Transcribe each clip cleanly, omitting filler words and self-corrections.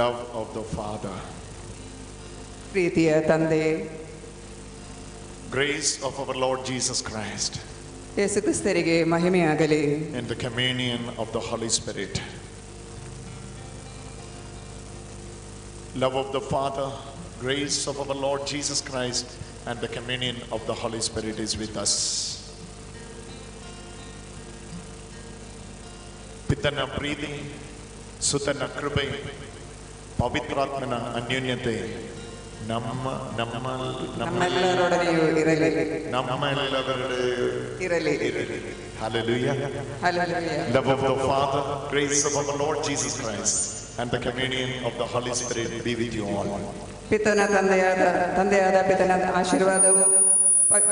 love of the Father, ಪ್ರೀತಿಯ ತಂದೆ, grace of our Lord Jesus Christ, Yesu ಕ್ರಿಸ್ತರಿಗೆ ಮಹಿಮೆಯಾಗಲಿ, and the communion of the Holy Spirit. Love of the Father, grace of our Lord Jesus Christ, and the communion of the Holy Spirit is with us. ಪಿತನ ಪ್ರೀತಿ, ಸುತನ ಕೃಪೆ, ಪವಿತ್ರಾತ್ಮನ ಅನ್ಯೋನ್ಯತೆ ನಮ್ಮೆಲ್ಲರೊಡನೆಯೂ ಇರಲಿ. Hallelujah. Hallelujah. Love of the Father, grace of our Lord Jesus Christ, and the communion of the Holy Spirit be with you all. ತಂದೆಯಾದ ಪಿತನ ಆಶೀರ್ವಾದವು,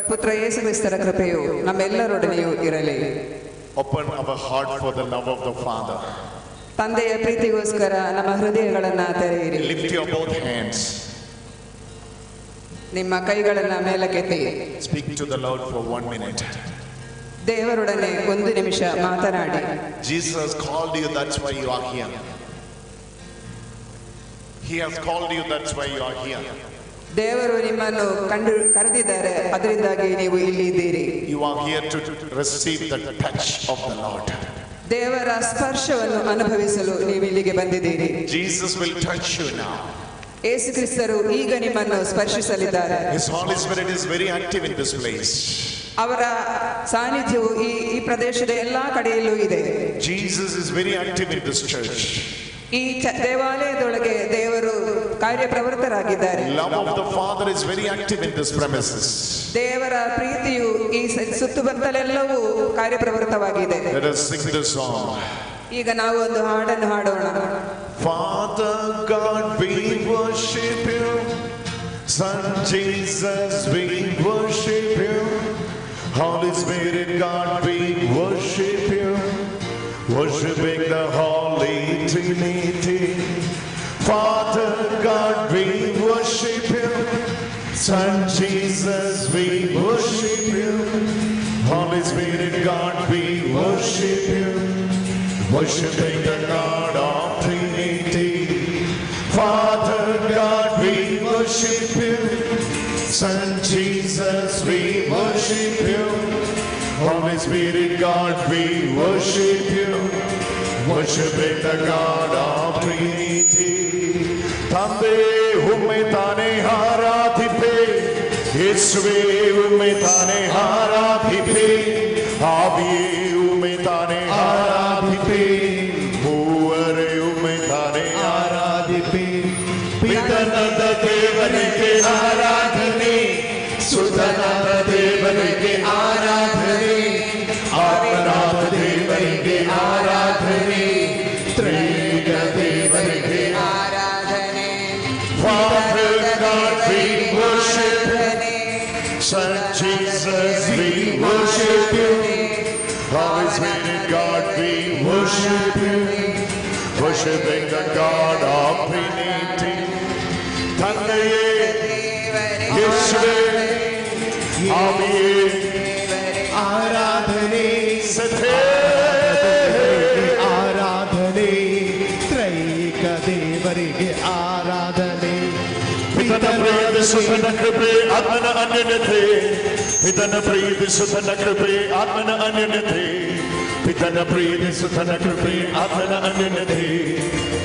ಪುತ್ರ ಯೇಸು ಕ್ರಿಸ್ತರ ಕೃಪೆಯು ನಮ್ಮೆಲ್ಲರೊಡನೆಯೂ ಇರಲಿ. Open our heart for the love of the Father. ತಂದೆಯ ಪ್ರೀತಿಗೋಸ್ಕರ ನಮ್ಮ ಹೃದಯಗಳನ್ನು ತೆರೆಯಿರಿ. Lift your both hands. ನಿಮ್ಮ ಕೈಗಳನ್ನು ಮೇಲಕ್ಕೆತ್ತಿ. Speak to the Lord for 1 minute. ದೇವರೊಡನೆ 1 ನಿಮಿಷ ಮಾತನಾಡಿ. Jesus called you, that's why you are here. He has called you, that's why you are here. ದೇವರು ನಿಮ್ಮನ್ನು ಕರೆದಿದ್ದಾರೆ, ಅದರಿಂದಾಗಿ ನೀವು ಇಲ್ಲಿ ಇದ್ದೀರಿ. You are here to receive the touch of the Lord. ದೇವರ ಸ್ಪರ್ಶವನ್ನು ಅನುಭವಿಸಲು ನೀವು ಇಲ್ಲಿಗೆ ಬಂದಿದ್ದೀರಿ. Jesus will touch you now. ಯೇಸು ಕ್ರಿಸ್ತರು ಈಗ ನಿಮ್ಮನ್ನು ಸ್ಪರ್ಶಿಸಲಿದ್ದಾರೆ. His Holy Spirit is very active in this place. ಅವರ ಸಾನ್ನಿಧ್ಯವು ಈ ಪ್ರದೇಶದ ಎಲ್ಲಾ ಕಡೆಯಲ್ಲೂ ಇದೆ. Jesus is very active in this church. ಈ ದೇವಾಲಯದೊಳಗೆ ದೇವರು ಕಾರ್ಯಪ್ರವೃತ್ತರಾಗಿದ್ದಾರೆ. Love of the Father is very active in this premises. ದೇವರ ಪ್ರೀತಿಯು ಈ ಸುತ್ತಮುತ್ತಲೆಲ್ಲವೂ ಕಾರ್ಯಪ್ರವೃತ್ತವಾಗಿದೆ. Let us sing this song. ಈಗ ನಾವು ಒಂದು ಹಾಡನ್ನು ಹಾಡೋಣ. Father God, we worship you. Son Jesus, we worship you. Holy Spirit God, we worship you. Worshiping the Holy Trinity. Father God, we worship you. Son Jesus, we worship you. Holy Spirit God, we worship you. Worshiping the God of Trinity. Father God, we worship you. Son Jesus, we worship you. Holy Spirit God, we worship you. Worshiping the God of Trinity. Tande umme tane haradhipe, Yeshuve umme tane haradhipe, Aviye umme tane haradhipe, Moovare umme tane haradhipe. Pitanada devanike ಆರಾಧನೆ, ಸುತನಾದ ದೇವನಿಗೆ ಆರಾಧನೆ, ಆತ್ಮನಾದ ದೇವನಿಗೆ ಆರಾಧನೆ, ತ್ರಿಗ ದೇವನಿಗೆ ಆರಾಧನೆ. Father God, we worship you. Son Jesus, we worship you. Holy Spirit God, we worship you. Worshiping the God of Trinity. ತಂದೆಯೇ, ಯೇಸುವೇ, ಆವಿಯೇ, ಆರಾಧನೆ, ಸತ್ಯ ಆರಾಧನೆ, ತ್ರೈಕ ದೇವರಿಗೆ ಆರಾಧನೆ. ಪಿತನ ಪ್ರೀತಿ ಸುತನ ಕೃಪೆ ಆತ್ಮನ ಅನ್ಯೋನ್ಯತೆ. ಪಿತನ ಪ್ರೀತಿ ಸುತನ ಕೃಪೆ ಆತ್ಮನ ಅನ್ಯೋನ್ಯತೆ. ಪಿತನ ಪ್ರೀತಿ ಸುತನ ಕೃಪೆ ಆತ್ಮನ ಅನ್ಯೋನ್ಯತೆ.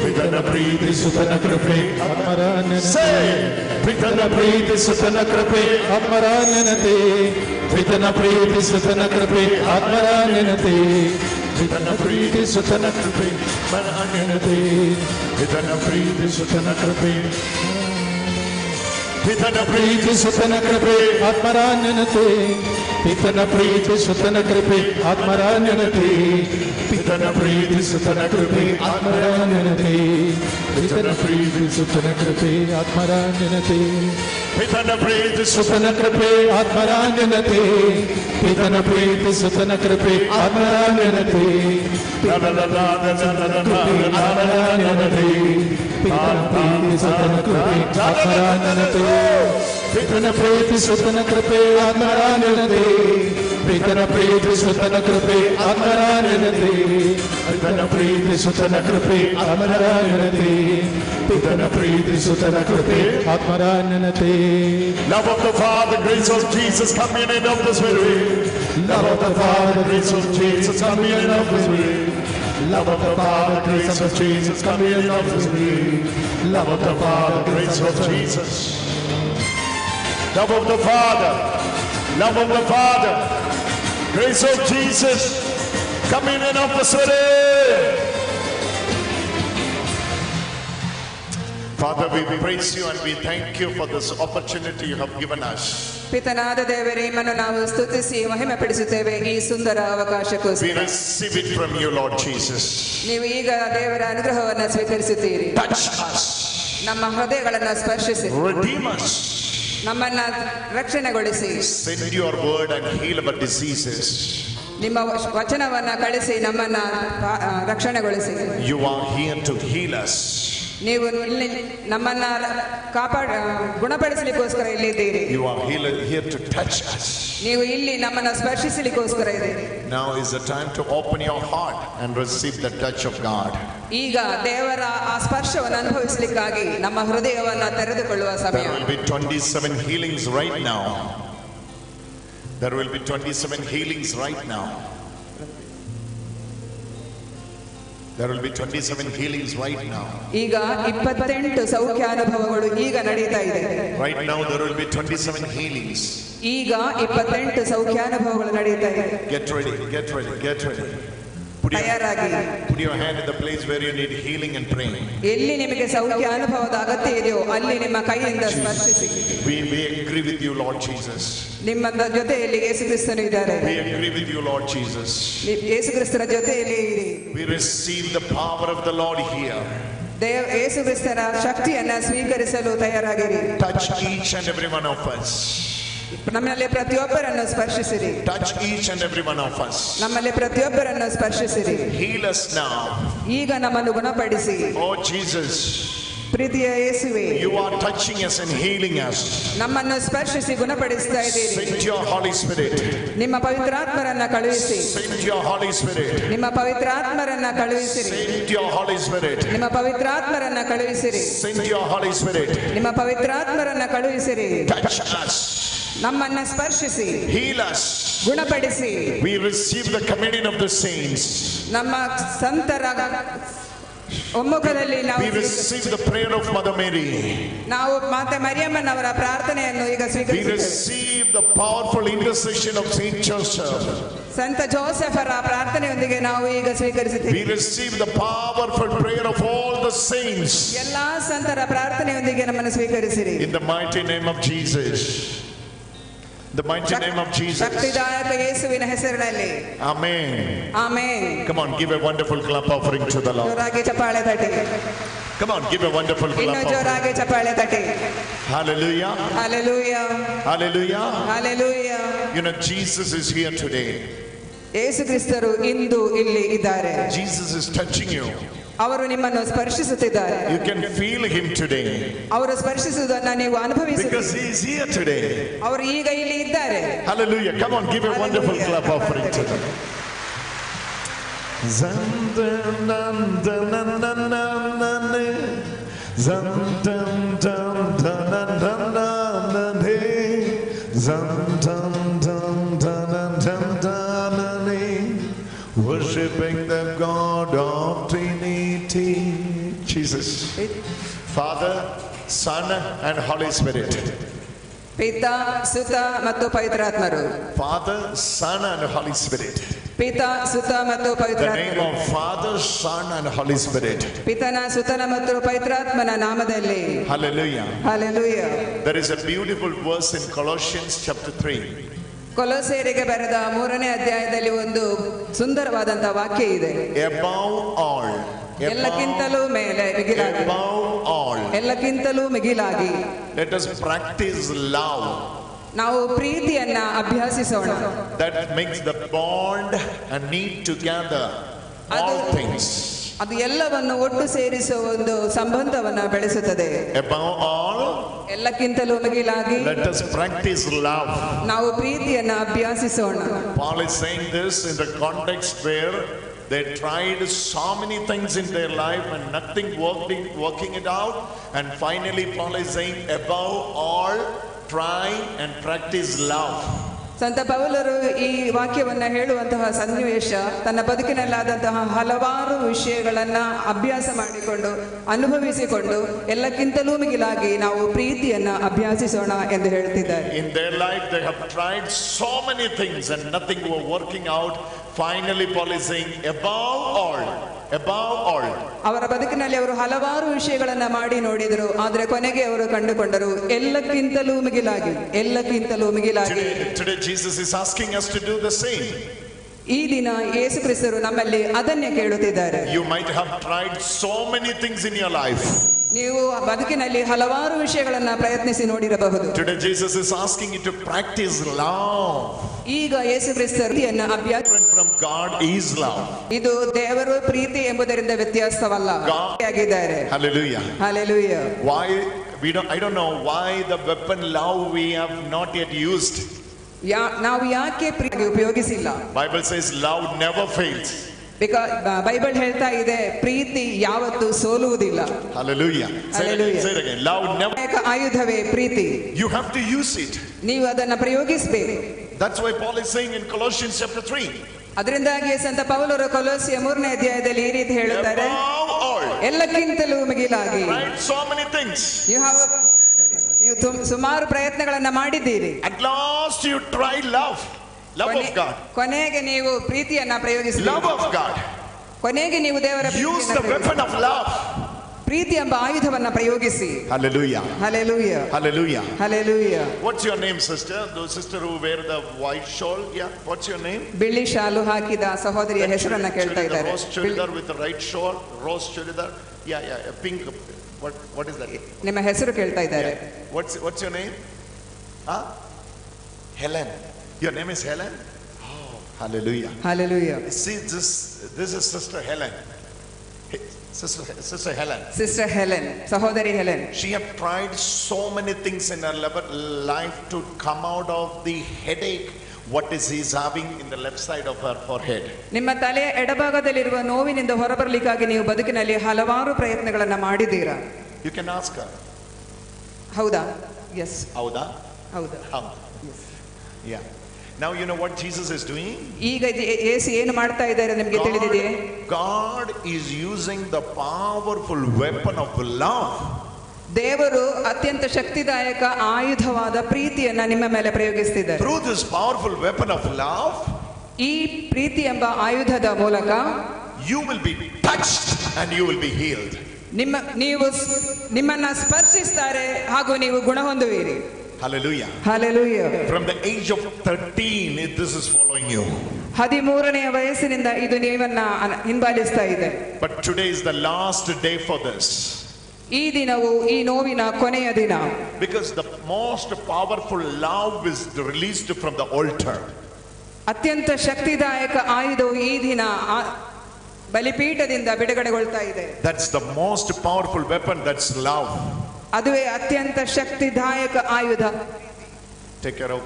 ಪಿತನ ಪ್ರೀತಿ ಸುತನ ಕೃಪೆ ಆತ್ಮರ ಅನ್ಯೋನ್ಯತೆ. ಪಿತನ ಪ್ರೀತಿ ಸುತನ ಕೃಪೆ ಆತ್ಮರ ಅನ್ಯೋನ್ಯತೆ. ಪಿತನ ಪ್ರೀತಿ ಸುತನ ಕೃಪೆ ಆತ್ಮರ ಅನ್ಯೋನ್ಯತೆ. ಪಿತನ ಪ್ರೀತಿ ಸುತನ ಕೃಪೆ ಆತ್ಮರ ಅನ್ಯೋನ್ಯತೆ. ಪಿತನ ಪ್ರೀತಿ ಸುತನ ಕೃಪೆ. ಪಿತನ ಪ್ರೀತಿ ಸುತನ ಕೃಪೆ ಆತ್ಮರ ಅನ್ಯೋನ್ಯತೆ. ಪಿತನ ಪ್ರೀತಿ ಸುತನ ಕೃಪೆ ಆತ್ಮರ ಅನ್ಯೋನ್ಯತೆ. ಪಿತನ ಪ್ರೀತಿ ಸುತನ ಕೃಪೆ ಆತ್ಮರ ಅನ್ಯೋನ್ಯತೆ. ಪಿತನ ಪ್ರೀತಿ ಸುತನ ಕೃಪೆ ಆತ್ಮರ ಅನ್ಯೋನ್ಯತೆ. ಪಿತನ ಪ್ರೀತಿ ಸುತನ ಕೃಪೆ ಆತ್ಮರ ಅನ್ಯೋನ್ಯತೆ. ಪಿತನ ಪ್ರೀತಿ ಸುತನ ಕೃಪೆ ಆತ್ಮರ ಅನ್ಯೋನ್ಯತೆ. ಪಿತನ ಪ್ರೀತಿ ಸುತನ ಕೃಪೆ ಆತ್ಮರ ಅನ್ಯೋನ್ಯತೆ. ಪಿತನ ಪ್ರೀತಿ ಸುತನ ಕೃಪೆ ಆತ್ಮರ ಅನ್ಯೋನ್ಯತೆ. ಪಿತನ ಪ್ರೀತಿ ಸುತನ ಕೃಪೆ ಆತ್ಮರಾಯಣತೆ ಪಿತನ ಪ್ರೀತಿ ಸುತನ ಕೃಪೆ ಆತ್ಮರಾಯಣತೆ ಪಿತನ ಪ್ರೀತಿ ಸುತನ ಕೃಪೆ ಆತ್ಮರಾಯಣತೆ. Love of the Father, grace of Jesus, communion of the Spirit. Love of the Father, grace of Jesus, communion of the Spirit. Love of the Father, grace of Jesus, communion of the Spirit. Love of the Father, grace of Jesus. Love of the Father, love of the Father, grace of Jesus, communion of the Spirit. Father, we praise you and we thank you for this opportunity you have given us. ಪಿತನಾದ ದೇವರೇ, ನಿಮ್ಮನ್ನು ನಾವು ಸ್ತುತಿಸಿ ಮಹಿಮೆ ಪಡಿಸುತ್ತೇವೆ ಈ ಸುಂದರ ಅವಕಾಶಕ್ಕೋಸ್ಕರ. We receive it from you, Lord Jesus. ನೀವು ಈಗ ದೇವರ ಅನುಗ್ರಹವನ್ನು ಸ್ವೀಕರಿಸುತ್ತೀರಿ. Touch us. ನಮ್ಮ ಹೃದಯಗಳನ್ನು ಸ್ಪರ್ಶಿಸಿ. Redeem us. ನಮ್ಮನ್ನ ರಕ್ಷಣೆಗೊಳಿಸಿ. Send your word and heal our diseases. ನಿಮ್ಮ ವಚನವನ್ನ ಕಳಿಸಿ ನಮ್ಮನ್ನ ರಕ್ಷಣೆಗೊಳಿಸಿ. You are here to heal us. ನೀವು ಇಲ್ಲಿ ನಮ್ಮನ್ನ ಗುಣಪಡಿಸಲಿಕ್ಕೋಸ್ಕರ ಇಲ್ಲಿದ್ದೀರಿ. You are here to touch us. ನೀವು ಇಲ್ಲಿ ನಮ್ಮನ್ನ ಸ್ಪರ್ಶಿಸಲಿಕ್ಕೋಸ್ಕರ ಇದ್ದೀರಿ. Now is the time to open your heart and receive the touch of God. ಈಗ ದೇವರ ಆ ಸ್ಪರ್ಶವನ್ನು ಅನುಭವಿಸಲಿಕ್ಕಾಗಿ ನಮ್ಮ ಹೃದಯವನ್ನ ತೆರೆದುಕೊಳ್ಳುವ ಸಮಯ. There will be 27 healings right now. There will be 27 healings right now. There will be 27 healings right now. ಈಗ 28 ಸೌಖ್ಯ ಅನುಭವಗಳು ಈಗ ನಡೀತಾ ಇದೆ. Right now there will be 27 healings. ಈಗ 28 ಸೌಖ್ಯ ಅನುಭವಗಳು ನಡೀತಾ ಇದೆ. Get ready, get ready, get ready. Put your hand in the place where you need healing and praying. ಎಲ್ಲಿ ನಿಮಗೆ ಸೌಖ್ಯ ಅನುಭವದ ಅಗತ್ಯ ಇದೆಯೋ ಅಲ್ಲಿ ನಿಮ್ಮ ಕೈಯಿಂದ ಸ್ಪರ್ಶಿಸಿ. We agree with you, Lord Jesus. ನಿಮ್ಮ ಜೊತೆಯಲ್ಲಿ ಯೇಸು ಕ್ರಿಸ್ತನು ಇದ್ದಾರೆ. We agree with you, Lord Jesus. ಯೇಸು ಕ್ರಿಸ್ತನ ಜೊತೆಯಲ್ಲಿ ಇರಿ. We receive the power of the Lord here. ಯೇಸು ಕ್ರಿಸ್ತನ ಶಕ್ತಿಯನ್ನ ಸ್ವೀಕರಿಸಲು ತಯಾರಾಗಿರಿ. Touch each and every one of us. ನಮ್ಮಲ್ಲಿ ಪ್ರತಿಯೊಬ್ಬರನ್ನು ಸ್ಪರ್ಶಿಸಿರಿ. Touch each and every one of us. ನಮ್ಮಲ್ಲಿ ಪ್ರತಿಯೊಬ್ಬರನ್ನು ಸ್ಪರ್ಶಿಸಿರಿ. Heal us now. ಈಗ ನಮ್ಮನ್ನು ಗುಣಪಡಿಸಿ. Oh Jesus. ಪ್ರೀತಿಯ ಯೇಸುವೇ, you are touching us and healing us. ನಮ್ಮನ್ನು ಸ್ಪರ್ಶಿಸಿ ಗುಣಪಡಿಸ್ತಾ ಇದ್ದೀರಿ. Send your Holy Spirit. ನಿಮ್ಮ ಪವಿತ್ರಾತ್ಮರನ್ನ ಕಳುಹಿಸಿ. Send your Holy Spirit. ನಿಮ್ಮ ಪವಿತ್ರಾತ್ಮರನ್ನ ಕಳುಹಿಸಿರಿ. Send your Holy Spirit. ನಿಮ್ಮ ಪವಿತ್ರಾತ್ಮರನ್ನ ಕಳುಹಿಸಿರಿ. Send your Holy Spirit. ನಿಮ್ಮ ಪವಿತ್ರಾತ್ಮರನ್ನ ಕಳುಹಿಸಿರಿ. Touch us. ನಮ್ಮನ್ನ ಸ್ಪರ್ಶಿಸಿ. Heal us. ಗುಣಪಡಿಸಿ. We receive the communion of the saints. ನಮ್ಮ ಸಂತರ ಒಮ್ಮುಖದಲ್ಲಿ ನಾವು we receive the prayer of Mother Mary. ನಾವು ಮಾತೆ ಮರಿಯಮ್ಮನವರ ಪ್ರಾರ್ಥನೆಯನ್ನು ಈಗ ಸ್ವೀಕರಿಸುತ್ತೇವೆ. We receive the powerful intercession of Saint Joseph. ಸಂತ ಜೋಸೆಫರ ಪ್ರಾರ್ಥನೆಯೊಂದಿಗೆ ನಾವು ಈಗ ಸ್ವೀಕರಿಸುತ್ತೇವೆ. We receive the powerful prayer of all the saints. ಎಲ್ಲಾ ಸಂತರ ಪ್ರಾರ್ಥನೆಯೊಂದಿಗೆ ನಮ್ಮನ್ನು ಸ್ವೀಕರಿಸಿರಿ. In the mighty name of Jesus. The mighty name of Jesus. ಶಕ್ತಿದಾಯಕ ಯೇಸುವಿನ ಹೆಸರಿನಲ್ಲಿ. Amen. Amen. Come on, give a wonderful clap offering to the Lord. ಜೋರಾಗಿ ಚಪ್ಪಾಳೆ ತಟ್ಟಿ. Come on, give a wonderful clap ಇನ್ನು offering. ಜೋರಾಗಿ ಚಪ್ಪಾಳೆ ತಟ್ಟಿ. Hallelujah. Hallelujah. Hallelujah. Hallelujah. You know, Jesus is here today. ಯೇಸು ಕ್ರಿಸ್ತರು ಇಂದು ಇಲ್ಲಿ ಇದ್ದಾರೆ. Jesus is touching you. ಅವರು ನಿಮ್ಮನ್ನು ಸ್ಪರ್ಶಿಸುತ್ತಿದ್ದಾರೆ. You can feel him today. ಅವರು ಸ್ಪರ್ಶಿಸುವುದನ್ನು ನೀವು ಅನುಭವಿಸುತ್ತೀರಿ. Because he is here today. ಅವರು ಈಗ ಇಲ್ಲಿ ಇದ್ದಾರೆ. Hallelujah. Come on, give a wonderful clap offering to them. Worshipping the God of Trinity. Jesus. Father, Son and Holy Spirit. ಪಿತಾ, ಸುತ ಮತ್ತು ಪವಿತ್ರಾತ್ಮರು. Father, Son and Holy Spirit. ಪಿತಾ, ಸುತ ಮತ್ತು The name ಪವಿತ್ರಾತ್ಮರು. of Father, Son and Holy Spirit. ಪಿತನ, ಸುತನ ಮತ್ತು ಪವಿತ್ರಾತ್ಮನ ನಾಮದಲ್ಲಿ. Hallelujah. Hallelujah. There is a beautiful verse in Colossians chapter 3. ಕೊಲೊಸ್ಸೆಯರಿಗೆ ಬರೆದ 3ನೇ ಅಧ್ಯಾಯದಲ್ಲಿ ಒಂದು ಸುಂದರವಾದಂತಹ ವಾಕ್ಯ ಇದೆ. Above all. ಎಲ್ಲಕ್ಕಿಂತಲೂ ಮೇಲೆ ಮಿಗಿಲಾಗಿ. Above all. ಎಲ್ಲಕ್ಕಿಂತಲೂ ಮಿಗಿಲಾಗಿ. Let us practice love. ನಾವು ಪ್ರೀತಿಯನ್ನ ಅಭ್ಯಾಸಿಸೋಣ. That makes the bond and knit together all things. ಅದು ಎಲ್ಲವನ್ನು ಒಟ್ಟು ಸೇರಿಸುವ ಒಂದು ಸಂಬಂಧವನ್ನ ಬೆಳೆಸುತ್ತದೆ. Above all. ಎಲ್ಲಕ್ಕಿಂತಲೂ ಮಿಗಿಲಾಗಿ let us practice love. ನಾವು ಪ್ರೀತಿಯನ್ನ ಅಭ್ಯಾಸಿಸೋಣ. Paul is saying this in the context where they tried so many things in their life and nothing working it out, and finally Paul is saying above all try and practice love. ಸಂತ ಪೌಲರು ಈ ವಾಕ್ಯವನ್ನ ಹೇಳುವಂತಹ ಸನ್ನಿವೇಶ ತನ್ನ ಬದುಕಿನಲ್ಲಾದಂತಹ ಹಲವಾರು ವಿಷಯಗಳನ್ನ ಅಭ್ಯಾಸ ಮಾಡಿಕೊಂಡು ಅನುಭವಿಸಿಕೊಂಡು ಎಲ್ಲಕ್ಕಿಂತಲೂ ಮಿಗಿಲಾಗಿ ನಾವು ಪ್ರೀತಿಯನ್ನ ಅಭ್ಯಾಸಿಸೋಣ ಎಂದು ಹೇಳ್ತಿದ್ದಾರೆ. In their life they have tried so many things and nothing were working out. Finally Paul is saying above all ಅವರ ಬದುಕಿನಲ್ಲಿ ಅವರು ಹಲವಾರು ವಿಷಯಗಳನ್ನ ಮಾಡಿ ನೋಡಿದರು, ಆದ್ರೆ ಕೊನೆಗೆ ಅವರು ಕಂಡುಕೊಂಡರು ಎಲ್ಲಕ್ಕಿಂತಲೂ ಮಿಗಿಲಾಗಿ. Today Jesus is asking us to do the same. ಈ ದಿನ ಯೇಸು ಕ್ರಿಸ್ತರು ನಮ್ಮಲ್ಲಿ ಅದನ್ನೇ ಕೇಳುತ್ತಿದ್ದಾರೆ. You might have tried so many things in your life. ನೀವು ಬದುಕಿನಲ್ಲಿ ಹಲವಾರು ವಿಷಯಗಳನ್ನ ಪ್ರಯತ್ನಿಸಿ ನೋಡಿರಬಹುದು. Today Jesus is asking you to practice love. ಈಗ ಯೇಸು ಕ್ರಿಸ್ತರನ್ನ ಅಭ್ಯಾಸ from God is love. ಇದು ದೇವರು ಪ್ರೀತಿ ಎಂಬುದರಿಂದ ವ್ಯತ್ಯಾಸವಲ್ಲ. ಆಗಿದ್ದಾರೆ. Hallelujah. Hallelujah. Why I don't know why the weapon love we have not yet used. ನಾವು ಯಾಕೆ ಪ್ರೀತಿ ಉಪಯೋಗಿಸಿಲ್ಲ? Bible says love never fails. Because Bible ಹೇಳ್ತಾ ಇದೆ ಪ್ರೀತಿ ಯಾವತ್ತೂ ಸೋಲುವುದಿಲ್ಲ. Hallelujah. Say it again. Love never. ಆಯುಧವೇ Preethi. You have to use it. ನೀವು ಅದನ್ನ ಪ್ರಯೋಗಿಸಬೇಕು. That's why Paul is saying in Colossians chapter 3. ಅದರಿಂದಾಗಿ ಸಂತ ಪೌಲರು ಕೊಲೋಸಿಯ 3ನೇ ಅಧ್ಯಾಯದಲ್ಲಿ ಈ ರೀತಿ ಹೇಳುತ್ತಾರೆ, ಎಲ್ಲಕ್ಕಿಂತಲೂ ಮಿಗಿಲಾಗಿ. So many things. ನೀವು ಸುಮಾರು ಪ್ರಯತ್ನಗಳನ್ನ ಮಾಡಿದ್ದೀರಿ. At last you try love of God. ಕೊನೆಗೆ ನೀವು ಪ್ರೀತಿಯನ್ನ ಪ್ರಯೋಗಿಸಿ. Love of God. ಕೊನೆಗೆ ನೀವು ದೇವರ use the weapon of love. ಪ್ರೀತಿ ಎಂಬ ಆಯುಧವನ್ನ ಪ್ರಯೋಗಿಸಿ. Hallelujah. Hallelujah. Hallelujah. Hallelujah. What's your name, sister? The sister who wear the white shawl. Yeah. What's your name? ಬಿಳಿ ಶಾಲು ಹಾಕಿದ ಸಹೋದರಿಯ ಹೆಸರನ್ನ ಕೇಳ್ತಾ ಇದ್ದಾರೆ. Rose churidar with the right shawl. Rose churidar. Yeah. Pink. What is that? ನಿಮ್ಮ ಹೆಸರು ಕೇಳ್ತಾ ಇದ್ದಾರೆ. What's your name? Helen. Your name is Helen? Oh, hallelujah. Hallelujah. See, this is Sister Helen. Sister Helen. Sister Helen. ಸಹೋದರಿ Helen. She have tried so many things in her life to come out of the headache what is he's having in the left side of her forehead. ನಿಮ್ಮ ತಲೆಯ ಎಡಭಾಗದಲ್ಲಿರುವ ನೋವಿನಿಂದ ಹೊರಬರಲಿಕ್ಕಾಗಿ ನೀವು ಬದುಕಿನಲ್ಲಿ ಹಲವಾರು ಪ್ರಯತ್ನಗಳನ್ನು ಮಾಡಿದ್ದೀರಾ. You can ask her. ಹೌದಾ? Yes. ಹೌದಾ? ಹೌದಾ? Yes. Yeah. Now you know what Jesus is doing? ಈಗ ಯೇಸು ಏನು ಮಾಡ್ತಾ ಇದ್ದಾರೆ ನಿಮಗೆ ತಿಳಿದಿದೆಯೇ? God is using the powerful weapon of love. ದೇವರು ಅತ್ಯಂತ ಶಕ್ತಿದಾಯಕ ಆಯುಧವಾದ ಪ್ರೀತಿಯನ್ನ ನಿಮ್ಮ ಮೇಲೆ ಪ್ರಯೋಗಿಸುತ್ತಿದ್ದಾರೆ. Through this powerful weapon of love, ಈ ಪ್ರೀತಿ ಎಂಬ ಆಯುಧದ ಮೂಲಕ you will be touched and you will be healed. ನಿಮ್ಮನ್ನ ಸ್ಪರ್ಶಿಸುತ್ತಾರೆ ಹಾಗೂ ನೀವು ಗುಣ ಹೊಂದುವಿರಿ. Hallelujah. Hallelujah. From the age of 13 this is following you. 13ನೇ ವಯಸ್ಸಿನಿಂದ ಇದು ನೀವನ್ನ ಹಿಂಬಾಲಿಸ್ತಾ ಇದೆ. But today is the last day for this. ಈ ದಿನವು ಈ ನೋವಿನ ಕೊನೆಯ ದಿನ. Because the most powerful love is released from the altar. ಅತ್ಯಂತ ಶಕ್ತಿದಾಯಕ ಆಯುಧವು ಈ ದಿನ ಬಲಿಪೀಠದಿಂದ ಬಿಡುಗಡೆಗೊಳ್ತಾ ಇದೆ. That's the most powerful weapon, that's love. ಅದುವೇ ಅತ್ಯಂತ ಶಕ್ತಿದಾಯಕ ಆಯುಧ. Take care of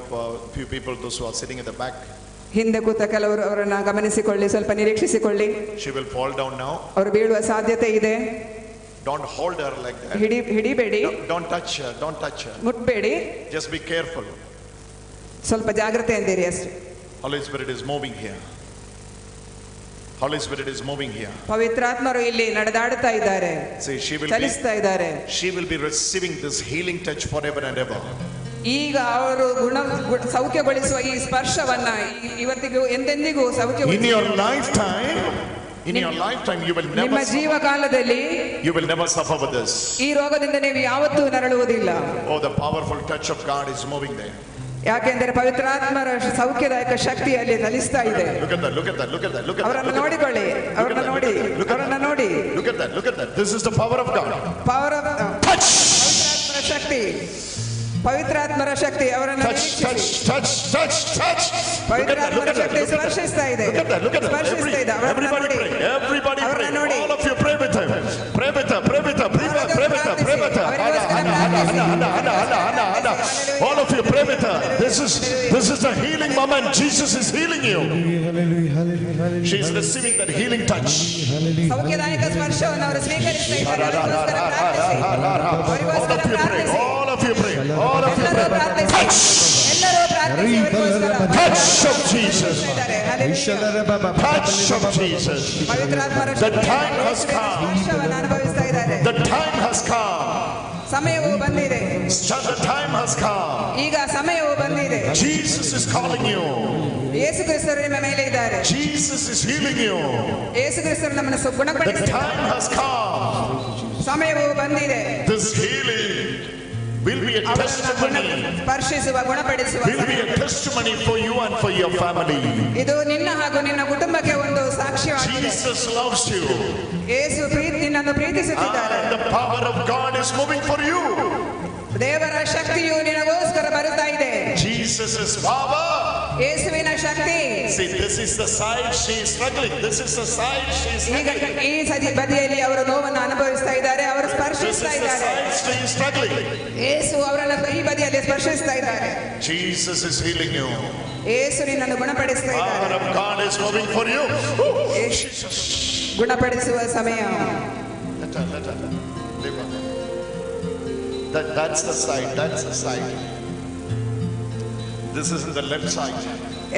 few people, those who are sitting at the back. ಹಿಂದೆ ಕೂತ ಕೆಲವರು ಅವರನ್ನ ಗಮನಿಸಿಕೊಳ್ಳಿ, ಸ್ವಲ್ಪ ನಿರೀಕ್ಷಿಸಿಕೊಳ್ಳಿ. She will fall down now. ಅವರು ಬೀಳುವ ಸಾಧ್ಯತೆ ಇದೆ. Don't hold her like that. ಹಿಡಿಬೇಡಿ. Don't touch her. Don't touch her. ಮುಟ್ಬೇಡಿ. Just be careful. ಸ್ವಲ್ಪ ಜಾಗೃತೆಯಿಂದಿರಿ ಅಷ್ಟೇ. Holy Spirit is moving here. Holy Spirit is moving here. ಪವಿತ್ರಾತ್ಮರು ಇಲ್ಲಿ ನಡೆದಾಡುತ್ತಾ ಇದ್ದಾರೆ. ಚಲಿಸ್ತಾ ಇದ್ದಾರೆ. She will be receiving this healing touch forever and ever. ಈಗ ಅವರು ಸೌಖ್ಯಗೊಳಿಸುವ ಈ ಸ್ಪರ್ಶವನ್ನ ಇವತ್ತಿಗೂ ಎಂದೆಂದಿಗೂ ಸೌಖ್ಯಗೊಳಿಸುವ. In your lifetime you will never. ನಿಮ್ಮ ಜೀವಕಾಲದಲ್ಲಿ you will never suffer with this. ಈ ರೋಗದಿಂದ ನೀವು ಯಾವತ್ತೂ ನರಳುವುದಿಲ್ಲ. Oh, the powerful touch of God is moving there. ಯಾಕೆಂದರೆ ಪವಿತ್ರಾತ್ಮರ ಸೌಖ್ಯದಾಯಕ ಶಕ್ತಿ ಅಲ್ಲಿ ಚಲಿಸ್ತಾ ಇದೆ. ಅವರನ್ನು ನೋಡಿಕೊಳ್ಳಿ, ಅವರನ್ನು ನೋಡಿ, ಅವರನ್ನು ನೋಡಿ. Look at that. This is the power of God. Power of touch. ಪವಿತ್ರಾತ್ಮರ ಶಕ್ತಿ. ಪವಿತ್ರಾತ್ಮರ ಶಕ್ತಿ ಅವರನ್ನು ಪವಿತ್ರಾತ್ಮರ ಶಕ್ತಿ ಸ್ಪರ್ಶಿಸ್ತಾ ಇದೆ. ಸ್ಪರ್ಶಿಸ್ತಾ ಇದೆ. ಅವರನ್ನು ನೋಡಿ. All of you pray with him. Pray with her. Pray with her. Pray with her. Pray with her. All of you pray with her. This is the healing moment. Jesus is healing you. She is receiving that healing touch. ಸೌಖ್ಯದಾಯಕ ಸ್ಪರ್ಶವನ್ನು ಅವರು ಸ್ವೀಕರಿಸ್ತಾ ಇದ್ದಾರೆ. All of you pray. All of you pray. Touch. Touch of Jesus. Touch of Jesus. The time has come. The time has come. ಸಮಯವು ಬಂದಿದೆ. The time has come. ಈಗ ಸಮಯವು ಬಂದಿದೆ. Jesus is calling you. ಯೇಸು ಕ್ರಿಸ್ತರು ನಿಮ್ಮ ಮೇಲೆ ಇದ್ದಾರೆ. Jesus is healing you. ಯೇಸು ಕ್ರಿಸ್ತರು ನಮ್ಮನ್ನು ಗುಣಪಡಿಸಿದ್ದಾರೆ. The time has come. ಸಮಯವು ಬಂದಿದೆ. This healing will be a testimony. ಸ್ಪರ್ಶಿಸುವ ಗುಣಪಡಿಸುವ will be a testimony for you and for your family. ಇದು ನಿನ್ನ ಹಾಗೂ ನಿನ್ನ ಕುಟುಂಬಕ್ಕೆ ಒಂದು ಸಾಕ್ಷ್ಯವಾಗಿದೆ. Jesus loves you. ಯೇಸು ನಿನ್ನನ್ನು ಪ್ರೀತಿಸುತ್ತಿದ್ದಾರೆ. And the power of God is moving for you. ದೇವರ ಶಕ್ತಿಯು ನಿನಗೋಸ್ಕರ ಬರುತ್ತಾ ಇದೆ. Jesus' power. ಯೇಸುವಿನ ಶಕ್ತಿ. See, this is the side she is struggling. This is the side she is struggling. ಈ ಬದಿಯಲ್ಲಿ ಅವರು ನೋವನ್ನು ಅನುಭವಿಸ್ತಾ ಇದ್ದಾರೆ. ಅವರು ಸ್ಪರ್ಶಿಸ್ತಾ ಇದ್ದಾರೆ. This is the side she is struggling. ಯೇಸು ಅವರನ್ನು ಈ ಬದಿಯಲ್ಲಿ ಸ್ಪರ್ಶಿಸ್ತಾ ಇದ್ದಾರೆ. Jesus is healing you. ಯೇಸು ನಿನ್ನನ್ನು ಗುಣಪಡಿಸ್ತಾ ಇದ್ದಾರೆ. Power of God is moving for you. ಗುಣಪಡಿಸುವ ಸಮಯ. That's the side. That's the side. This is in the left side.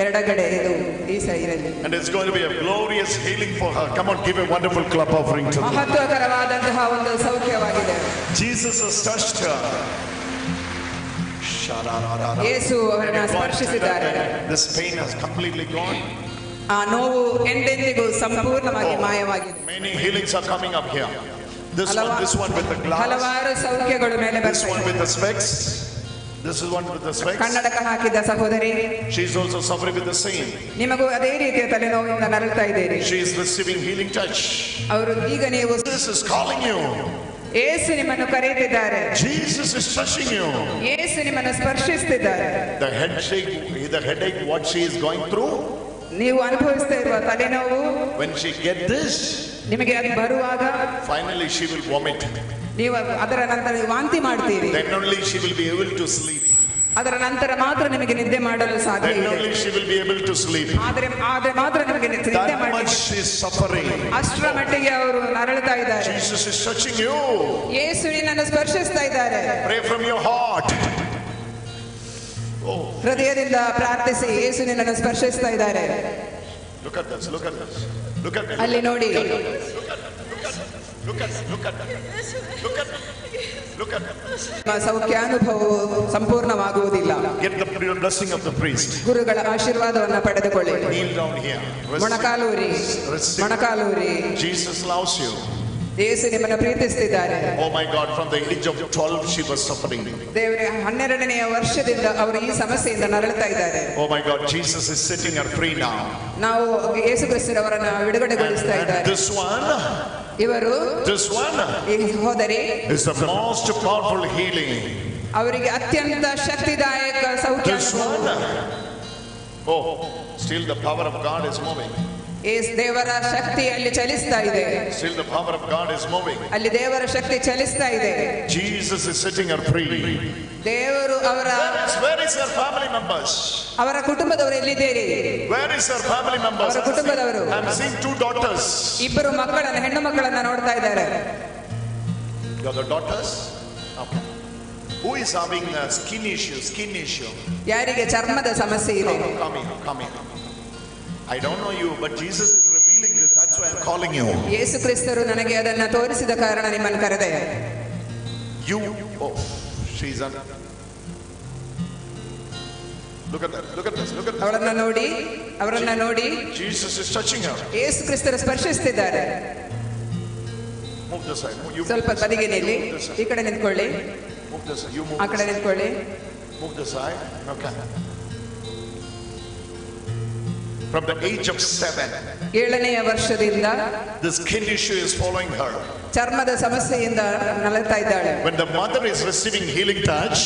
ಎಡಗಡೆ ಇದು ಈ ಸೈಡಲ್ಲಿ. And it's going to be a glorious healing for her. Come on, give a wonderful clap offering to her. ಮಹತ್ವಕರವಾದಂತಹ ಒಂದು ಸೌಖ್ಯವಾಗಿದೆ. Jesus has touched her. ಯೇಸು ಅವರನ್ನು ಸ್ಪರ್ಶಿಸಿದ್ದಾರೆ. This pain has completely gone. ಆ ನೋವು ಎಂದೆಂದಿಗೂ ಸಂಪೂರ್ಣವಾಗಿ ಮಾಯವಾಗಿದೆ. Many healings are coming up here. This one with the glass. ಹಲವಾರು ಸೌಖ್ಯಗಳು ಮೇಲೆ This one with the specs. This is one with the specs. ಕನ್ನಡಕ ಹಾಕಿದ ಸಹೋದರಿ. She is also suffering with the same. ನಿಮಗೂ ಅದೇ ರೀತಿಯ ತಲೆನೋವಿನಿಂದ ನರಳುತ್ತಾ ಇದ್ದೀರಿ. She is receiving healing touch. ಅವರು ಈಗ ನೀವು Jesus is calling you. ಯೇಸು ನಿಮ್ಮನ್ನು ಕರೆಯುತ್ತಿದ್ದಾರೆ. Jesus is touching you. ಯೇಸು ನಿಮ್ಮನ್ನು ಸ್ಪರ್ಶಿಸುತ್ತಿದ್ದಾರೆ. The headache what she is going through. ನೀವು ಅನುಭವಿಸ್ತಾ ಇರುವ ತಲೆನೋವು. When she get this. ನಿಮಗೆ ಅದು ಬರುವಾಗ. Finally she will vomit. ನೀವು ಅದರ ನಂತರ ವಾಂತಿ ಮಾಡ್ತೀರಿ. Then only she will be able to sleep. ಅದರ ನಂತರ ಮಾತ್ರ ನಿಮಗೆ ನಿದ್ದೆ ಮಾಡಲು ಸಾಧ್ಯ ಇದೆ. Then only she will be able to sleep. ಆದರೆ ಮಾತ್ರ ನಿಮಗೆ ನಿದ್ದೆ That much she is suffering. ಅಷ್ಟರ ಮಟ್ಟಿಗೆ ಅವರು ನರಳುತ್ತಾ ಇದ್ದಾರೆ. Jesus is touching you. ಯೇಸು ನಿನ್ನನ್ನು ಸ್ಪರ್ಶಿಸ್ತಾ ಇದ್ದಾರೆ. Pray from your heart. ಹೃದಯದಿಂದ ಪ್ರಾರ್ಥಿಸಿ. ಯೇಸು ನಿನ್ನನ್ನು ಸ್ಪರ್ಶಿಸ್ತಾ ಇದ್ದಾರೆ. Look at this. Look at this. Look at this. ಅಲ್ಲಿ ನೋಡಿ. ಸೌಖ್ಯ ಅನುಭವವು ಸಂಪೂರ್ಣವಾಗುವುದಿಲ್ಲ. Get the blessing of the priest. ಗುರುಗಳ ಆಶೀರ್ವಾದವನ್ನು ಪಡೆದುಕೊಳ್ಳಿ. Kneel down here. ಮೊಣಕಾಲೂರಿ. Jesus loves you. ಯೇಸು ನಿಮ್ಮನ್ನು ಪ್ರೀತಿಸುತ್ತಿದ್ದಾರೆ. Oh my God, from the age of 12 she was suffering. ದೇವರೇ 12ನೆಯ ವರ್ಷದಿಂದ ಅವರು ಈ ಸಮಸ್ಯೆಯಿಂದ ನರಳುತ್ತಾ ಇದ್ದಾರೆ. Oh my God, Jesus is setting her free now. ನಾವು ಯೇಸು ಕ್ರಿಸ್ತರವರನ್ನು ಬಿಡುಗಡೆಗೊಳಿಸ್ತಾ ಇದ್ದಾರೆ. This one ಈ ಸಹೋದರಿ is the most powerful healing. ಅವರಿಗೆ ಅತ್ಯಂತ ಶಕ್ತಿದಾಯಕ ಸೌಖ್ಯ. Oh, still the power of God is moving. ದೇವರ ಶಕ್ತಿ ಅಲ್ಲಿ ಚಲಿಸ್ತಾ ಇದೆ. Still the power of God is moving. ಅಲ್ಲಿ ದೇವರ ಶಕ್ತಿ ಚಲಿಸ್ತಾ ಇದೆ. Jesus is setting her free. ದೇವರು ಅವರ Where is her family members? ಅವರ ಕುಟುಂಬದವರು ಎಲ್ಲಿದ್ದೀರಿ? Where is her family members? ಅವರ ಕುಟುಂಬದವರು. I'm seeing 2 daughters. ಇಬ್ಬರು ಮಕ್ಕಳನ್ನು ಹೆಣ್ಣು ಮಕ್ಕಳನ್ನು ನೋಡ್ತಾ ಇದ್ದಾರೆ. You are the daughters? Okay. Who is having a skin issue? ಯಾರಿಗೆ ಚರ್ಮದ ಸಮಸ್ಯೆ ಇದೆ? Come here. I don't know you, but Jesus is revealing this. That's why I'm calling you. ಯೇಸು ಕ್ರಿಸ್ತರು ನನಗೆ ಅದನ್ನು ತೋರಿಸಿದ ಕಾರಣ ನಿಮ್ಮನ್ನು ಕರೆದೆ. She's on. Look at this. ಅವರನ್ನ ನೋಡಿ. Jesus is touching her. ಯೇಸು ಕ್ರಿಸ್ತರು ಸ್ಪರ್ಶಿಸುತ್ತಿದ್ದಾರೆ. Move this side. ಸ್ವಲ್ಪ ಬದಿಗೆ ನಿಲ್ಲಿ. ಈ ಕಡೆ ನಿಂತ್ಕೊಳ್ಳಿ. Move this side. You move. ಆ ಕಡೆ ನಿಂತ್ಕೊಳ್ಳಿ. Move this side. Okay. From the age of 7. 7ನೇ ವರ್ಷದಿಂದ the skin issue is following her. ಚರ್ಮದ ಸಮಸ್ಯೆಯಿಂದ ನಲಗ್ತಾ ಇದ್ದಾಳೆ. When the mother is receiving healing touch,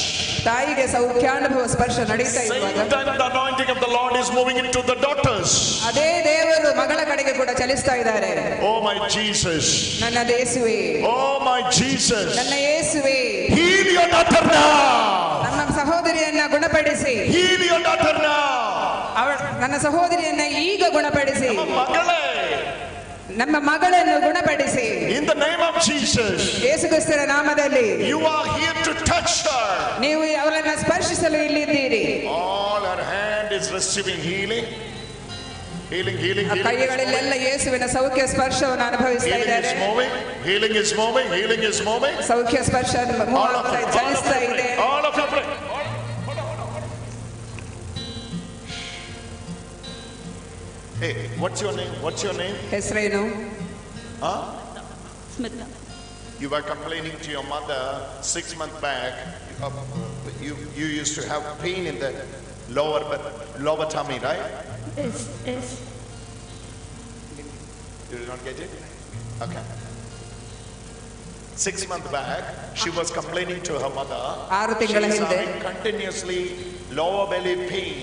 ತಾಯಿಗೆ ಸೌಖ್ಯಾನುಭವ ಸ್ಪರ್ಶ ನಡೀತಾ ಇರುವಾಗ same time the anointing of the Lord is moving into the daughters. ಅದೇ ದೇವರು ಮಗಳ ಕಡೆಗೆ ಕೂಡ ಚಲಿಸ್ತಾ ಇದ್ದಾರೆ. Oh my Jesus, ನನ್ನ ಯೇಸುವೇ, oh my Jesus, ನನ್ನ ಯೇಸುವೇ, heal your daughter now. ನನ್ನ ಸಹೋದರಿಯನ್ನ ಗುಣಪಡಿಸಿ, Heal your daughter now. ನನ್ನ ಸಹೋದರಿಯನ್ನ ಈಗ ಗುಣಪಡಿಸಿ, ನಮ್ಮ ಮಗಳನ್ನು ಗುಣಪಡಿಸಿ. In the name of Jesus, ಯೇಸು ಕ್ರಿಸ್ತನ ನಾಮದಲ್ಲಿ you are here to touch her. ನೀವು ಅವಳನ್ನು ಸ್ಪರ್ಶಿಸಲು ಇಲ್ಲಿದ್ದೀರಿ. All her hand is receiving healing. Healing, healing, healing. ಕೈಗಳಲ್ಲೆಲ್ಲ ಯೇಸುವಿನ ಸೌಖ್ಯ ಸ್ಪರ್ಶವನ್ನು ಅನುಭವಿಸ್ತಾ ಇದ್ದಾರೆ. Healing is moving, healing is moving. ಸೌಖ್ಯ ಸ್ಪರ್ಶ ಚಲಿಸ್ತಾ ಇದೆ. All of you pray. Hey, what's your name? What's your name? ಹೆಸರೇನು? Huh? Smita. You were complaining to your mother 6 months back. You used to have pain in the lower tummy, right? Yes, yes. You did not get it? Okay. 6 months back, she was complaining to her mother. 6 ತಿಂಗಳ She is ಹಿಂದೆ having continuously lower belly pain.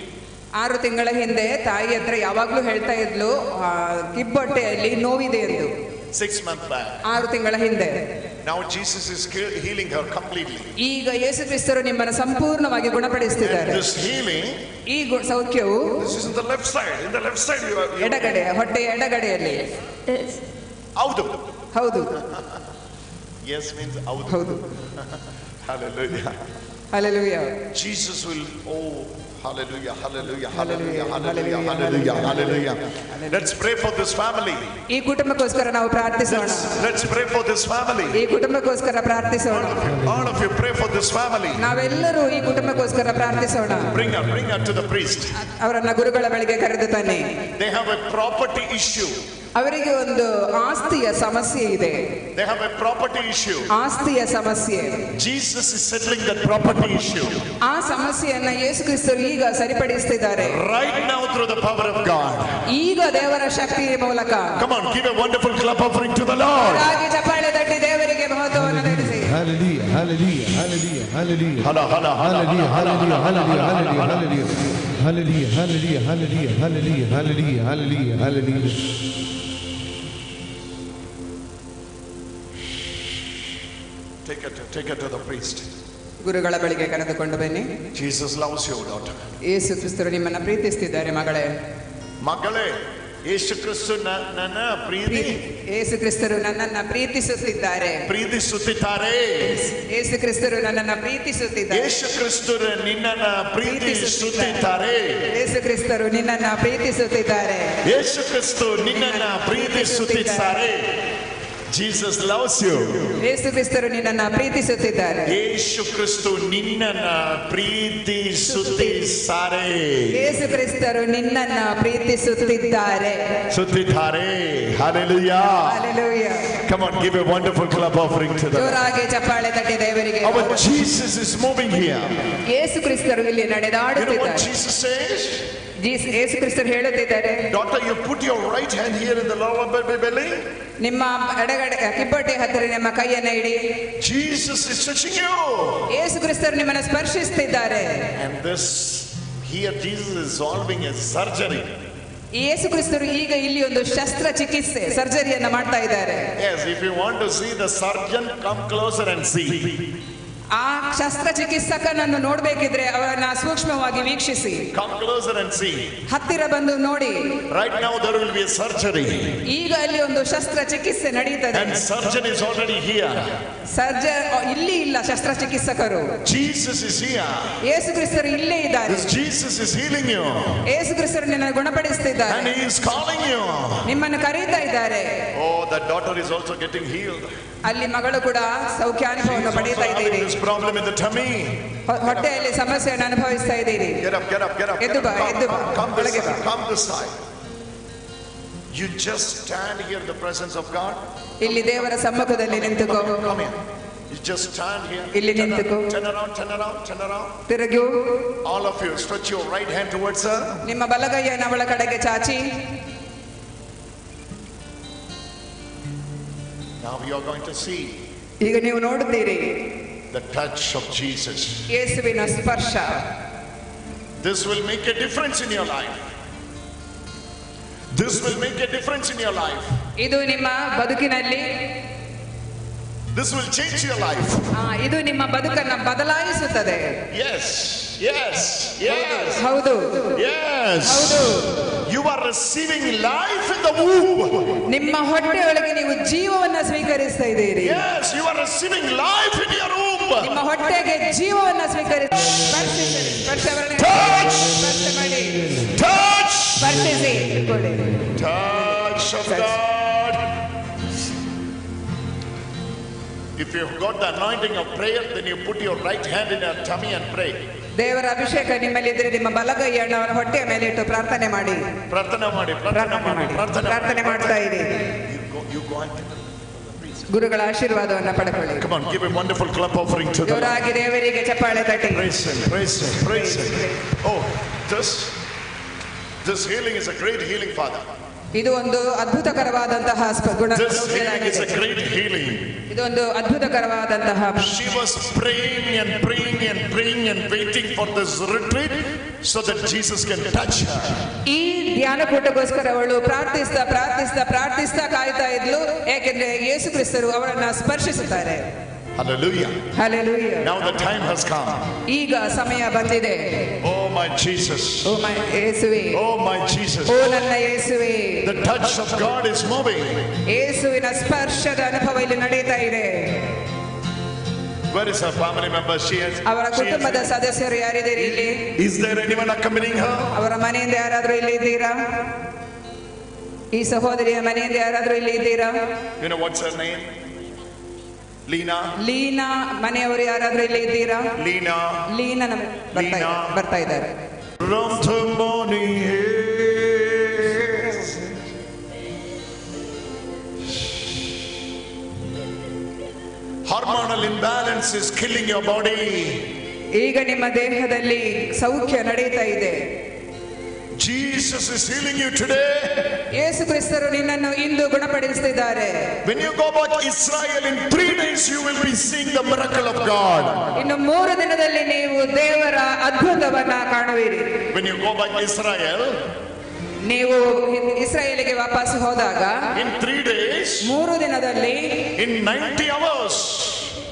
6 ತಿಂಗಳ ಹಿಂದೆ ತಾಯಿ ಹತ್ರ ಯಾವಾಗ್ಲೂ ಹೇಳ್ತಾ ಇದ್ಲು ಕಿಬ್ಬೊಟ್ಟೆಯಲ್ಲಿ ನೋವಿದೆ ಎಂದು. 6 months back. 6 ತಿಂಗಳ ಹಿಂದೆ. Now Jesus is healing her completely. ಈಗ ಯೇಸು ಕ್ರಿಸ್ತರು ನಿಮ್ಮನ್ನು ಸಂಪೂರ್ಣವಾಗಿ ಗುಣಪಡಿಸುತ್ತಿದ್ದಾರೆ. And this healing, ಈ ಸೌಖ್ಯವು this is in the left side. In the left side you are. ಎಡಗಡೆ, ಹೊಟ್ಟೆಯ ಎಡಗಡೆಯಲ್ಲಿ. Yes. Audu. ಹೌದು. Yes means audu. ಹೌದು. Hallelujah. Hallelujah. Jesus will, oh, hallelujah, hallelujah, hallelujah, hallelujah, hallelujah, hallelujah. Let's pray for this family. ಈ ಕುಟುಂಬಕ್ಕೋಸ್ಕರ ನಾವು ಪ್ರಾರ್ಥಿಸೋಣ. Let's pray for this family. ಈ ಕುಟುಂಬಕ್ಕೋಸ್ಕರ ಪ್ರಾರ್ಥಿಸೋಣ. All of you pray for this family. ನಾವೆಲ್ಲರೂ ಈ ಕುಟುಂಬಕ್ಕೋಸ್ಕರ ಪ್ರಾರ್ಥಿಸೋಣ. Bring her to the priest. ಅವರನ್ನ ಗುರುಗಳ ಬಳಿಗೆ ಕರೆದು ತನ್ನಿ. They have a property issue. ಅವರಿಗೆ ಒಂದು ಆಸ್ತಿಯ ಸಮಸ್ಯೆ ಇದೆ. They have a property issue. ಆಸ್ತಿಯ ಸಮಸ್ಯೆ. Jesus is settling that property issue. ಆ ಸಮಸ್ಯೆಯನ್ನ ಯೇಸು ಕ್ರಿಸ್ತರು ಈಗ ಸರಿಪಡಿಸುತ್ತಿದ್ದಾರೆ. Right now through the power of God. ಈಗ ದೇವರ ಶಕ್ತಿಯ ಮೂಲಕ. Come on, give a wonderful clap offering to the Lord. ಹಾಗೆ ಚಪ್ಪಾಳೆ ತಟ್ಟಿ ದೇವರಿಗೆ ಮಹತ್ವವನ್ನು ನೀಡಿಸಿ. Hallelujah, hallelujah, hallelujah, hallelujah. Hallelujah, hallelujah, hallelujah, hallelujah, hallelujah. Hallelujah, hallelujah, hallelujah, hallelujah, hallelujah, hallelujah, hallelujah. Take her to the priest. ಗುರುಗಳ ಬಳಿಗೆ ಕರೆದುಕೊಂಡು ಬನ್ನಿ. Jesus loves you, daughter. ಯೇಸು ಕ್ರಿಸ್ತರು ನಿಮ್ಮನ್ನು ಪ್ರೀತಿಸುತ್ತಿದ್ದಾರೆ ಮಗಳೇ. ಮಗಳೇ, ಯೇಸು ಕ್ರಿಸ್ತು ನನ್ನ ಯೇಸು ಕ್ರಿಸ್ತರು ನನ್ನನ್ನು ಪ್ರೀತಿಸುತ್ತಿದ್ದಾರೆ. ಯೇಸು ಕ್ರಿಸ್ತರು ನನ್ನನ್ನು ಪ್ರೀತಿಸುತ್ತಿದ್ದಾರೆ. ಯೇಸು ಕ್ರಿಸ್ತು ನಿನ್ನನ್ನು ಪ್ರೀತಿಸುತ್ತಿದ್ದಾರೆ. ಯೇಸು ಕ್ರಿಸ್ತರು ನಿನ್ನನ್ನು ಪ್ರೀತಿಸುತ್ತಿದ್ದಾರೆ. ಯೇಸು ಕ್ರಿಸ್ತು ನಿನ್ನನ್ನು ಪ್ರೀತಿಸುತ್ತಿದ್ದಾರೆ. Jesus loves you. ಯೇಸು ಕ್ರಿಸ್ತರು ನಿನ್ನನ್ನು ಪ್ರೀತಿಸುತ್ತಿದ್ದಾರೆ. ಯೇಸು ಕ್ರಿಸ್ತು ನಿನ್ನನ್ನು ಪ್ರೀತಿಸುತ್ತಿದ್ದಾರೆ. ಯೇಸು ಕ್ರಿಸ್ತರು ನಿನ್ನನ್ನು ಪ್ರೀತಿಸುತ್ತಿದ್ದಾರೆ. Hallelujah. Hallelujah. Come on, give a wonderful clap offering to them. ಜೋರಾಗಿ ಚಪ್ಪಾಳೆ ತಟ್ಟಿ ದೇವರಿಗೆ. Our Jesus is moving here. ಯೇಸು ಕ್ರಿಸ್ತರು ಇಲ್ಲಿ ನಡೆದಾಡುತ್ತಿದ್ದಾರೆ. You know what Jesus says? ಯೇಸು ಕ್ರಿಸ್ತರು ಹೇಳುತ್ತಿದ್ದಾರೆ, Daughter, you put your right hand here in the lower belly. ನಿಮ್ಮ ಎಡಗಡೆ ಕಿಬ್ಬೊಟ್ಟೆ ಹತ್ತಿರ ನಿಮ್ಮ ಕೈಯನ್ನು ಇಡಿ. Jesus is touching you. ಯೇಸು ಕ್ರಿಸ್ತರು ನಿಮ್ಮನ್ನು ಸ್ಪರ್ಶಿಸುತ್ತಿದ್ದಾರೆ. And this here Jesus is solving a surgery. ಯೇಸು ಕ್ರಿಸ್ತರು ಈಗ ಇಲ್ಲಿ ಒಂದು ಶಸ್ತ್ರಚಿಕಿತ್ಸೆ ಸರ್ಜರಿಯನ್ನು ಮಾಡ್ತಾ ಇದ್ದಾರೆ. Yes, if you want to see the surgeon, come closer and see. ಆ ಶಸ್ತ್ರಚಿಕಿತ್ಸಕನನ್ನು ನೋಡಬೇಕಿದ್ರೆ ಅವರನ್ನ ಸೂಕ್ಷ್ಮವಾಗಿ ವೀಕ್ಷಿಸಿ. Come closer and see. ಹತ್ತಿರ ಬಂದು ನೋಡಿ. Right now there will be a surgery. ಈಗ ಅಲ್ಲಿ ಒಂದು ಶಸ್ತ್ರಚಿಕಿತ್ಸೆ ನಡೆಯುತ್ತದೆ. And surgeon is already here. ಇಲ್ಲಿ ಇಲ್ಲ ಶಸ್ತ್ರಚಿಕಿತ್ಸಕರು. Jesus is here. ಯೇಸು ಕ್ರಿಸ್ತರು ಇಲ್ಲೇ ಇದ್ದಾರೆ. This Jesus is healing you. ಯೇಸು ಕ್ರಿಸ್ತರು ನಿನ್ನನ್ನು ಗುಣಪಡಿಸುತ್ತಿದ್ದಾರೆ. And he is calling you. ನಿಮ್ಮನ್ನು ಕರೀತಾ ಇದ್ದಾರೆ. Oh, that daughter is also getting healed. ಅಲ್ಲಿ ಮಗಳು ಕೂಡ ಸೌಖ್ಯಾನುಭವವನ್ನು ಪಡೆಯುತ್ತಾ ಇದ್ದೀರಿ. Problem in the tummy. ಹೊಟ್ಟೆಯಲ್ಲಿ ಸಮಸ್ಯೆಯನ್ನು ಅನುಭವಿಸ್ತಾ ಇದ್ದೀರಿ. Get up. ಎದ್ದು ಬಾ. Come this side. You just stand here in the presence of God. ಇಲ್ಲಿ ದೇವರ ಸಮ್ಮುಖದಲ್ಲಿ ನಿಂತುಕೋ. Come here. You just stand here. ಇಲ್ಲಿ ನಿಂತುಕೋ. Turn around. ತಿರುಗು. All of you, stretch your right hand towards her. ನಿಮ್ಮ ಬಲಗೈಯನ್ನು ಅವಳ ಕಡೆಗೆ ಚಾಚಿ. Now you are going to see ಈಗ ನೀವು ನೋಡುತ್ತೀರಿ the touch of Jesus. ಯೇಸುವಿನ ಸ್ಪರ್ಶ. This will make a difference in your life. This will make a difference in your life. ಇದು ನಿಮ್ಮ ಬದುಕಿನಲ್ಲಿ, this will change your life. ಇದು ನಿಮ್ಮ ಬದುಕನ್ನು ಬದಲಾಯಿಸುತ್ತದೆ. Yes, yes, yes. ಹೌದು, yes. ಹೌದು. You are receiving life in the womb. ನಿಮ್ಮ ಹೊಟ್ಟೆಯೊಳಗೆ ನೀವು ಜೀವವನ್ನು ಸ್ವೀಕರಿಸ್ತಾ ಇದ್ದೀರಿ. Yes, you are receiving life in your womb. ನಿಮ್ಮ ಹೊಟ್ಟೆಗೆ ಜೀವವನ್ನು ಸ್ವೀಕರಿಸಿ. touch, ಸ್ಪರ್ಶಿಸಿ. touch of God. If you've got the anointing of prayer, then you put your right hand in your tummy and pray. ದೇವರ ಅಭಿಷೇಕ ನಿಮ್ಮಲ್ಲಿ ಇದ್ದರೆ ನಿಮ್ಮ ಬಲಗೈಯನ್ನು ಅವರ ಹೊಟ್ಟೆಯ ಮೇಲೆ ಇಟ್ಟು ಪ್ರಾರ್ಥನೆ ಮಾಡಿ. ಪ್ರಾರ್ಥನೆ ಮಾಡ್ತಾ ಇರಿ. ಗುರುಗಳ ಆಶೀರ್ವಾದವನ್ನು ಪಡೆದುಕೊಳ್ಳಿ. Come on, give a wonderful clap offering to the Lord. ಜೋರಾಗಿ ದೇವರಿಗೆ ಚಪ್ಪಾಳೆ ತಟ್ಟಿ. Praise him, praise him, praise him. Oh, this healing is a great healing, Father. ಇದು ಒಂದು ಅದ್ಭುತಕರವಾದಂತಹ ಗುಣ. This healing is a great healing. ಇದೊಂದು ಅದ್ಭುತಕರವಾದಂತಹ. She was praying and praying and praying and waiting for this retreat so that Jesus can touch her. ಈ ಧ್ಯಾನಕೂಟಗೋಸ್ಕರ ಅವಳು ಪ್ರಾರ್ಥಿಸ್ತಾ ಕಾಯ್ತಾ ಇದ್ಲು, ಏಕೆಂದ್ರೆ ಯೇಸು ಕ್ರಿಸ್ತರು ಅವಳನ್ನ ಸ್ಪರ್ಶಿಸುತ್ತಾರೆ. Hallelujah. Hallelujah. Now the time has come. ಈಗ ಸಮಯ ಬಂದಿದೆ. Oh my Jesus. Oh my ಯೇಸುವೇ. Oh my Jesus. ಓ ನನ್ನ ಯೇಸುವೇ. The touch of God is moving. ಯೇಸುವಿನ ಸ್ಪರ್ಶದ ಅನುಭವ ಇಲ್ಲಿ ನಡೆಯುತ್ತಾ ಇದೆ. Where is her family member? ಅವರ ಕುಟುಂಬದ ಸದಸ್ಯರು ಯಾರಿದ್ದೀರಿ ಇಲ್ಲಿ? Is there anyone accompanying her? ಅವರ ಮನೆಯಿಂದ ಯಾರಾದ್ರೂ ಇಲ್ಲಿ ಇದ್ದೀರಾ? ಈ ಸಹೋದರಿಯ ಮನೆಯಿಂದ ಯಾರಾದ್ರೂ ಇಲ್ಲಿ ಇದ್ದೀರಾ? You know what's her name? Leena ಮನೆಯವರು ಯಾರಾದ್ರೂ ಇಲ್ಲಿ ಇದ್ದೀರಾ? ಲೀನಾ ಬರ್ತಾ ಇದ್ದಾರೆ. Hormonal imbalance is killing your body. ಈಗ ನಿಮ್ಮ ದೇಹದಲ್ಲಿ ಸೌಖ್ಯ ನಡೆಯುತ್ತಾ ಇದೆ. Jesus is healing you today. ಯೇಸು ಕ್ರಿಸ್ತರು ನಿನ್ನನ್ನು ಇಂದು ಗುಣಪಡಿಸುತ್ತಿದ್ದಾರೆ. When you go back to Israel in 3 days you will be seeing the miracle of God. ಇನ್ನು 3 ದಿನದಲ್ಲಿ ನೀವು ದೇವರ ಅದ್ಭುತವನ್ನ ಕಾಣುವಿರಿ. When you go back to Israel, ನೀವು ಇಸ್ರಾಯೇಲಿಗೆ ವಾಪಸ್ ಹೋದಾಗ in 3 days, 3 ದಿನದಲ್ಲಿ in 90 hours,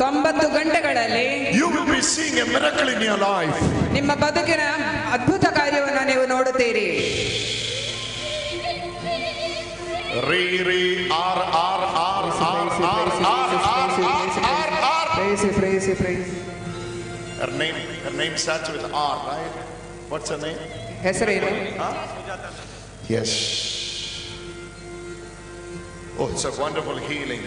90 ಗಂಟೆಗಳಲ್ಲಿ you will be seeing a miracle in your life. ನಿಮ್ಮ ಬದುಕಿನ ಅದ್ಭುತ ಕಾರ್ಯವನ್ನು ನೀವು ನೋಡುತ್ತೀರಿ. Her name starts with R, right? What's her name? ಹೆಸರೇನು? Yes. Oh, it's a wonderful healing.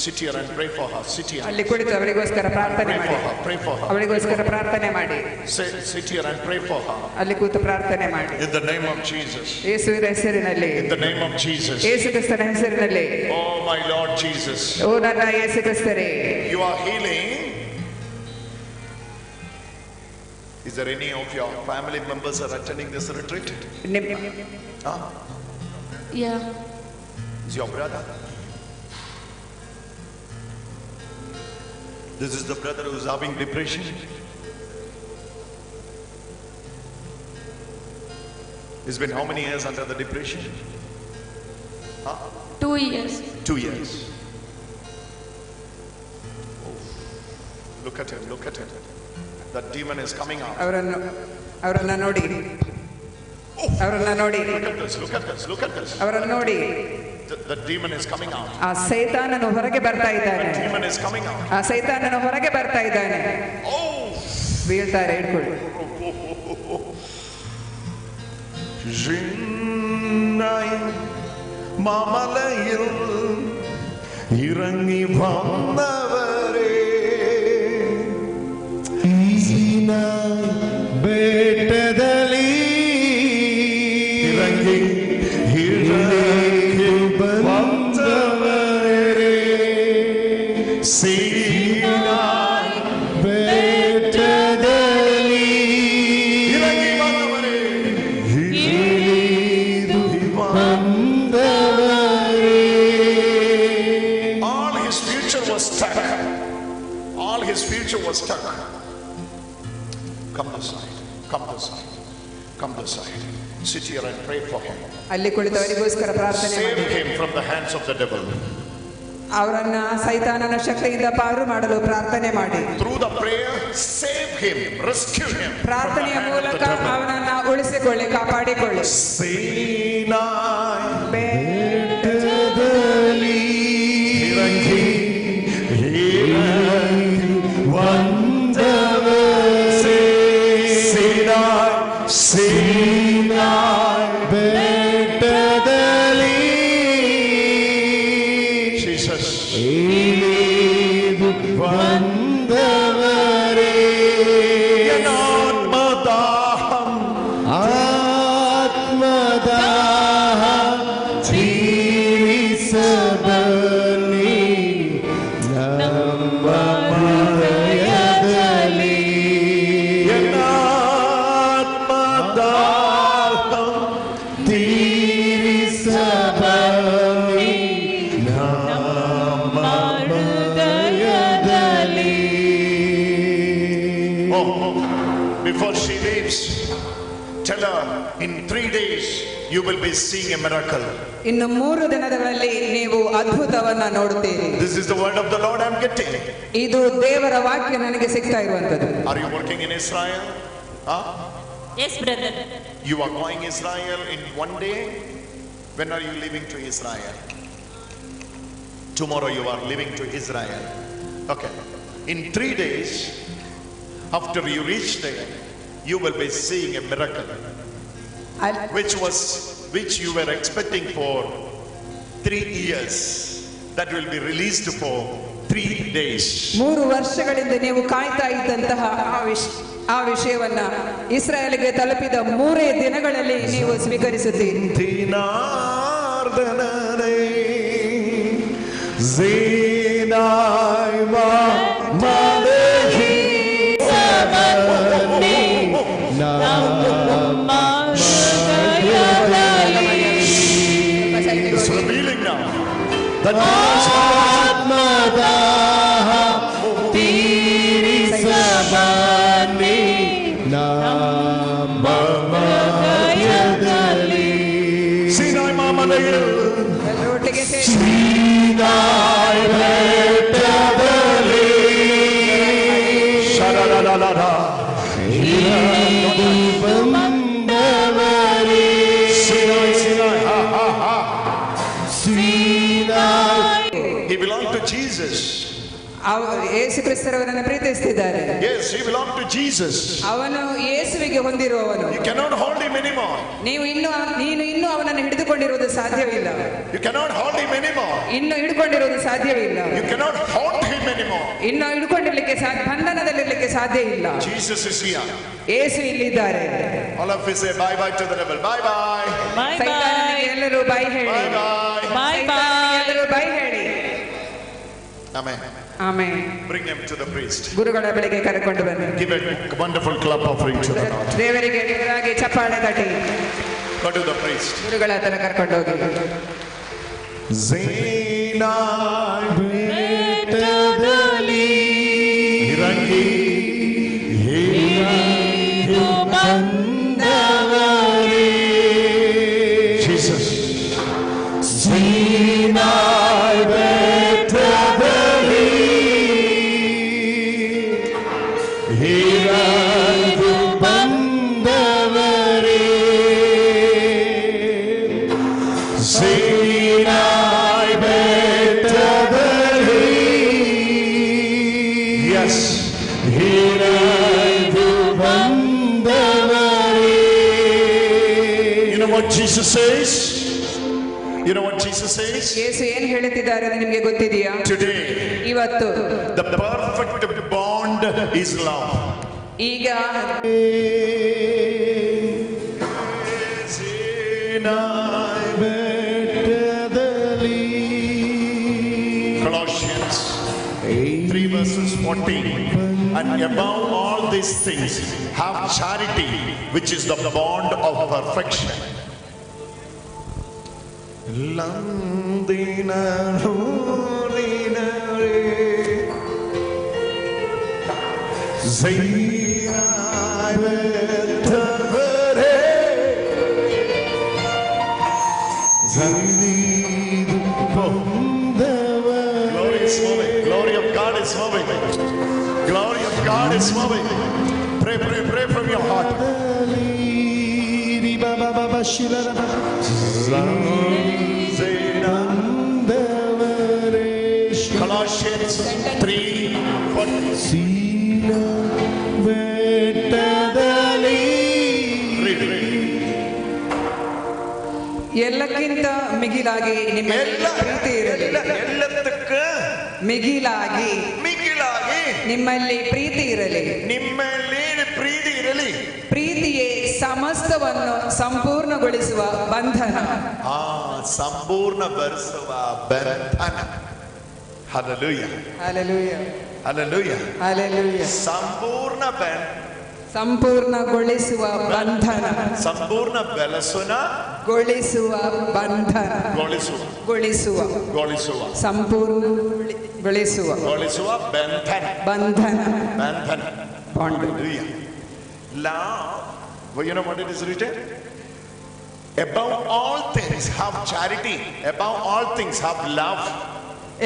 Sit here and pray for her. Sit here. ಅಲ್ಲಿ ಕುಳಿತು ಅವರಿಗೋಸ್ಕರ ಪ್ರಾರ್ಥನೆ ಮಾಡಿ. Pray for her. ಅವರಿಗೋಸ್ಕರ ಪ್ರಾರ್ಥನೆ ಮಾಡಿ. Sit here and pray for her. ಅಲ್ಲಿ ಕೂತು ಪ್ರಾರ್ಥನೆ ಮಾಡಿ. In the name of Jesus. ಯೇಸುವಿನ ಹೆಸರಿನಲ್ಲಿ. In the name of Jesus. ಯೇಸು ಕ್ರಿಸ್ತನ ಹೆಸರಿನಲ್ಲಿ. Oh my Lord Jesus. ಓ ನನ್ನ ಯೇಸು ಕ್ರಿಸ್ತರೇ. You are healing. Is there any of your family members are attending this retreat? Yeah. Is your brother? This is the brother who is having depression. He's been how many years under the depression? 2 years. 2 years. Oh. Look at him, look at him. That demon is coming out. ಅವರನ್ನ ನೋಡಿ. ಅವರನ್ನ ನೋಡಿ. Look at this, look at this, look at this. ಅವರನ್ನ ನೋಡಿ. The demon is coming out. ಆ ಸೈತಾನನು ಹೊರಗೆ ಬರ್ತಾ ಇದ್ದಾನೆ. The demon is coming out. ಆ ಸೈತಾನನು ಹೊರಗೆ ಬರ್ತಾ ಇದ್ದಾನೆ. Oh! ಬೀಳ್ತಾರೆ, ಇಟ್ಕೊಳ್ಳಿ. ಜಿನ್ನೈ ಮಾಮಲೆயில் ಇರಂಗಿ ಬಂದವರೇ ಸೀನಾಯಿ ಬೆಟ್ಟದಲ್ಲಿ ಇರಂಗಿ ಬಂದವರೇ ಸೀನಾಯಿ ಬೆಟ್ಟದಲ್ಲಿ ಇರಂಗಿ ಬಂದವರೇ ಇಳಿದು ಬಂದವರೇ Come this side. Come this side. Come this side. Sit here and pray for him. ಅಲ್ಲಿ ಕುಳಿತವರಿಗೋಸ್ಕರ ಪ್ರಾರ್ಥನೆ Save ಮಾಡಿ. him from the hands of the devil. ಅವರನ್ನ ಸೈತಾನನ ಶಕ್ತಿಯಿಂದ ಪಾರು ಮಾಡಲು ಪ್ರಾರ್ಥನೆ ಮಾಡಿ. Through the prayer, save him, rescue him. ಪ್ರಾರ್ಥನೆಯ ಮೂಲಕ ಅವನನ್ನ ಉಳಿಸಿಕೊಳ್ಳಿ, ಕಾಪಾಡಿಕೊಳ್ಳಿ. Before she leaves, tell her in 3 days you will be seeing a miracle. ಇನ್ನು 3 ದಿನಗಳಲ್ಲಿ ನೀವು ಅದ್ಭುತವನ್ನ ನೋಡುತ್ತೀರಿ. This is the word of the Lord I am getting. ಇದು ದೇವರ ವಾಕ್ಯ ನನಗೆ ಸಿಗ್ತಾ ಇರುವಂತದ್ದು. Are you working in Israel? Huh? Yes, brother. You are going Israel in 1 day. When are you leaving to Israel? Tomorrow you are leaving to Israel. Okay. In 3 days, after you reach there, you will be seeing a miracle, which you were expecting for 3 years, that will be released for 3 days. 3 ವರ್ಷಗಳಿಂದ ನೀವು ಕಾಯ್ತಾ ಇದ್ದಂತಹ ಆ ವಿಷಯವನ್ನ ಇಸ್ರಾಯೇಲಿಗೆ ತಲುಪಿದ 3 ದಿನಗಳಲ್ಲಿ ನೀವು ಸ್ವೀಕರಿಸುತ್ತೀರಿ. It's revealing now that Sinai Mamanayil Sinai Betadali Shadadadada He belonged to Jesus. Yesu ಕ್ರಿಸ್ತರವರನ್ನು ಪ್ರೀತಿಸುತ್ತಿದ್ದಾರೆ. Yes, he belonged to Jesus. ಅವನು ಯೇಸುವಿಗೆ ಹೊಂದಿರುವವನು. You cannot hold him anymore. ನೀನು ಇನ್ನೂ ಅವನನ್ನು ಹಿಡಿದುಕೊಂಡಿರುವುದು ಸಾಧ್ಯವಿಲ್ಲ. You cannot hold him anymore. ಇನ್ನು ಹಿಡಿದುಕೊಂಡಿರುವುದು ಸಾಧ್ಯವಿಲ್ಲ. You cannot hold him anymore. ಇನ್ನು ಹಿಡಿದುಕೊಂಡಿರಲಿಕ್ಕೆ ಬಂಧನದಲ್ಲಿರಲಿಕ್ಕೆ ಸಾಧ್ಯ ಇಲ್ಲ. Jesus is here. ಯೇಸು ಇಲ್ಲಿದ್ದಾರೆ. All of you say bye bye to the devil. Bye bye. Bye ಸೈತಾನನಿಗೆ bye. ಎಲ್ಲರೂ ಬೈ ಹೇಳಿ. Bye bye. Bye bye. ಎಲ್ಲರೂ by ಹೇಳಿ. Amen. Amen. Bring him to the priest. ಗುರುಗಳ ಬಳಿಗೆ ಕರೆಕೊಂಡು ಬನ್ನಿ. Give a wonderful clap offering to the Lord. ದೇವರಿಗೆ ಜೋರಾಗಿ ಚಪ್ಪಾಳೆ ತಟ್ಟಿ. Go to the priest. ಗುರುಗಳ ಹತ್ರ ಕರ್ಕೊಂಡು ಹೋಗಿ. Sinai Betadali Irangi Bandavare Jesus Sinai Betadali Irangi Bandavare Sinai Betadali. Yes, Hirandu Bandavare. You know what Jesus says? You know what Jesus says? ಯೇಸು ಏನು ಹೇಳುತ್ತಿದ್ದಾರೆ ಅಂತ ನಿಮಗೆ ಗೊತ್ತಿದೆಯಾ? Today, ಇವತ್ತು the perfect bond is love. ಈಗ Sinai Betadali. Colossians 3 verses 14. And above all these things, have charity, which is the bond of perfection. God is moving. Pray, pray, pray from your heart. Colossians 3:40. ಎಲ್ಲಕ್ಕಿಂತ ಮಿಗಿಲಾಗಿ ನಿಮ್ಮ ಪ್ರೀತಿ ಇರಲಿ. ಮಿಗಿಲಾಗಿ ನಿಮ್ಮಲ್ಲಿ ಪ್ರೀತಿ ಇರಲಿ. ಪ್ರೀತಿಯೇ ಸಮಸ್ತವನ್ನು ಸಂಪೂರ್ಣಗೊಳಿಸುವ ಬಂಧನ. ಸಂಪೂರ್ಣಗೊಳಿಸುವ ಬಂಧನ. Hallelujah. Hallelujah. Hallelujah. Hallelujah. ಸಂಪೂರ್ಣಗೊಳಿಸುವ ಬಂಧನ. ಸಂಪೂರ್ಣ ಬೆಳೆಸುವ ಗೊಳಿಸುವ ಬಂಧನ. ಗೊಳಿಸುವ ಸಂಪೂರ್ಣಗೊಳಿಸುವ ಬಂಧನ. Hallelujah. Love. Well, you know what it is written? Above all things have charity. Above all things have love.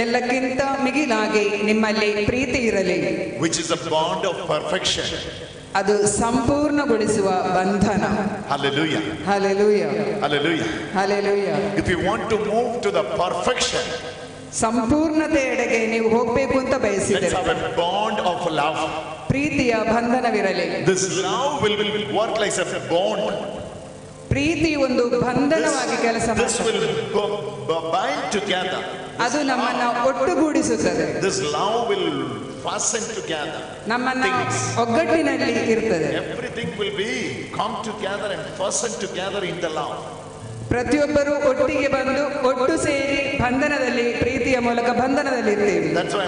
ಎಲ್ಲಕ್ಕಿಂತ ಮಿಗಿಲಾಗಿ ನಿಮ್ಮಲ್ಲಿ ಪ್ರೀತಿ ಇರಲಿ. Which is a bond of perfection. ಅದು ಸಂಪೂರ್ಣಗೊಳಿಸುವ ಬಂಧನ. Hallelujah. Hallelujah. Hallelujah. Hallelujah. If you want to move to the perfection, ಸಂಪೂರ್ಣತೆಯೆಡೆಗೆ ನೀವು ಹೋಗಬೇಕು ಅಂತ ಬಯಸಿದರೆ, let's have a bond of love. ಪ್ರೀತಿಯ ಬಂಧನವಿರಲಿ. This love will work like a bond. ಪ್ರೀತಿ ಒಂದು ಬಂಧನವಾಗಿ ಕೆಲಸ This will bind together. ಅದು ನಮ್ಮನ್ನ ಒಟ್ಟುಗೂಡಿಸುತ್ತದೆ. This love will fasten together. ನಮ್ಮನ್ನ ಒಗ್ಗಟ್ಟಿನಲ್ಲಿ ಇರ್ತದೆ. Everything will be come together and fasten together in the love. ಪ್ರತಿಯೊಬ್ಬರು ಒಟ್ಟಿಗೆ ಬಂದು ಒಟ್ಟು ಸೇರಿ ಬಂಧನದಲ್ಲಿ, ಪ್ರೀತಿಯ ಮೂಲಕ ಬಂಧನದಲ್ಲಿ ಇರ್ತೇವೆ. That's why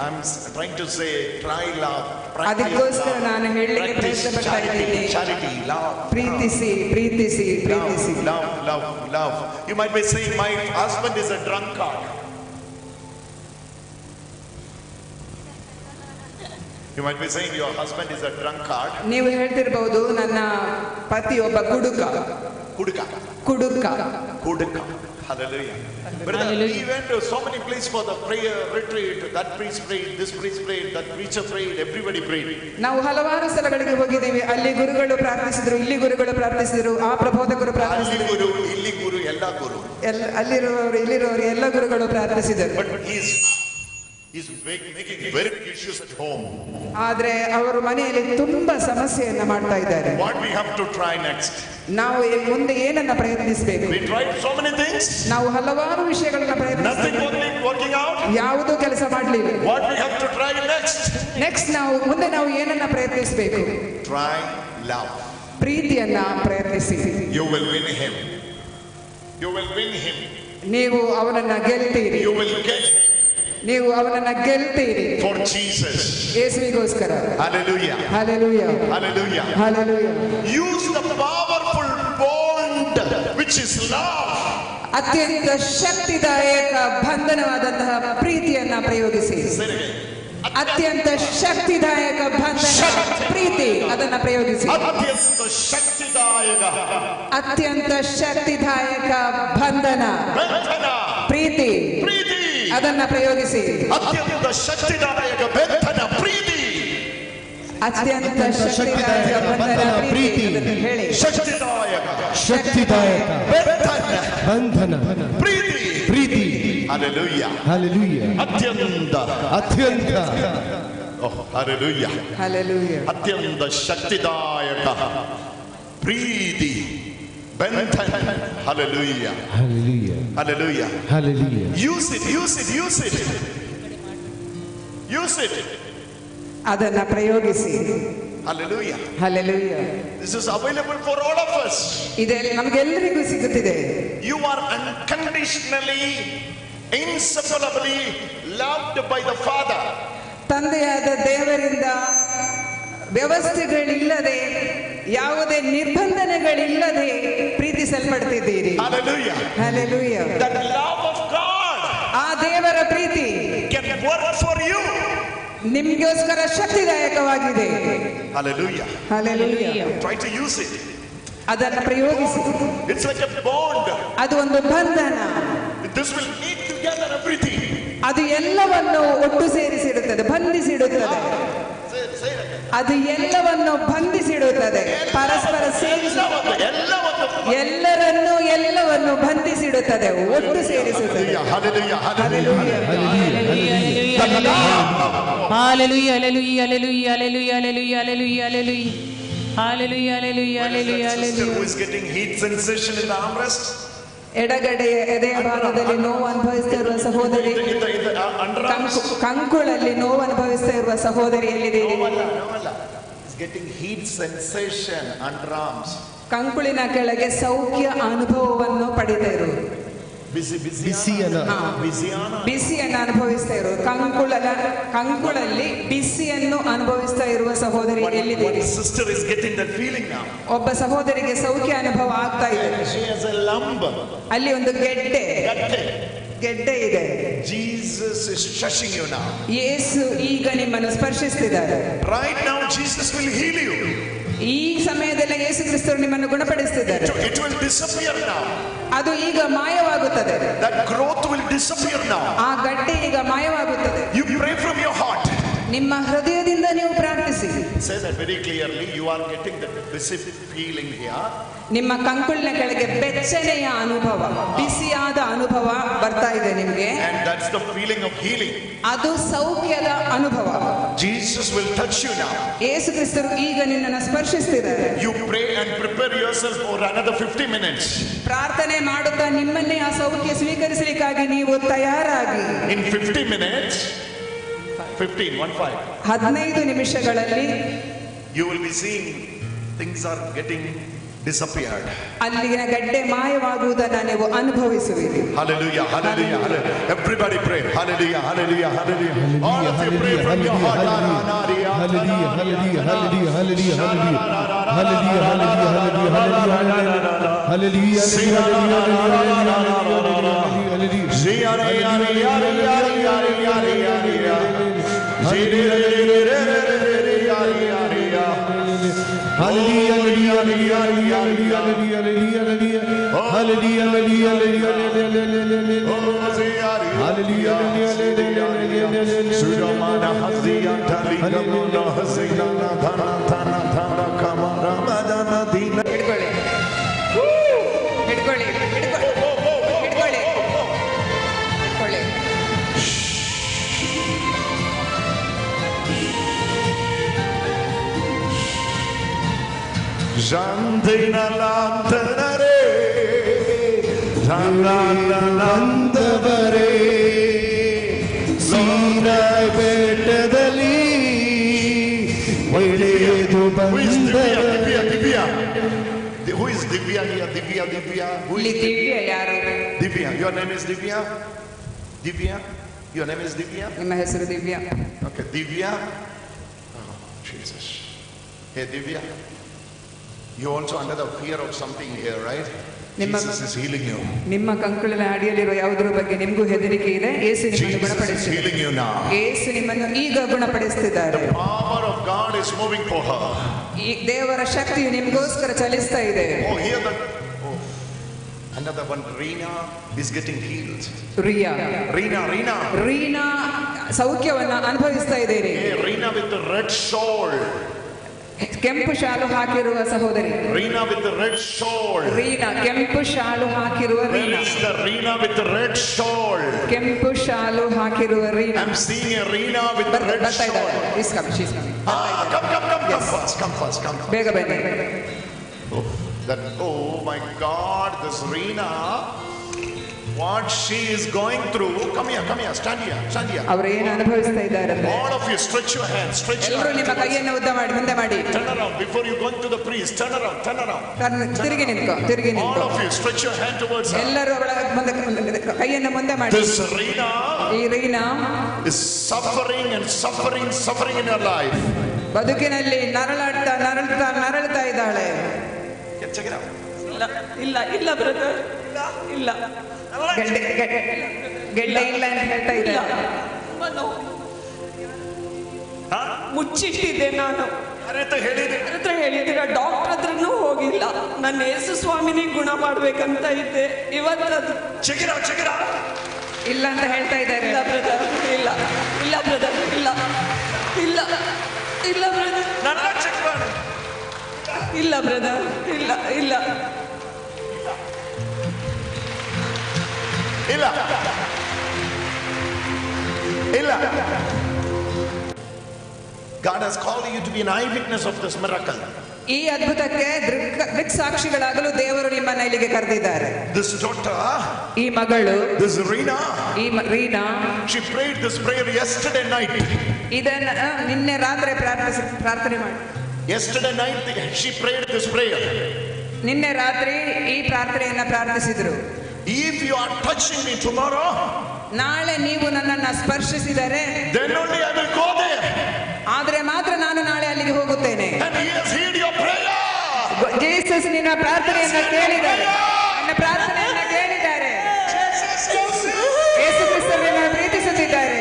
I'm trying to say try love. ಅದಕ್ಕೋಸ್ಕರ ನಾನು ಹೇಳಲಿಕ್ಕೆ ಪ್ರಯತ್ನ ಪಡ್ತಾ ಇದ್ದೀನಿ. Charity, love. ಪ್ರೀತಿಸಿ. Love. You might be saying my husband is a drunkard. You might be saying your husband is a drunkard. ನೀವು ಹೇಳ್ತಿರಬಹುದು ನನ್ನ ಪತಿ ಒಬ್ಬ ಕುಡುಕ. Hallelujah. Brother, we went to so many places for the prayer retreat. That priest prayed, this priest prayed, that preacher prayed, everybody prayed. ನಾವು ಹಲವಾರು ಸ್ಥಳಗಳಿಗೆ ಹೋಗಿದ್ದೀವಿ. ಅಲ್ಲಿ ಗುರುಗಳು ಪ್ರಾರ್ಥಿಸಿದರು, ಇಲ್ಲಿ ಗುರುಗಳು ಪ್ರಾರ್ಥಿಸಿದರು, ಆ ಪ್ರಬೋಧಕರು ಪ್ರಾರ್ಥಿಸಿದರು, ಇಲ್ಲಿ ಗುರು ಎಲ್ಲ ಗುರು, ಅಲ್ಲಿರುವವರು ಇಲ್ಲಿರುವವರು ಎಲ್ಲ ಗುರುಗಳು ಪ್ರಾರ್ಥಿಸಿದರು. But he's making very big issues at home. ಆದ್ರೆ ಅವರು ಮನೆಯಲ್ಲಿ ತುಂಬಾ ಸಮಸ್ಯೆಯನ್ನ ಮಾಡ್ತಾ ಇದ್ದಾರೆ. What we have to try next? ನಾವು ಮುಂದೆ ಏನನ್ನ ಪ್ರಯತ್ನಿಸಬೇಕು? We tried so many things. ನಾವು ಹಲವಾರು ವಿಷಯಗಳನ್ನ Nothing working out. ಯಾವುದೂ ಕೆಲಸ ಮಾಡಲಿಲ್ಲ. What we have to try next? ನಾವು ಮುಂದೆ ಏನನ್ನ ಪ್ರಯತ್ನಿಸಬೇಕು? Try love. ಪ್ರೀತಿಯನ್ನ ಪ್ರಯತ್ನಿಸಿ. You will win him. ನೀವು ಅವನನ್ನ ಗೆಲ್ತೀರಿ. You will get him. ನೀವು ಅವನನ್ನ ಗೆಲ್ತೀರಿ. For Jesus. ಯೇಸುವಿಗೋಸ್ಕರ. Hallelujah. Hallelujah. Hallelujah. Hallelujah. Use the powerful bond which is love. ಅತ್ಯಂತ ಶಕ್ತಿದಾಯಕ ಬಂಧನವಾದಂತಹ ಪ್ರೀತಿಯನ್ನ ಪ್ರಯೋಗಿಸಿ. ಅತ್ಯಂತ ಶಕ್ತಿದಾಯಕ ಬಂಧನ ಪ್ರೀತಿ, ಅದನ್ನ ಪ್ರಯೋಗಿಸಿ. ಅತ್ಯಂತ ಶಕ್ತಿದಾಯಕ ಬಂಧನ ಪ್ರೀತಿ, ಅದನ್ನ ಪ್ರಯೋಗಿಸಿ. ಅತ್ಯಂತ ಶಕ್ತಿದಾಯಕ ಬಂಧನ ಪ್ರೀತಿ, ಅತ್ಯಂತ ಶಕ್ತಿದಾಯಕ ಬಂಧನ ಪ್ರೀತಿ ಹೇಳಿ. ಶಕ್ತಿದಾಯಕ ಬಂಧನ ಪ್ರೀತಿ. Hallelujah. Hallelujah. ಅತ್ಯಂತ Hallelujah. Hallelujah. ಅತ್ಯಂತ ಶಕ್ತಿದಾಯಕ ಪ್ರೀತಿ ಬಂಧನ. Hallelujah. Hallelujah. Hallelujah. Hallelujah. Use it. ಅದನ್ನ ಪ್ರಯೋಗಿಸಿ. Hallelujah. Hallelujah. This is available for all of us. ಇದೆ ನಮಗೆಲ್ಲರಿಗೂ ಸಿಗುತ್ತಿದೆ. You are unconditionally, inseparably loved by the Father. ತಂದೆಯಾದ ದೇವರಿಂದ ವ್ಯವಸ್ಥೆಗಳಿಲ್ಲದೆ, ಯಾವುದೇ ನಿರ್ಬಂಧನೆಗಳಿಲ್ಲದೆ ಪ್ರೀತಿಸಲ್ಪಡ್ತಿದ್ದೀರಿ. Hallelujah. Hallelujah. That love of God, ಆ ದೇವರ ಪ್ರೀತಿ can work for you. ನಿಮಗೋಸ್ಕರ ಶಕ್ತಿದಾಯಕವಾಗಿದೆ. Hallelujah. Hallelujah. Try to use it. ಅದನ್ನ ಪ್ರಯೋಗಿಸಿ. It's like a bond. ಅದು ಒಂದು ಬಂಧನ. This will knit together everything. ಅದು ಎಲ್ಲವನ್ನು ಒಟ್ಟು ಸೇರಿಸಿಡುತ್ತದೆ, ಬಂಧಿಸಿಡುತ್ತದೆ. ಅದು ಎಲ್ಲವನ್ನು ಬಂಧಿಸಿಡುತ್ತದೆ, ಪರಸ್ಪರ ಸೇರಿಸುತ್ತದೆ, ಎಲ್ಲವನ್ನು ಬಂಧಿಸಿಡುತ್ತದೆ, ಒಟ್ಟು ಸೇರಿಸುತ್ತದೆ. Hallelujah, hallelujah, hallelujah, hallelujah. Hallelujah, hallelujah, hallelujah, hallelujah. Who is getting heat sensation in the armrest? ಎಡಗಡೆಯ ಎದೆಯ ಭಾಗದಲ್ಲಿ ನೋವು ಅನುಭವಿಸ್ತಾ ಇರುವ ಸಹೋದರಿ, ಕಂಕುಳಲ್ಲಿ ನೋವು ಅನುಭವಿಸ್ತಾ ಇರುವ ಸಹೋದರಿ ಎಲ್ಲಿದೆ? Is getting heat sensation underarms. ಕಂಕುಳಿನ ಕೆಳಗೆ ಸೌಖ್ಯ ಅನುಭವವನ್ನು ಪಡಿತಾ ಇರುವುದು, ಬಿಸಿಯನ್ನು ಅನುಭವಿಸ್ತಾ ಇರುವುದು, ಕಂಕುಳಲ್ಲಿ ಬಿಸಿಯನ್ನು ಅನುಭವಿಸ್ತಾ ಇರುವ ಸಹೋದರಿ ಎಲ್ಲಿದೆ? Sister is getting that feeling now. ಒಬ್ಬ ಸಹೋದರಿಗೆ ಸೌಖ್ಯ ಅನುಭವ ಆಗ್ತಾ ಇದೆ. She has a lump. ಅಲ್ಲಿ ಒಂದು ಗೆಡ್ಡೆ ಇದೆ. Jesus is touching you now. ಯೇಸು ಈಗ ನಿಮ್ಮನ್ನು ಸ್ಪರ್ಶಿಸುತ್ತಿದ್ದಾರೆ. Right now Jesus will heal you. ಈ ಸಮಯದಲ್ಲಿ ಯೇಸು ಕ್ರಿಸ್ತರು ನಿಮ್ಮನ್ನು ಗುಣಪಡಿಸುತ್ತಿದ್ದಾರೆ. It will disappear now. ಅದು ಈಗ ಮಾಯವಾಗುತ್ತದೆ. That growth will disappear now. ಆ ಗಡ್ಡೆ ಈಗ ಮಾಯವಾಗುತ್ತದೆ. You pray from your heart. ನಿಮ್ಮ ಹೃದಯದಿಂದ ನೀವು ಪ್ರಾರ್ಥಿಸಿ. Say that very clearly. You are getting the specific feeling here. ನಿಮ್ಮ ಕಂಕುಳಿನ ಕೆಳಗೆ ಬೆಚ್ಚನೆಯ ಅನುಭವ, ಬಿಸಿಯಾದ ಅನುಭವ ಬರ್ತಾ ಇದೆ ನಿಮಗೆ. And that's the feeling of healing. ಅದು ಸೌಖ್ಯದ ಅನುಭವ. Jesus will touch you now. ಯೇಸು ಕ್ರಿಸ್ತರು ಈಗ ನಿನ್ನನ್ನು ಸ್ಪರ್ಶಿಸುತ್ತಿದ್ದಾರೆ. You pray and prepare yourself for another 50 minutes. ಪ್ರಾರ್ಥನೆ ಮಾಡುತ್ತಾ ನಿಮ್ಮನ್ನೇ ಆ ಸೌಖ್ಯ ಸ್ವೀಕರಿಸಲಿಕ್ಕಾಗಿ ನೀವು ತಯಾರಾಗಿ. In 50 minutes, 15 ನಿಮಿಷಗಳಲ್ಲಿ you will be seeing things are getting disappeared. ಅಲ್ಲಿನ ಗಡ್ಡೆ ಮಾಯವಾಗುವುದನ್ನು ನೀವು ಅನುಭವಿಸುವಿರಿ. Hallelujah, hallelujah, hallelujah. Everybody pray. Hallelujah, hallelujah, hallelujah. All of you pray from your heart. Hallelujah, hallelujah, hallelujah, hallelujah, hallelujah, hallelujah, hallelujah, Jantinalantare, Jantinalantavare, Sinai bettadali, Vailedu Divya. Who is Divya here? Divya. Who is Divya? Your name is Divya? Divya? Your name is Divya? ನಿಮ್ಮ ಹೆಸರು Divya. Okay, Divya. Oh, Jesus. Hey, Divya. You also under the fear of something here, right? Jesus is healing you. ನಿಮ್ಮ ಕಂಕುಳಿನ ಅಡಿಯಲ್ಲಿರುವ ಯಾವುದರ ಬಗ್ಗೆ ನಿಮಗೂ ಹೆದರಿಕೆ ಇದೆ. ಯೇಸು ನಿಮ್ಮನ್ನು ಗುಣಪಡಿಸುತ್ತಿದ್ದಾರೆ. Healing you now. ಯೇಸು ನಿಮ್ಮನ್ನು ಈಗ ಗುಣಪಡಿಸುತ್ತಿದ್ದಾರೆ. The power of God is moving for her. ಈ ದೇವರ ಶಕ್ತಿಯು ನಿಮಗೋಸ್ಕರ ಚಲಿಸ್ತಾ ಇದೆ. Oh, here the another one, Reena is getting healed. Reena ಸೌಖ್ಯವನ್ನು ಅನುಭವಿಸ್ತಾ ಇದ್ದೀರಿ. Hey, Reena with the red shawl. ಕೆಂಪು ಶಾಲು ಹಾಕಿರುವ ಸಹೋದರಿ. Reena with the red shawl. ಕೆಂಪು ಶಾಲು ಹಾಕಿರುವ Where is the Reena with the red shawl? ಕೆಂಪು ಶಾಲು ಹಾಕಿರುವ Reena. I'm seeing a Reena with the red shawl. She's coming. Come fast. ಬೇಗ ಬನ್ನಿ. Oh my God, this Reena, what she is going through. Come here, stand here. ಅವರು ಏನು ಅನುಭವಿಸ್ತಾ ಇದ್ದಾರೆ? All of you stretch your hands. ಎಲ್ಲರೂ ನಿಮ್ಮ ಕೈಯನ್ನು ಉದ್ದ ಮಾಡಿ ಮುಂದೆ ಮಾಡಿ. Turn around before you go to the priest. Turn around. ತಿರುಗಿ ನಿಂತ್ಕೋ. All of you stretch your hand towards her. ಎಲ್ಲರೂ ಅವಳ ಕೈಯನ್ನು ಮುಂದೆ ಮಾಡಿ. This Reena, ಈ Reena is suffering in her life. ಬದುಕಿನಲ್ಲಿ ನರಳುತ್ತಾ ಇದ್ದಾಳೆ. Check it out. ಇಲ್ಲ ಬ್ರದರ್, ಇಲ್ಲ ಗೆಡ್ಡೆ ಇಲ್ಲ ಅಂತ ಹೇಳ್ತಾ ಇದ್ದೆ. ಮುಚ್ಚಿಟ್ಟಿದ್ದೆ ನಾನು. ಹೇಳಿದ್ದೀರಾ? ಡಾಕ್ಟರ್ ಹತ್ರನೂ ಹೋಗಿಲ್ಲ. ನನ್ನ ಯೇಸು ಸ್ವಾಮಿನೇ ಗುಣ ಮಾಡ್ಬೇಕಂತ ಇದ್ದೆ. ಇವತ್ತದು check it out. ಇಲ್ಲ ಅಂತ ಹೇಳ್ತಾ ಇದ್ದಾರೆ. ಇಲ್ಲ ಬ್ರದರ್, ಇಲ್ಲ ಬ್ರದರ್. ನಾನು ಇಲ್ಲ ಬ್ರದರ್, ಇಲ್ಲ ಇಲ್ಲ ಇಲ್ಲ ಇಲ್ಲ. God has called you to be an eyewitness of this miracle. ಈ ಅದ್ಭುತಕ್ಕೆ ದೃಕ್ಸಾಕ್ಷಿಗಳಾಗಲು ದೇವರು ನಿಮ್ಮನ್ನ ಇಲ್ಲಿಗೆ ಕರೆದಿದ್ದಾರೆ. This daughter, ಈ ಮಗಳು, this Reena, Reena, she prayed this prayer yesterday night. ಇದನ್ನ ನಿನ್ನೆ ರಾತ್ರಿ ಪ್ರಾರ್ಥನೆ ಮಾಡಿ. Yesterday night she prayed this prayer. ನಿನ್ನೆ ರಾತ್ರಿ ಈ ಪ್ರಾರ್ಥನೆಯನ್ನ ಪ್ರಾರ್ಥಿಸಿದ್ರು. If you are touching me tomorrow, ನಾಳೆ ನೀವು ನನ್ನನ್ನ ಸ್ಪರ್ಶಿಸಿದರೆ then only I will go there. ಆದ್ರೆ ಮಾತ್ರ ನಾನು ನಾಳೆ ಅಲ್ಲಿಗೆ ಹೋಗುತ್ತೇನೆ. And he has heard your prayer. Jesus ನಿನ್ನ ಪ್ರಾರ್ಥನೆಯನ್ನ ಕೇಳಿದ್ದಾರೆ, ನಿನ್ನ ಪ್ರಾರ್ಥನೆಯನ್ನ ಕೇಳಿದ್ದಾರೆ. ಯೇಸು ಕ್ರಿಸ್ತರು ನಿನ್ನನ್ನು ಪ್ರೀತಿಸುತ್ತಿದ್ದಾರೆ,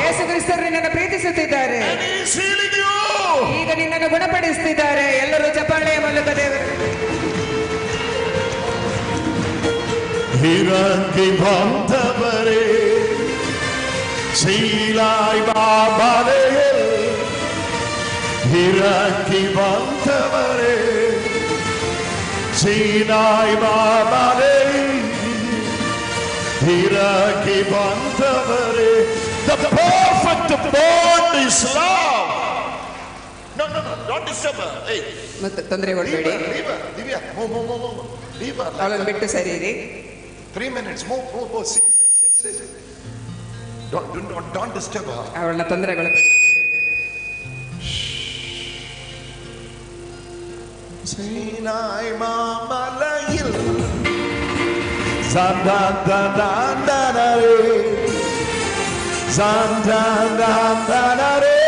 ಯೇಸು ಕ್ರಿಸ್ತರು ನಿನ್ನನ್ನು ಪ್ರೀತಿಸುತ್ತಿದ್ದಾರೆ. And he is healing you. ಈಗ ನಿನ್ನನ್ನು ಗುಣಪಡಿಸುತ್ತಿದ್ದಾರೆ. ಎಲ್ಲರೂ ಚಪ್ಪಾಳೆಯ ಮೂಲಕ ದೇವರು ಹಿರಂಗಿ ಬಂದವರೇ ಶೀಲಾಯ್ ಬಾಬಾರೇ, ಹಿರಂಗಿ ಬಂದವರೇ ಶೀಲಾಯ್ ಬಾಬಾರೇ, ಹಿರಂಗಿ ಬಂದವರೇ. The perfect bond is love. No, don't disturb her. Hey, ಮತ್ತೆ ತೊಂದರೆ ಕೊಡಬೇಡಿ. leave her. Leave her. ಅವಳನ್ನು ಬಿಟ್ಟು ಸರಿಯಿರಿ. 3 minutes. Move. Sit. Don't disturb her. ಅವಳನ್ನ ತೊಂದರೆಗೊಳಪಡಿಸಬೇಡಿ. Sinai Mamalayil Zandandandanare Zandandandanare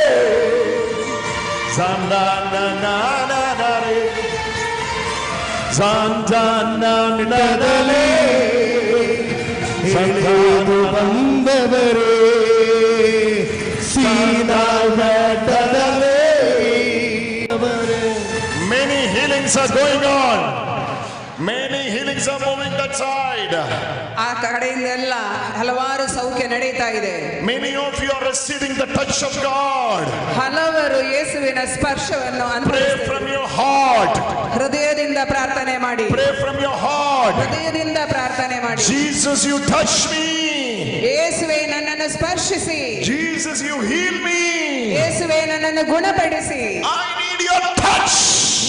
Zandandandanare Zandandandanare Zandandu bandavare Sinai Madadare. Many healings are going on. Many healings are moving that side. ಆ ಕಡೆಯಿಂದೆಲ್ಲ ಹಲವಾರು ಸೌಖ್ಯ ನಡೀತಾ ಇದೆ. Many of you are receiving the touch of God. ಹಲವರು ಯೇಸುವಿನ ಸ್ಪರ್ಶವನ್ನು Pray ಅನುಭವಿಸುತ್ತಾರೆ. from your heart. ಹೃದಯದಿಂದ ಪ್ರಾರ್ಥನೆ ಮಾಡಿ. Pray from your heart. ಹೃದಯದಿಂದ ಪ್ರಾರ್ಥನೆ ಮಾಡಿ. Jesus, you touch me. ಯೇಸುವೇ ನನ್ನನ್ನು ಸ್ಪರ್ಶಿಸಿ. Jesus, you heal me. ಯೇಸುವೇ ನನ್ನನ್ನು ಗುಣಪಡಿಸಿ. I need your touch.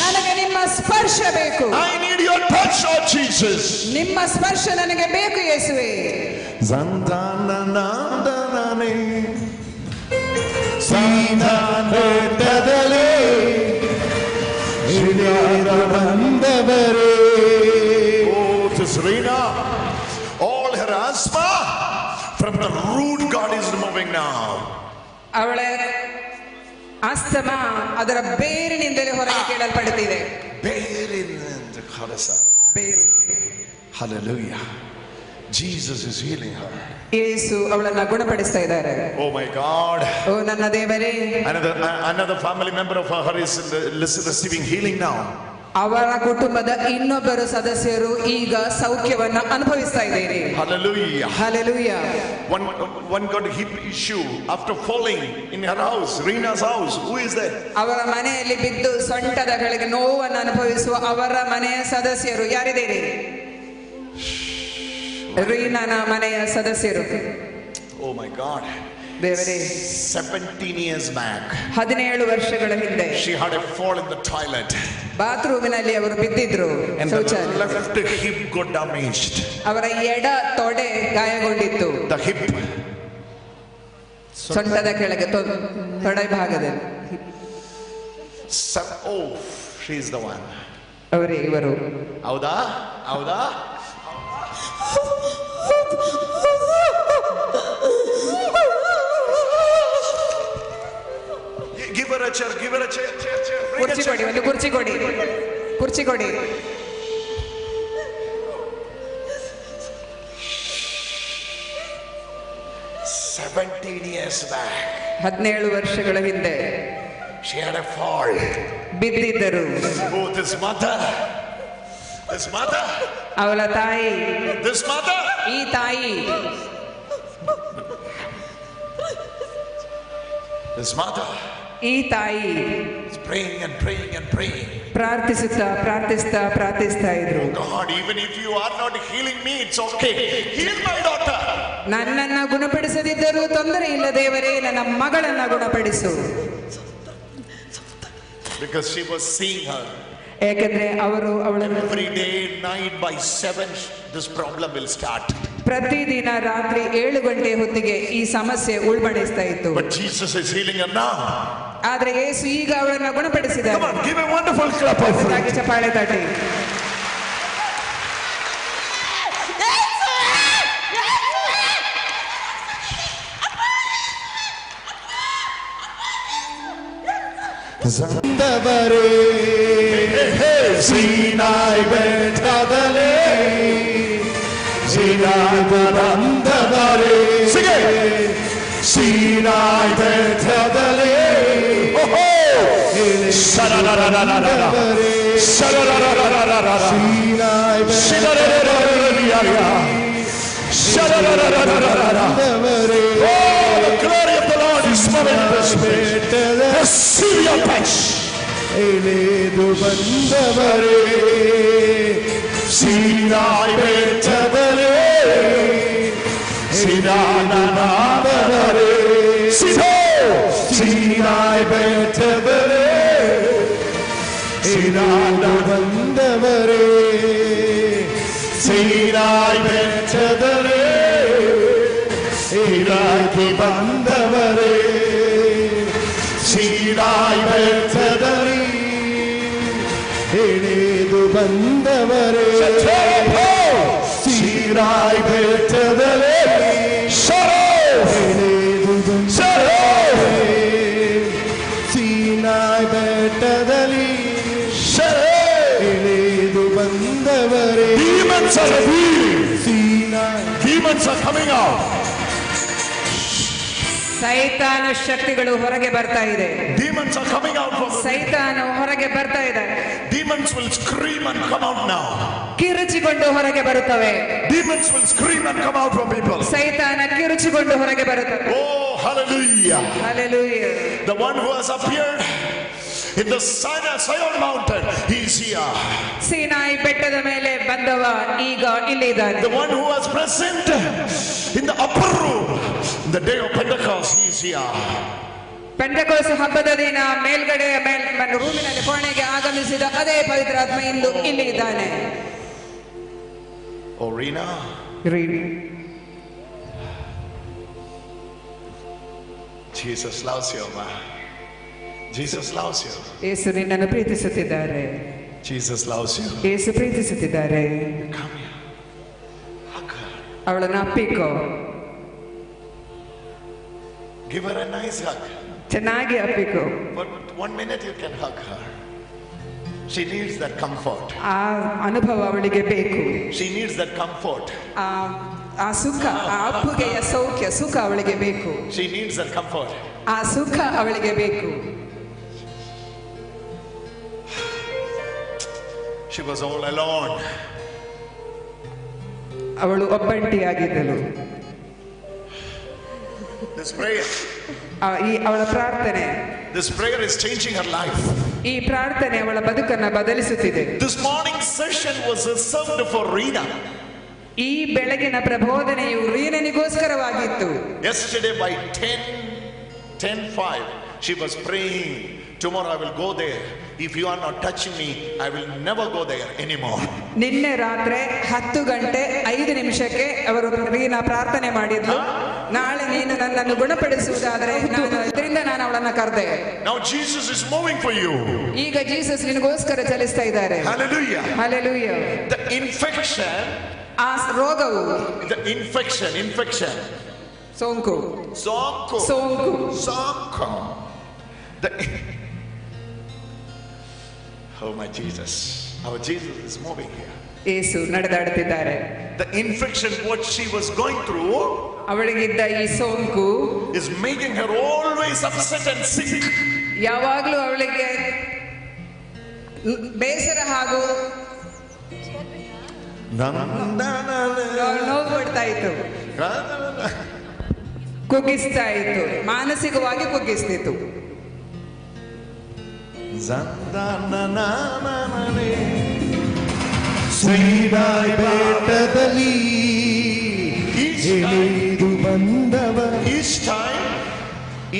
ನನಗೆ ನಿಮ್ಮ ಸ್ಪರ್ಶ ಬೇಕು. I need your touch, oh Jesus. ನಿಮ್ಮ ಸ್ಪರ್ಶ ನನಗೆ ಬೇಕು ಯೇಸುವೇ. Zandandandanane Zandandandanane Shiliyara bandavare. Oh, this Reena, all her asthma from the root God is removing now. ಅವಳ ಆಸ್ತಮಾ ಅದರ ಬೇರಿನಿಂದಲೇ ಹೊರಗೆ ಕೇಳಲ್ಪಡುತ್ತಿದೆ. ಬೇರು. Hallelujah. Jesus is healing her. ಯೇಸು ಅವಳನ್ನ ಗುಣಪಡಿಸ್ತಾ ಇದ್ದಾರೆ. Oh my God. ಓ ನನ್ನ ದೇವರೇ. Another family member of her is receiving healing now. ಅವರ ಕುಟುಂಬದ ಇನ್ನೊಬ್ಬರು ಸದಸ್ಯರು ಈಗ ಸೌಖ್ಯವನ್ನು ಅನುಭವಿಸ್ತಾ ಇದ್ದಾರೆ. Hallelujah. Hallelujah. One got a hip issue after falling in her house, Reena's house. Who is that? ಅವರ ಮನೆಯಲ್ಲಿ ಬಿದ್ದು ಸೊಂಟದ ಕೆಳಗೆ ನೋವನ್ನು ಅನುಭವಿಸುವ ಅವರ ಮನೆಯ ಸದಸ್ಯರು ಯಾರಿದ್ದಾರೆ? ರೀನಾನ ಮನೆಯ ಸದಸ್ಯರು. Oh my God. ದೇವರೇ. 17 years back, 17 ವರ್ಷಗಳ ಹಿಂದೆ she had a fall in the toilet. ಬಾತ್ರೂಮಿನಲ್ಲಿ ಅವರು ಬಿದ್ದಿದ್ರು. And the left hip got damaged. ಅವರ ಎಡ ತೊಡೆ ಗಾಯಗೊಂಡಿತ್ತು. The hip. ಸೊಂಟದ ಕೆಳಗೆ ತೊಡೆ ಭಾಗದಲ್ಲಿ. Oh, she is the one. ಅವರೇ ಇವರು. ಹೌದಾ? Give her a chair. ಕುರ್ಚಿ ಕೊಡಿ, ಒಂದು ಕುರ್ಚಿ ಕೊಡಿ. 17 years back. 17 ವರ್ಷಗಳ ಹಿಂದೆ She had a fall. ಬಿದ್ದಿದ್ದರು. Oh, this mother. ಅವಳ ತಾಯಿ. This mother. ಈ ತಾಯಿ. This mother. ಈ ತಾಯಿ praying and praying and praying. ಪ್ರಾರ್ಥಿಸ್ತಾ ಇದ್ರು. God, even if you are not healing me, it's okay. Heal my daughter. ನನ್ನನ್ನ ಗುಣಪಡಿಸದಿದ್ದರೂ ತೊಂದರೆ ಇಲ್ಲ ದೇವರೇ, ನನ್ನ ಮಗಳನ್ನ ಗುಣಪಡಿಸು. Because she was seeing her. ಯಾಕಂದ್ರೆ ಅವರು ಅವಳನ್ನು Every day, night by 7, this problem will start. ಪ್ರತಿದಿನ ರಾತ್ರಿ 7 ಗಂಟೆ ಹೊತ್ತಿಗೆ ಈ ಸಮಸ್ಯೆ ಉಲ್ಬಣಿಸ್ತಾ ಇತ್ತು. But Jesus is healing her now. ಆದ್ರೆ ಯೇಸು ಈಗ ಅವಳನ್ನ ಗುಣಪಡಿಸಿದ್ದಾರೆ. Come on, give a wonderful clap of praise. ಚಪ್ಪಾಳೆ ತಟ್ಟಿ. ಸಂದವರೇ ಸೀನಾಯ್ ಬೆಟ್ಟದಲೇ ಸೀನಾಯ್ ಬಂದವರೇ ಸೀನಾಯ್ ಬೆಟ್ಟದಲೇ ಎಳೆದು ಬಂದವರೇ ಸೀನಾಯ್ ಬೆಟ್ಟದಲೇ ಸೀನಾನವರೇ ಸೀನಾಯ್ ಬೆಟ್ಟದಲೇ ಸೀನಾನು ಬಂದವರೇ ಸೀನಾಯ್ ಬೆಟ್ಟದಲೇ ಇರಾಕಿ ಬಂದವರೇ ಸೀನಾಯ್ ಬೆಟ್ಟದಲ್ಲಿ ಎಳೆದು ಬಂದವರೇ ಸೀನಾಯ್ ಬೆಟ್ಟದಲ್ಲಿ ಎಳೆದು ಬಂದವರೇ ಸೀನಾಯ್ ಬೆಟ್ಟದಲ್ಲಿ ಎಳೆದು ಬಂದವರೇ Demons are coming out. ಸೈತಾನ ಶಕ್ತಿಗಳು ಹೊರಗೆ ಬರ್ತಾ ಇದೆ. Demons are coming out from ಸೈತಾನ ಹೊರಗೆ ಬರ್ತಾ ಇದೆ. Demons will scream and come out now. ಕಿರುಚಿಕೊಂಡು ಹೊರಗೆ ಬರುತ್ತವೆ. Demons will scream and come out from people. ಸೈತಾನ ಕಿರುಚಿಕೊಂಡು ಹೊರಗೆ ಬರುತ್ತವೆ. Oh, hallelujah. Hallelujah. The one who has appeared in the Zion mountain, he is here. ಸೀನಾಯಿ ಬೆಟ್ಟದ ಮೇಲೆ ಬಂದವ ಈಗ ಇಲ್ಲಿದ್ದಾನೆ. The one who was present in the upper room the day of Pentecost, he is here. ಪೆಂಟೆಕೋಸ್ ಹಬ್ಬದ ದಿನ ಮೇಲ್ಗಡೆ ರೂಮಿನಲ್ಲಿ ಕೋಣೆಗೆ ಆಗಮಿಸಿದ ಅದೇ ಪವಿತ್ರಾತ್ಮ ಇಂದು ಇಲ್ಲಿ ಇದ್ದಾನೆ. Oh, Rina. Jesus loves you, man. Jesus loves you. ಯೇಸು ನಿನ್ನನ್ನು ಪ್ರೀತಿಸುತ್ತಿದ್ದಾರೆ. Jesus loves you. Yesu ಪ್ರೀತಿಸುತ್ತಿದ್ದಾರೆ. Come here. Hug her. ಅವಳನ್ನು ಅಪ್ಪಿಕೋ. Give her a nice hug. ಚೆನ್ನಾಗಿ ಅಪ್ಪಿಕೋ. For 1 minute you can hug her. She needs that comfort. ಆ ಅನುಭವ ಅವಳಿಗೆ ಬೇಕು. She needs that comfort. ಆ ಸುಖ, ಆ ಅಪ್ಪುಗೆಯ ಸೌಖ್ಯ, ಸುಖ ಅವಳಿಗೆ ಬೇಕು. She needs that comfort. ಆ ಸುಖ ಅವಳಿಗೆ ಬೇಕು. She was all alone. ಅವಳು ಒಬ್ಬಂಟಿಯಾಗಿದ್ದಳು. This prayer, ಅವಳ ಪ್ರಾರ್ಥನೆ, this prayer is changing her life. ಈ ಪ್ರಾರ್ಥನೆ ಅವಳ ಬದುಕನ್ನು ಬದಲಿಸುತ್ತಿದೆ. This morning session was reserved for Rina. ಈ ಬೆಳಗಿನ ಪ್ರಬೋಧನೆಯು ರೀನನಿಗೋಸ್ಕರವಾಗಿತ್ತು. Yesterday by 10:05 she was praying, tomorrow I will go there. If you are not touching me, I will never go there anymore. ನಿನ್ನೆ ರಾತ್ರಿ 10 ಗಂಟೆ 5 ನಿಮಿಷಕ್ಕೆ ಅವರು ರೀನಾ ಪ್ರಾರ್ಥನೆ ಮಾಡಿದ್ರು. ನಾಳೆ ನೀನು ನನ್ನನ್ನು ಗುಣಪಡಿಸುವುದಾದರೆ ಇದರಿಂದ ನಾನು ಅವಳನ್ನು ಕರೆದೆ. Now Jesus is moving for you. ಈಗ ಜೀಸಸ್ ನಿನಗೋಸ್ಕರ ಚಲಿಸ್ತಾ ಇದ್ದಾರೆ. Hallelujah. Hallelujah. The infection, ಆ ರೋಗವು, the infection, ಸೋಂಕು, oh my Jesus, our Jesus is moving here. Yesu ನಡೆದಾಡುತ್ತಿದ್ದಾರೆ. The infection what she was going through, ಅವಳಿಗಿದ್ದ ಈ ಸೋಂಕು is making her always upset and sick. ಯಾವಾಗಲೂ ಅವಳಿಗೆ ಬೇಸರ ಹಾಗೂ ನೋವು ಪಡ್ತಾ ಇತ್ತು, ಕುಗ್ಗಿಸ್ತಾ ಇತ್ತು, ಮಾನಸಿಕವಾಗಿ ಕುಗ್ಗಿಸ್ತಿತ್ತು. Zandanananane. ಸೀನಾಯಿ ಬೆಟ್ಟದಲ್ಲಿ ಎಳೆದು ಬಂದವ.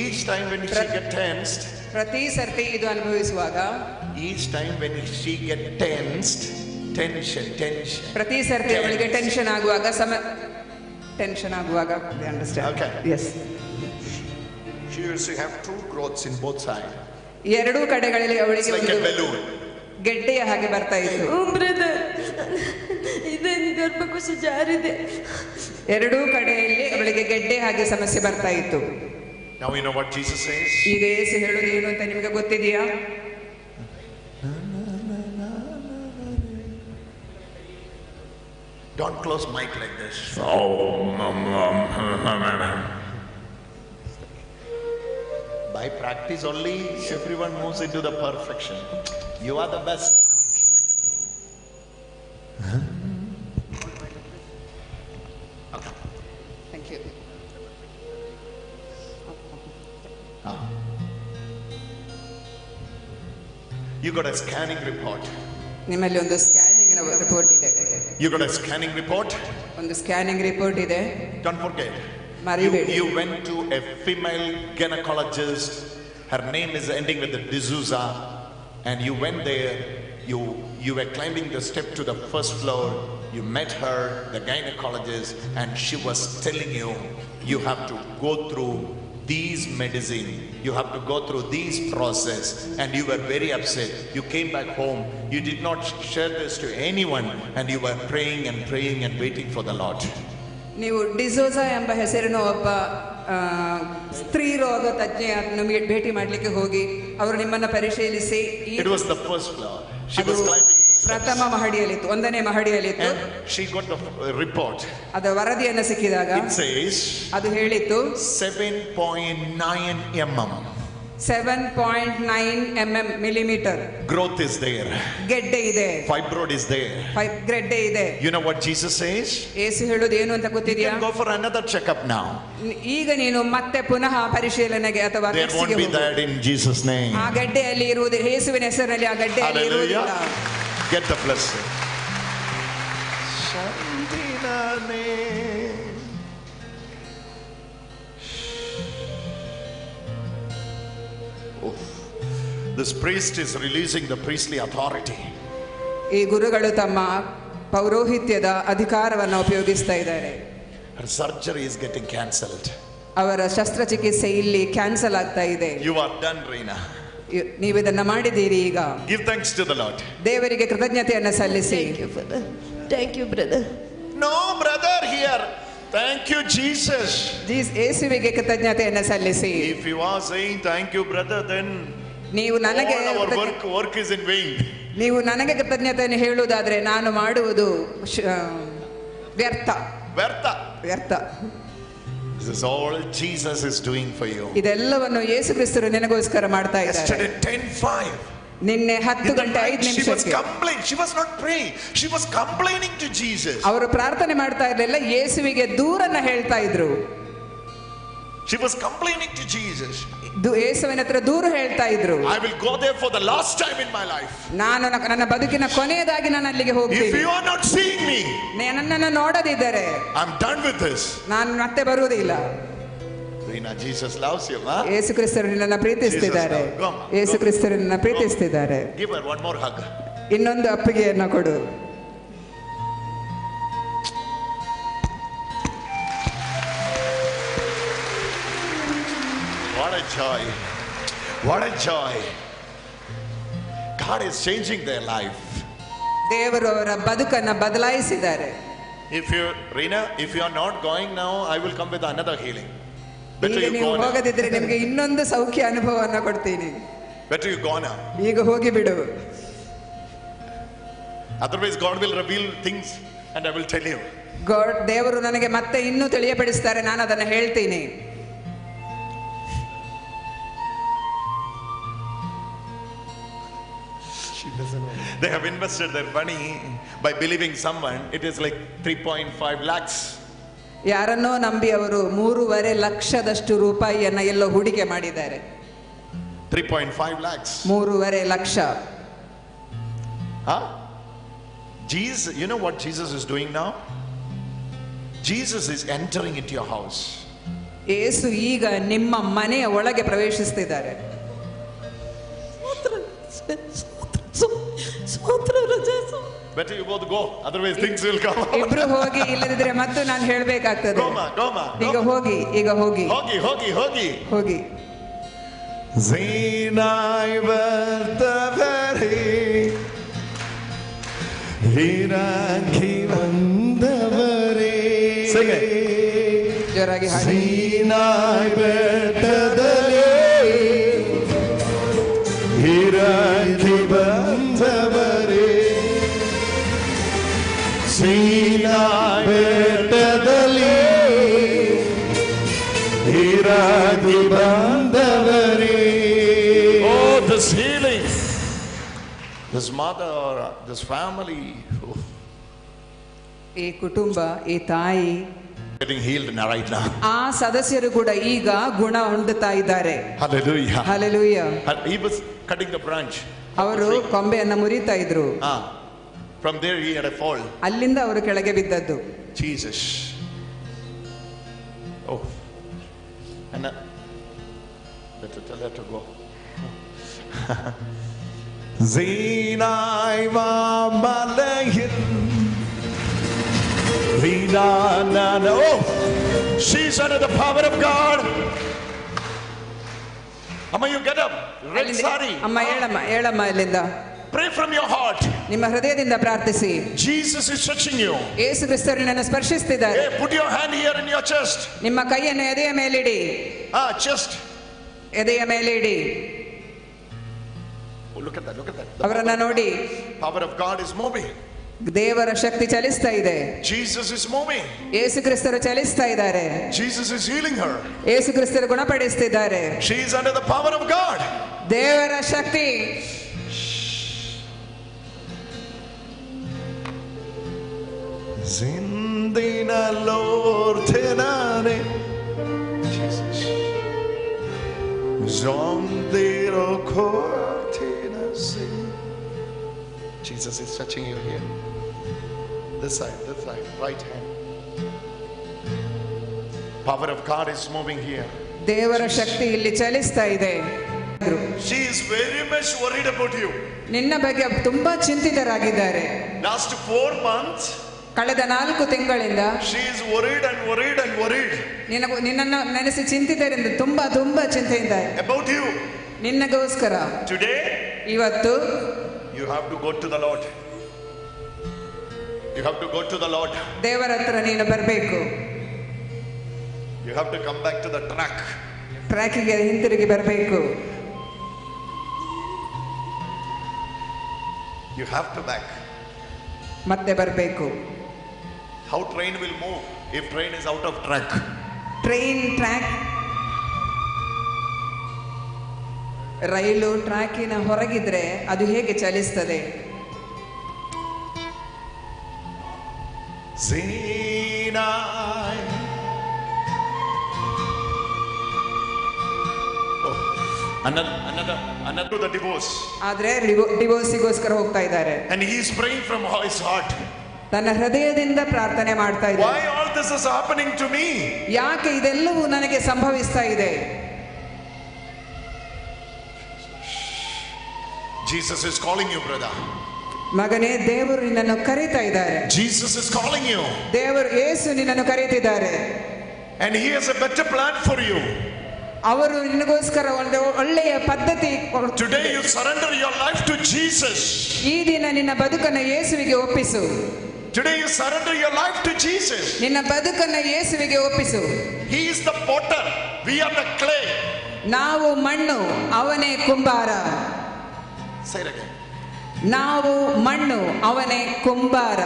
Each time when she get tensed, ಪ್ರತಿ ಸರ್ತಿ ಇದು ಅನುಭವಿಸುವಾಗ, each time when she get tensed, tension. ಪ್ರತಿ ಸರ್ತಿ ಅವಳಿಗೆ ಟೆನ್ಷನ್ ಆಗುವಾಗ understand? Okay. Yes. She used to have two growths in both sides. ಎರಡೂ ಕಡೆಗಳಲ್ಲಿ It's ಅವಳಿಗೆ like a balloon. ಗೆಡ್ಡೆಯ ಹಾಗೆ ಬರ್ತಾ ಇತ್ತು. ಬ್ರದರ್, ಇದೇನು ಗರ್ಭಕೋಶ ಜಾರಿದೆ. ಎರಡೂ ಕಡೆಯಲ್ಲಿ ಅವಳಿಗೆ ಗೆಡ್ಡೆ ಹಾಗೆ ಸಮಸ್ಯೆ ಬರ್ತಾ ಇತ್ತು. Now you know what Jesus says? ಈಗ ಯೇಸು ಹೇಳೋದು ಏನು ಅಂತ ನಿಮಗೆ ಗೊತ್ತಿದೆಯಾ? Don't close mic like this. By practice only, everyone moves into the perfection. You are the best. Thank you. You got a scanning report. ನಿಮ್ಮಲ್ಲಿ ಒಂದು ಸ್ಕ್ಯಾನಿಂಗ್ ರಿಪೋರ್ಟ್ ಇದೆ. You got a scanning report. ಒಂದು scanning report ಇದೆ. Don't forget. ಮರಿಬೇಡಿ. You went to a female gynecologist. Her name is ending with the D'Souza, and you went there. You were climbing the step to the first floor. You met her, the gynecologist, and she was telling you, you have to go through these medicine, you have to go through these process, and you were very upset. You came back home, you did not share this to anyone, and you were praying and waiting for the Lord. ನೀವು ಡಿಸೋಜಾ ಎಂಬ ಹೆಸರಿನ ಒಬ್ಬ ಸ್ತ್ರೀ ರೋಗ ತಜ್ಞೆಯನ್ನು ಭೇಟಿ ಮಾಡಲಿಕ್ಕೆ ಹೋಗಿ ಅವರು ನಿಮ್ಮನ್ನು ಪರಿಶೀಲಿಸಿ, It was the first floor. She was climbing the steps. ಪ್ರಥಮ ಮಹಡಿಯಲ್ಲಿತ್ತು, ಒಂದನೇ ಮಹಡಿಯಲ್ಲಿತ್ತು. And she got the report. ಅದರ ವರದಿಯನ್ನು ಸಿಕ್ಕಿದಾಗ It says ಅದು ಹೇಳಿತ್ತು 7.9 mm. 7.9 millimeter. Growth is there. ಗೆಡ್ಡೆ ಇದೆ. Fibroid is there. ಗೆಡ್ಡೆ ಇದೆ. You know what Jesus says? ಯೇಸು ಹೇಳೋದು ಏನು ಅಂತ You ಗೊತ್ತಿದೆಯಾ? can go for another checkup now. ಈಗ ನೀನು ಮತ್ತೆ ಪುನಃ ಪರಿಶೀಲನೆಗೆ ಅಥವಾ There won't be that in Jesus' name. ಆ ಗಡ್ಡೆಯಲ್ಲಿ ಇರುವುದು ಯೇಸುವಿನ ಹೆಸರಿನಲ್ಲಿ, ಆ ಗಡ್ಡೆಯಲ್ಲಿ Hallelujah. ಇರುವುದಿಲ್ಲ. Get the blessing. Shantinane. This priest is releasing the priestly authority. ಈ ಗುರುಗಳು ತಮ್ಮ ಪೌರೋಹಿತ್ಯದ ಅಧಿಕಾರವನ್ನು ಉಪಯೋಗಿಸ್ತಾ ಇದ್ದಾರೆ. Her surgery is getting cancelled. ಅವರ ಶಸ್ತ್ರಚಿಕಿತ್ಸೆ ಇಲ್ಲಿ ಕ್ಯಾನ್ಸಲ್ ಆಗ್ತಾ ಇದೆ. You are done, Reena. ನೀವು ಇದನ್ನ ಮಾಡಿದ್ದೀರಿ. ಈಗ Give thanks to the Lord. ದೇವರಿಗೆ ಕೃತಜ್ಞತೆಯನ್ನು ಸಲ್ಲಿಸಿ. Thank you, brother. No brother here. Thank you, Jesus. ಯೇಸುವಿಗೆ ಕೃತಜ್ಞತೆಯನ್ನು ಸಲ್ಲಿಸಿ. If you are saying thank you, brother, then ನೀವು ನನಗೆ all our work is in vain. ನೀವು ನನಗೆ ಕೃತಜ್ಞತೆಯನ್ನು ಹೇಳುವುದಾದ್ರೆ ನಾನು ಮಾಡುವುದು ವ್ಯರ್ಥ. This is all Jesus is doing for you. ಇದೆಲ್ಲವನ್ನು ಯೇಸು ಕ್ರಿಸ್ತರು ನಿನಗೋಸ್ಕರ ಮಾಡ್ತಾ ಇದ್ದಾರೆ. Yesterday 10:05. ನಿನ್ನೆ 10 ಗಂಟೆ 5 ನಿಮಿಷಕ್ಕೆ she was not praying, she was complaining to Jesus. ಅವರು ಪ್ರಾರ್ಥನೆ ಮಾಡ್ತಾ ಇರಲಿಲ್ಲ, ಯೇಸುವಿಗೆ ದೂರನ್ನ ಹೇಳ್ತಾ ಇದ್ರು. She was complaining to Jesus. ಯೇಸುವಿನ ಹತ್ರ ದೂರ ಹೇಳ್ತಾ ಇದ್ರು. I will go there for the last time in my life. ನಾನು ನನ್ನ ಬದುಕಿನ ಕೊನೆಯದಾಗಿ ನಾನು ಅಲ್ಲಿಗೆ ಹೋಗ್ತೀನಿ. If you are not seeing me, ನನ್ನನ್ನು ನೋಡದಿದ್ದರೆ I'm done with this. ನಾನು ಮತ್ತೆ ಬರುವುದಿಲ್ಲ. Reena, Jesus loves you, huh? ಯೇಸು ಕ್ರಿಸ್ತರು ನಿನ್ನನ್ನು ಪ್ರೀತಿಸ್ತಿದ್ದಾರೆ. ಯೇಸು ಕ್ರಿಸ್ತರು ನಿನ್ನನ್ನು ಪ್ರೀತಿಸ್ತಿದ್ದಾರೆ. Give her one more hug. ಇನ್ನೊಂದು ಅಪ್ಪಿಗೆಯನ್ನು ಕೊಡು. What a joy. What a joy. God is changing their life. ದೇವರು ಅವರ ಬದುಕನ್ನು ಬದಲಾಯಿಸಿದ್ದಾರೆ. Reena, if you are not going now, I will come with another healing. Better ಈಗ you ನೀವು go now. ಹೋಗದಿದ್ರೆ ನಿಮಗೆ ಇನ್ನೊಂದು ಸೌಖ್ಯ ಅನುಭವವನ್ನು ಕೊಡ್ತೀನಿ. Better you go now. ಈಗ ಹೋಗಿ ಬಿಡು. Otherwise God will reveal things and I will tell you. ದೇವರು ನನಗೆ ಮತ್ತೆ ಇನ್ನೂ ತಿಳಿಯಪಡಿಸ್ತಾರೆ, ನಾನು ಅದನ್ನು ಹೇಳ್ತೀನಿ. They have invested their money by believing someone. It is like 3.5 lakhs. ಯಾರನ್ನೋ ನಂಬಿ ಅವರು 3.5 ಲಕ್ಷದಷ್ಟು ರೂಪಾಯಿಯನ್ನ ಎಲ್ಲೋ ಹೂಡಿಕೆ ಮಾಡಿದ್ದಾರೆ. 3.5 lakhs. 3.5 lakh. Huh? Jesus, you know what Jesus is doing now? Jesus is entering into your house. ಯೇಸು ಈಗ ನಿಮ್ಮ ಮನೆಯ ಒಳಗೆ ಪ್ರವೇಶಿಸುತ್ತಿದ್ದಾರೆ. Better you both go, otherwise things will come. ಇಬ್ರು ಹೋಗಿ, ಇಲ್ಲದಿದ್ರೆ ಮತ್ತು ನಾನು ಹೇಳಬೇಕಾಗ್ತದೆ. ಈಗ ಹೋಗಿ, ಈಗ ಹೋಗಿ ಹೋಗಿ. Zinai vartavare hirangi vandavare. Sing it. ಜೋರಾಗಿ ಹಾಡಿ. Zinai vartavare hirangi vandavare. Zinai vartavare hirangi vandavare. This healing, this mother, this family, ಈ ಕುಟುಂಬ, ಈ ತಾಯಿ getting healed right now. ಆ ಸದಸ್ಯರು ಕೂಡ ಈಗ ಗುಣ ಹೊಂದುತ್ತಾ ಇದ್ದಾರೆ. Hallelujah. Hallelujah. He was cutting the branch. ಅವರು ಕೊಂಬೆಯನ್ನ ಮುರಿತಾ ಇದ್ರು. From there he had a fall. ಅಲ್ಲಿಂದ ಅವರು ಕೆಳಗೆ ಬಿದ್ದದ್ದು. Jesus. Oh. And let her go. Zinai va malayin Vina na na. Oh, she's under the power of God. Amma, you get up. Red sari. ಅಮ್ಮ ಹೇಳಮ್ಮ ಇಲ್ಲಿಂದ. Pray from your heart. ನಿಮ್ಮ ಹೃದಯದಿಂದ ಪ್ರಾರ್ಥಿಸಿ. Jesus is touching you. ಯೇಸು ಕ್ರಿಸ್ತರು ನಿನ್ನನ್ನು ಸ್ಪರ್ಶಿಸುತ್ತಿದ್ದಾರೆ. Hey, put your hand here in your chest. ನಿಮ್ಮ ಕೈಯನ್ನು ಎದೆಯ ಮೇಲಿಡಿ. Chest. ಎದೆಯ ಮೇಲಿಡಿ. Oh, look at that. ಅವರನ್ನ ನೋಡಿ. Power of God is moving. ದೇವರ ಶಕ್ತಿ ಚಲಿಸ್ತಾ ಇದೆ. Jesus is moving. ಯೇಸು ಕ್ರಿಸ್ತರು ಚಲಿಸ್ತಾ ಇದ್ದಾರೆ. Jesus is healing her. ಯೇಸು ಕ್ರಿಸ್ತರು ಗುಣಪಡಿಸುತ್ತಿದ್ದಾರೆ. She is under the power of God. ದೇವರ ಶಕ್ತಿ. Zindina Lord tenane Jesus Zondero cortina se. Jesus is touching you here. This side, right hand. Power of God is moving here. ದೇವರ ಶಕ್ತಿ ಇಲ್ಲಿ ಚಲಿಸ್ತಾ ಇದೆ. She is very much worried about you. ನಿನ್ನ ಬಗ್ಗೆ ತುಂಬಾ ಚಿಂತಿತರಾಗಿದ್ದಾರೆ. Last 4 months ಕಳೆದ 4 ತಿಂಗಳಿಂದ she is worried. ನಿನ್ನನ್ನು ನೆನೆಸಿ ಚಿಂತಿತರಿಂದ ತುಂಬಾ ಚಿಂತೆಯಿಂದ about you. ನಿನ್ನಗೋಸ್ಕರ Today ಇವತ್ತು you have to go to the Lord. You have to go to the Lord. ದೇವರ ಹತ್ರ ನೀನು ಬರಬೇಕು. You have to come back to the track. ಟ್ರ್ಯಾಕಿಗೆ ಹಿಂತಿರುಗಿ ಬರಬೇಕು. You have to back. ಮತ್ತೆ ಬರಬೇಕು. How train will move if train is out of track? Track ರೈಲು ಟ್ರ್ಯಾಕಿನ ಹೊರಗಿದ್ರೆ ಅದು ಹೇಗೆ ಚಲಿಸ್ತದೆ? Zinai. Another the divorce. ಆದ್ರೆ ಡಿವೋರ್ಸಿಗೋಸ್ಕರ ಹೋಗ್ತಾ ಇದ್ದಾರೆ. And he is praying from his heart. ತನ್ನ ಹೃದಯದಿಂದ ಪ್ರಾರ್ಥನೆ ಮಾಡ್ತಾ ಇದ್ದಾರೆ. Why all this is happening to me? ಯಾಕೆ ಇದೆಲ್ಲವೂ ನನಗೆ ಸಂಭವಿಸ್ತಾ ಇದೆ? Jesus is calling you, brother. ಮಗನೇ, ದೇವರು ನಿನ್ನನ್ನು ಕರೀತಾ ಇದ್ದಾರೆ. Jesus is calling you. ದೇವರು ಯೇಸು ನಿನ್ನನ್ನು ಕರೀತಿದ್ದಾರೆ. And he has a better plan for you. ಅವರು ನಿನಗೋಸ್ಕರ ಒಂದು ಒಳ್ಳೆಯ ಪದ್ಧತಿ. Today you surrender your life to Jesus. ಈ ದಿನ ನಿನ್ನ ಬದುಕನ್ನು ಯೇಸುವಿಗೆ ಒಪ್ಪಿಸು. Today you surrender your life to Jesus. ನಿನ್ನ ಬದುಕನ್ನು ಯೇಸುವಿಗೆ ಒಪ್ಪಿಸು. He is the potter, we are the clay. ನಾವು ಮಣ್ಣು, ಅವನೇ ಕುಂಬಾರ. Say it again. ನಾವು ಮಣ್ಣು, ಅವನೇ ಕುಂಬಾರ.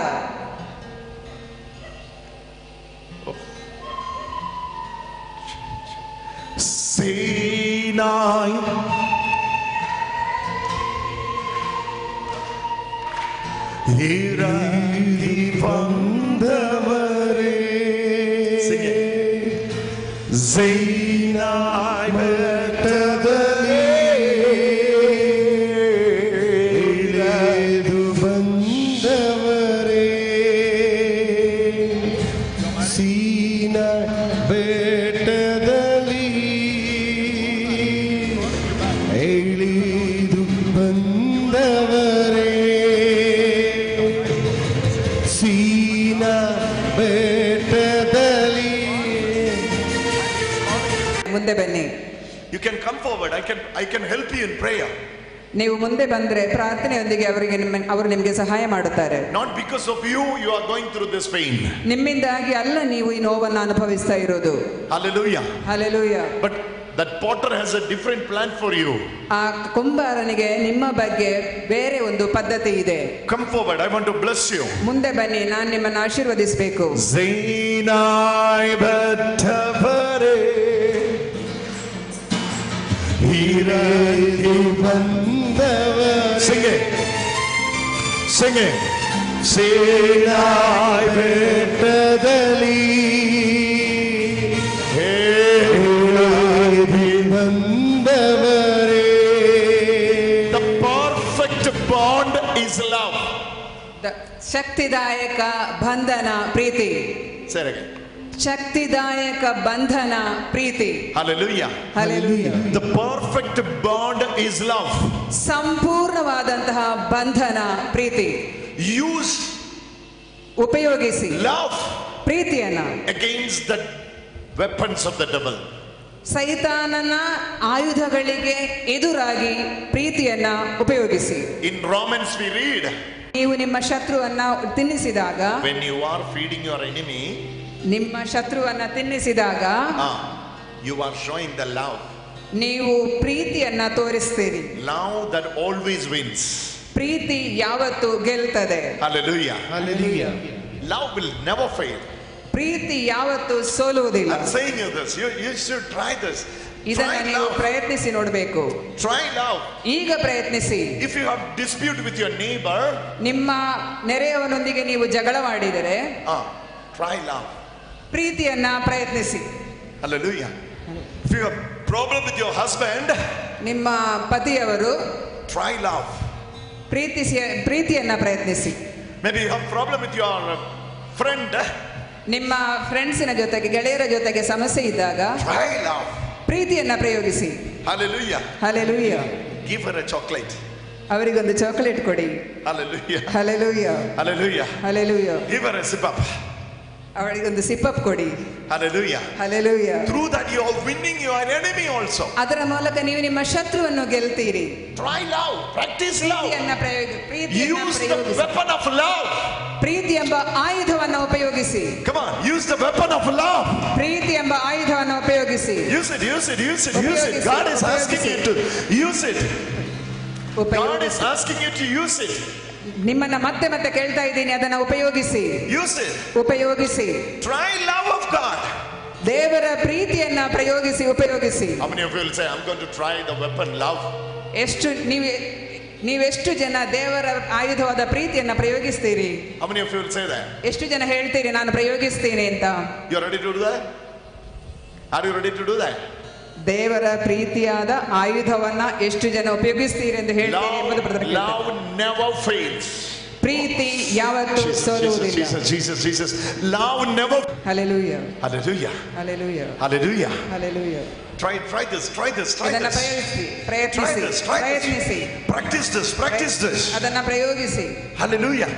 Sinai. Irangi vandavare. Sing it. Sinai bettadale. ಮುಂದೆ ಬನ್ನಿ. You can come forward. I can help you in prayer. ನೀವು ಮುಂದೆ ಬಂದ್ರೆ ಪ್ರಾರ್ಥನೆಯೊಂದಿಗೆ ಅವರು ನಿಮಗೆ ಸಹಾಯ ಮಾಡುತ್ತಾರೆ. Not because of you are going through this pain. ನಿಮ್ಮಿಂದಾಗಿ ಅಲ್ಲ ನೀವು ಈ ನೋವನ್ನು ಅನುಭವಿಸ್ತಾ ಇರೋದು. Hallelujah. Hallelujah. But that potter has a different plan for you. ಆ ಕುಂಬಾರನಿಗೆ ನಿಮ್ಮ ಬಗ್ಗೆ ಬೇರೆ ಒಂದು ಪದ್ಧತಿ ಇದೆ. Come forward. I want to bless you. ಮುಂದೆ ಬನ್ನಿ, ನಾನು ನಿಮ್ಮನ್ನು ಆಶೀರ್ವದಿಸಬೇಕು. Zainai bettavare hiraki bandavare. Sing it. Sing it. Zainai bettadali The perfect bond is love. ಶಕ್ತಿದಾಯಕ ಬಂಧನ ಪ್ರೀತಿ. Say it again. ಶಕ್ತಿದಾಯಕ ಬಂಧನ ಪ್ರೀತಿ. Hallelujah. Hallelujah. The perfect bond is love. ಸಂಪೂರ್ಣವಾದಂತಹ ಬಂಧನ ಪ್ರೀತಿ. Use ಉಪಯೋಗಿಸಿ love ಪ್ರೀತಿಯನ್ನ against the weapons of the devil. ಸೈತಾನನ ಆಯುಧಗಳಿಗೆ ಎದುರಾಗಿ ಪ್ರೀತಿಯನ್ನ ಉಪಯೋಗಿಸಿ. In Romans we read, ನೀವು ನಿಮ್ಮ ಶತ್ರುವನ್ನ ತಿನ್ನಿಸಿದಾಗ, when you are feeding your enemy, ನಿಮ್ಮ ಶತ್ರುವನ್ನ ತಿನ್ನಿಸಿದಾಗ you are showing the love. ನೀವು ಪ್ರೀತಿಯನ್ನ ತೋರಿಸ್ತೀರಿ. Love that always wins. ಪ್ರೀತಿ ಯಾವತ್ತು ಗೆಲ್ತದೆ. Hallelujah. Hallelujah. Love will never fail. ಪ್ರೀತಿ ಯಾವತ್ತು ಸೋಲುವುದಿಲ್ಲ. I'm saying you this. You should try this. ಇದನ್ನ Try ನೀವು love. ಪ್ರಯತ್ನಿಸಿ ನೋಡಬೇಕು. Try love. ಈಗ ಪ್ರಯತ್ನಿಸಿ. If you have dispute with your neighbor, ನಿಮ್ಮ ನೆರೆಯವನೊಂದಿಗೆ ನೀವು ಜಗಳವಾಡಿದರೆ try love. ಪ್ರೀತಿಯನ್ನ ಪ್ರಯತ್ನಿಸಿ. Hallelujah. If you have problem with your husband, ನಿಮ್ಮ ಪತಿಯವರು try love. ಪ್ರೀತಿಯನ್ನ ಪ್ರಯತ್ನಿಸಿ. Maybe you have problem with your friend, ನಿಮ್ಮ ಫ್ರೆಂಡ್ಸಿನ ಜೊತೆಗೆ, ಗೆಳೆಯರ ಜೊತೆಗೆ ಸಮಸ್ಯೆ ಇದ್ದಾಗ try love. ಪ್ರೀತಿಯನ್ನ ಪ್ರಯೋಗಿಸಿ. Hallelujah. Hallelujah. Give her a chocolate. ಅವರಿಗೊಂದು ಚಾಕೊಲೇಟ್ ಕೊಡಿ. Hallelujah. Hallelujah. Hallelujah. Hallelujah. Give her a sip up. ಅವಳಿಗೊಂದು ಸಿಪ್ ಅಪ್ ಕೊಡಿ. Hallelujah. Hallelujah. Through that you are winning your enemy also. ಅದರ ಮೂಲಕ ನೀವು ನಿಮ್ಮ ಶತ್ರುವನ್ನು ಗೆಲ್ತೀರಿ. Try love. Practice love. Use the weapon of love. ಪ್ರೀತಿ ಎಂಬ ಆಯುಧವನ್ನು ಉಪಯೋಗಿಸಿ. Come on, use the weapon of love. ಪ್ರೀತಿ ಎಂಬ ಆಯುಧವನ್ನು ಉಪಯೋಗಿಸಿ. Use it, use it, use it, use it. God is asking you to use it. God is asking you to use it. ನಿಮ್ಮನ್ನ ಮತ್ತೆ ಮತ್ತೆ ಕೇಳ್ತಾ ಇದ್ದೀನಿ, ಅದನ್ನ ಉಪಯೋಗಿಸಿ. Use it. ಉಪಯೋಗಿಸಿ. Try love of God. ದೇವರ ಪ್ರೀತಿಯನ್ನ ಪ್ರಯೋಗಿಸಿ, ಉಪಯೋಗಿಸಿ. How many of you will say, I'm going to try the weapon love? ನೀವೆಷ್ಟು ಜನ ದೇವರ ಆಯುಧವಾದ ಪ್ರೀತಿಯನ್ನ ಪ್ರಯೋಗಿಸ್ತೀರಿ? How many of you will say that? ಎಷ್ಟು ಜನ ಹೇಳ್ತೀರಿ ನಾನು ಪ್ರಯೋಗಿಸ್ತೀನಿ ಅಂತ? You are ready to do that? Are you ready to do that? ದೇವರ ಪ್ರೀತಿಯಾದ ಆಯುಧವನ್ನ ಎಷ್ಟು ಜನ ಉಪಯೋಗಿಸ್ತೀರಿ ಎಂದು ಹೇಳ್ತೀರಿ ಎಂಬುದು ಬ್ರದರ್ ಕೇಳ್ತಾರೆ. Love never fails. ಪ್ರೀತಿ ಯಾವತ್ತೂ ಸೋಲುವುದಿಲ್ಲ. Jesus. Love never. Hallelujah. Hallelujah. Hallelujah. Hallelujah. Hallelujah. Try this. ಅದನ್ನ ಪ್ರಯತ್ನಿಸಿ. Practice this. ಅದನ್ನ ಪ್ರಯೋಗಿಸಿ. Hallelujah.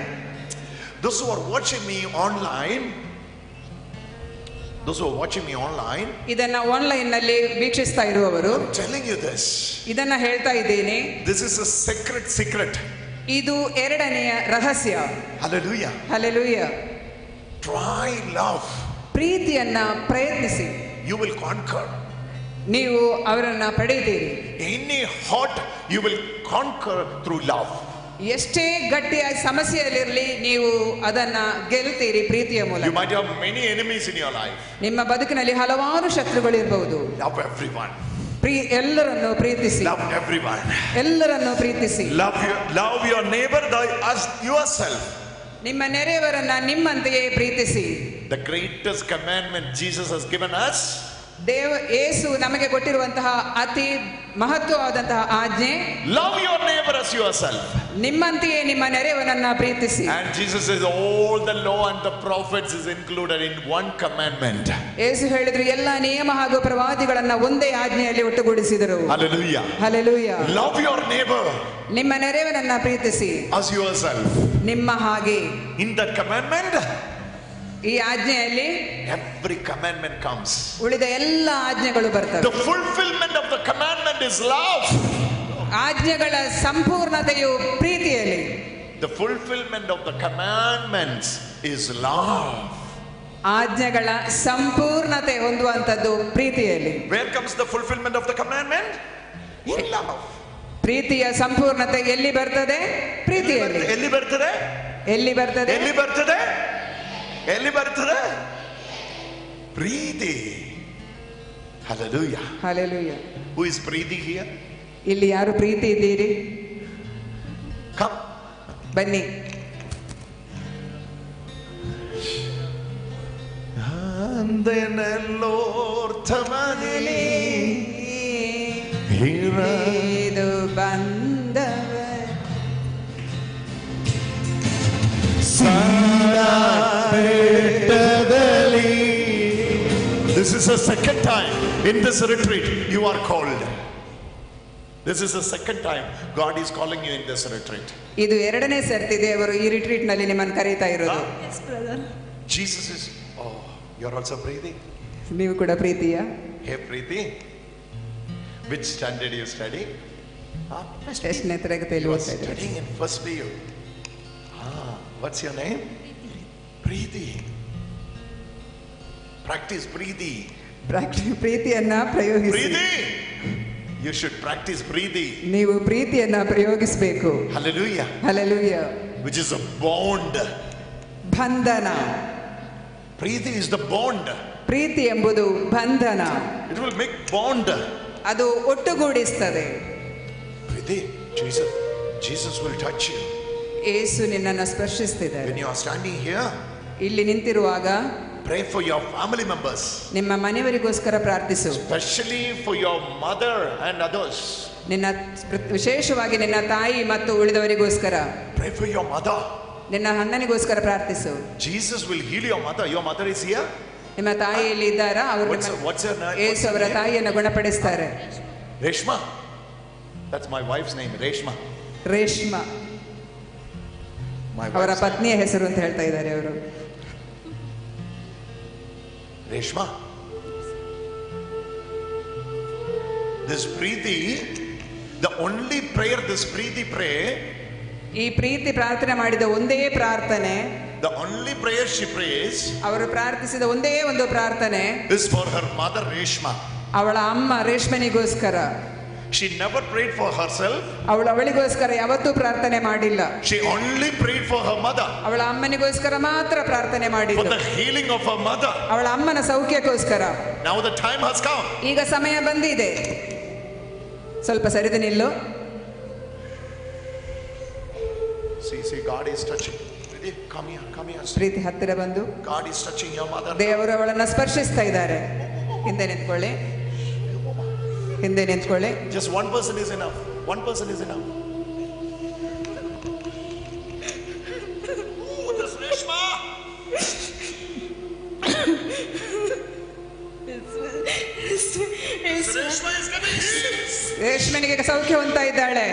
Those who are watching me online, ಇದನ್ನ ಆನ್ಲೈನ್ ನಲ್ಲಿ ವೀಕ್ಷಿಸ್ತಾ ಇರುವವರು, I'm telling you this. ಇದನ್ನ ಹೇಳ್ತಾ ಇದ್ದೇನೆ. This is a secret. ಇದು ಎರಡನೆಯ ರಹಸ್ಯ. Hallelujah. Hallelujah. Try love. ಪ್ರೀತಿಯನ್ನ ಪ್ರಯತ್ನಿಸಿ. You will conquer. ನೀವು ಅವರನ್ನ ಪಡೆಯುತ್ತೀರಿ. Any hurt you will conquer through love. ಎಷ್ಟೇ ಗಟ್ಟಿಯಾದ ಸಮಸ್ಯೆಯಲ್ಲಿರಲಿ ನೀವು ಅದನ್ನ ಗೆಲ್ತೀರಿ ಪ್ರೀತಿಯ ಮೂಲಕ. You might have many enemies in your life. ನಿಮ್ಮ ಬದುಕಿನಲ್ಲಿ ಹಲವಾರು ಶತ್ರುಗಳು ಇರಬಹುದು. Love everyone. ಎಲ್ಲರನ್ನು ಪ್ರೀತಿಸಿ. Love everyone. ಎಲ್ಲರನ್ನು ಪ್ರೀತಿಸಿ. Love your neighbor as yourself. ನಿಮ್ಮ ನೆರೆಯವರನ್ನ ನಿಮ್ಮಂತೆಯೇ ಪ್ರೀತಿಸಿ. The greatest commandment Jesus has given us. ಯೇಸು ನಮಗೆ ಕೊಟ್ಟಿರುವಂತಹ ಅತಿ ಮಹತ್ವವಾದಂತಹ ಆಜ್ಞೆ, love your neighbor as yourself. ನಿಮ್ಮಂತೆಯೇ ನಿಮ್ಮ ನೆರೆಯವನನ್ನ ಪ್ರೀತಿಸಿ. And Jesus says all the law and the prophets is included in one commandment. ಯೇಸು ಹೇಳಿದ್ರು ಎಲ್ಲ ನಿಯಮ ಹಾಗೂ ಪ್ರವಾದಿಗಳನ್ನ ಒಂದೇ ಆಜ್ಞೆಯಲ್ಲಿ ಒಟ್ಟುಗೂಡಿಸಿದರು. Hallelujah. Hallelujah. Love your neighbor ನಿಮ್ಮ ನೆರೆಯವನನ್ನ ಪ್ರೀತಿಸಿ as yourself. ನಿಮ್ಮ ಹಾಗೆ. In that commandment ಈ ಆಜ್ಞೆಯಲ್ಲಿ every commandment comes. ಉಳಿದ ಎಲ್ಲ ಆಜ್ಞೆಗಳು ಬರ್ತವೆ. The fulfillment of the commandment is love. ಆಜ್ಞೆಗಳ ಸಂಪೂರ್ಣತೆಯು ಪ್ರೀತಿಯಲ್ಲಿ. The fulfillment of the commandments is love. ಆಜ್ಞೆಗಳ ಸಂಪೂರ್ಣತೆ ಹೊಂದುವಂತದ್ದು ಪ್ರೀತಿಯಲ್ಲಿ. Where comes the fulfillment of the commandment? In love. ಪ್ರೀತಿಯ ಸಂಪೂರ್ಣತೆ ಎಲ್ಲಿ ಬರ್ತದೆ? ಪ್ರೀತಿಯಲ್ಲಿ. ಎಲ್ಲಿ ಬರ್ತದೆ? ಎಲ್ಲಿ ಬರ್ತದೆ? ಎಲ್ಲಿ ಬರ್ತದೆ? ಎಲ್ಲಿ ಬರ್ತದೆ? ಪ್ರೀತಿ. Hallelujah. Hallelujah. Who is Preeti here? ಇಲ್ಲಿ ಯಾರು ಪ್ರೀತಿ ಇದ್ದೀರಿ? Come. ಬನ್ನಿ. ಅಂದೆನಲ್ಲೋರ್ತಮನೆಲಿ ಇದು ಬಂದವ ಬೆಟ್ಟದಲ್ಲಿ. This is the second time in this retreat you are called. This is the second time God is calling you in this retreat. ಇದು ಎರಡನೇ ಸರ್ತಿ ದೇವರು ಈ ರಿಟ್ರೀಟ್ ನಲ್ಲಿ ನಿಮ್ಮನ್ನು ಕರೀತಾ ಇರೋದು. Yes, brother. Jesus is, oh, you're also Preeti? ನೀವು ಕೂಡ ಪ್ರೀತಿಯ? Hey Preeti, which standard you study? ಎಷ್ಟನೇ ತರಗತಿಯಲ್ಲಿ You are ಓದ್ತಾ ಇದ್ದೀರಿ? studying in first PU. What's your name? Preeti. Practice Preeti. ಪ್ರೀತಿಯನ್ನ ಪ್ರಯೋಗಿಸಿ. Preeti. You should practice Preeti. ನೀವು ಪ್ರೀತಿಯನ್ನ ಪ್ರಯೋಗಿಸಬೇಕು. Hallelujah. Hallelujah. Which is a bond. ಬಂಧನ. Preeti is the bond. ಪ್ರೀತಿ ಎಂಬುದು ಬಂಧನ. It will make bond. ಅದು ಒಟ್ಟುಗೂಡಿಸ್ತದೆ. Preeti, Jesus will touch you. ಯೇಸು ನಿನ್ನನ್ನು ಸ್ಪರ್ಶಿಸ್ತಿದ್ದಾರೆ. When you are standing here, ಇಲ್ಲಿ ನಿಂತಿರುವಾಗ pray for your family members. ನಿಮ್ಮ ಮನೆಯವರಿಗೋಸ್ಕರ ಪ್ರಾರ್ಥಿಸು. Especially for your mother and others. ನಿನ್ನ ವಿಶೇಷವಾಗಿ ನಿನ್ನ ತಾಯಿ ಮತ್ತು ಉಳಿದವರಿಗೋಸ್ಕರ. Pray for your mother. ನಿನ್ನ ಅಣ್ಣನಿಗೋಸ್ಕರ ಪ್ರಾರ್ಥಿಸು. Jesus will heal your mother. Your mother is here. ನಿಮ್ಮ ತಾಯಿ ಇಲ್ಲಿ ಇದ್ದಾರಾ? ಅವರು What's her name? ಯೇಸು ಅವರ ತಾಯಿಯನ್ನು ಗುಣಪಡಿಸ್ತಾರೆ. Reshma. That's my wife's name, Reshma. Reshma My ಅವರ wife's ಪತ್ನಿಯ ಹೆಸರು ಅಂತ ಹೇಳ್ತಾ ಇದ್ದಾರೆ ಅವರು. Reshma. This Preeti, the only prayer this Preeti pray, ಈ ಪ್ರೀತಿ ಪ್ರಾರ್ಥನೆ ಮಾಡಿದ ಒಂದೇ ಪ್ರಾರ್ಥನೆ, the only prayer she prays ಅವರು ಪ್ರಾರ್ಥಿಸಿದ ಒಂದೇ ಒಂದು ಪ್ರಾರ್ಥನೆ is for her mother Reshma. ಅವಳ ಅಮ್ಮ ರೇಷ್ಮನಿಗೋಸ್ಕರ. She never prayed for herself. ಅವಳಿಗೋಸ್ಕರ ಯಾವತ್ತೂ ಪ್ರಾರ್ಥನೆ ಮಾಡಿಲ್ಲ. She only prayed for her mother. ಅವಳ ಅಮ್ಮನಿಗೋಸ್ಕರ ಮಾತ್ರ ಪ್ರಾರ್ಥನೆ For ಮಾಡಿದ್ದು. the healing of her mother. ಅವಳ ಅಮ್ಮನ ಸೌಖ್ಯಕ್ಕೋಸ್ಕರ. Now the time has come. ಈಗ ಸಮಯ ಬಂದಿದೆ. ಸ್ವಲ್ಪ ಸರಿದು ನಿಲ್ಲು. See, God is touching. Come here. ಪ್ರೀತಿ ಹತ್ತಿರ ಬಂದು God is touching your mother. ದೇವರು ಅವಳನ್ನ ಸ್ಪರ್ಶಿಸ್ತಾ ಇದ್ದಾರೆ. ಹಿಂದೆ ನಿಂತ್ಕೊಳ್ಳಿ. ಹಿಂದೆ ನಿಂತ್ಕೊಳ್ಳಿ. Just one person is enough. One person is enough. Oh, this Reshma. Reshma is getting healed. ರೇಷ್ಮನಿಗೆ ಸೌಖ್ಯ ಹೊಂದ್ತಾ ಇದ್ದಾಳೆ.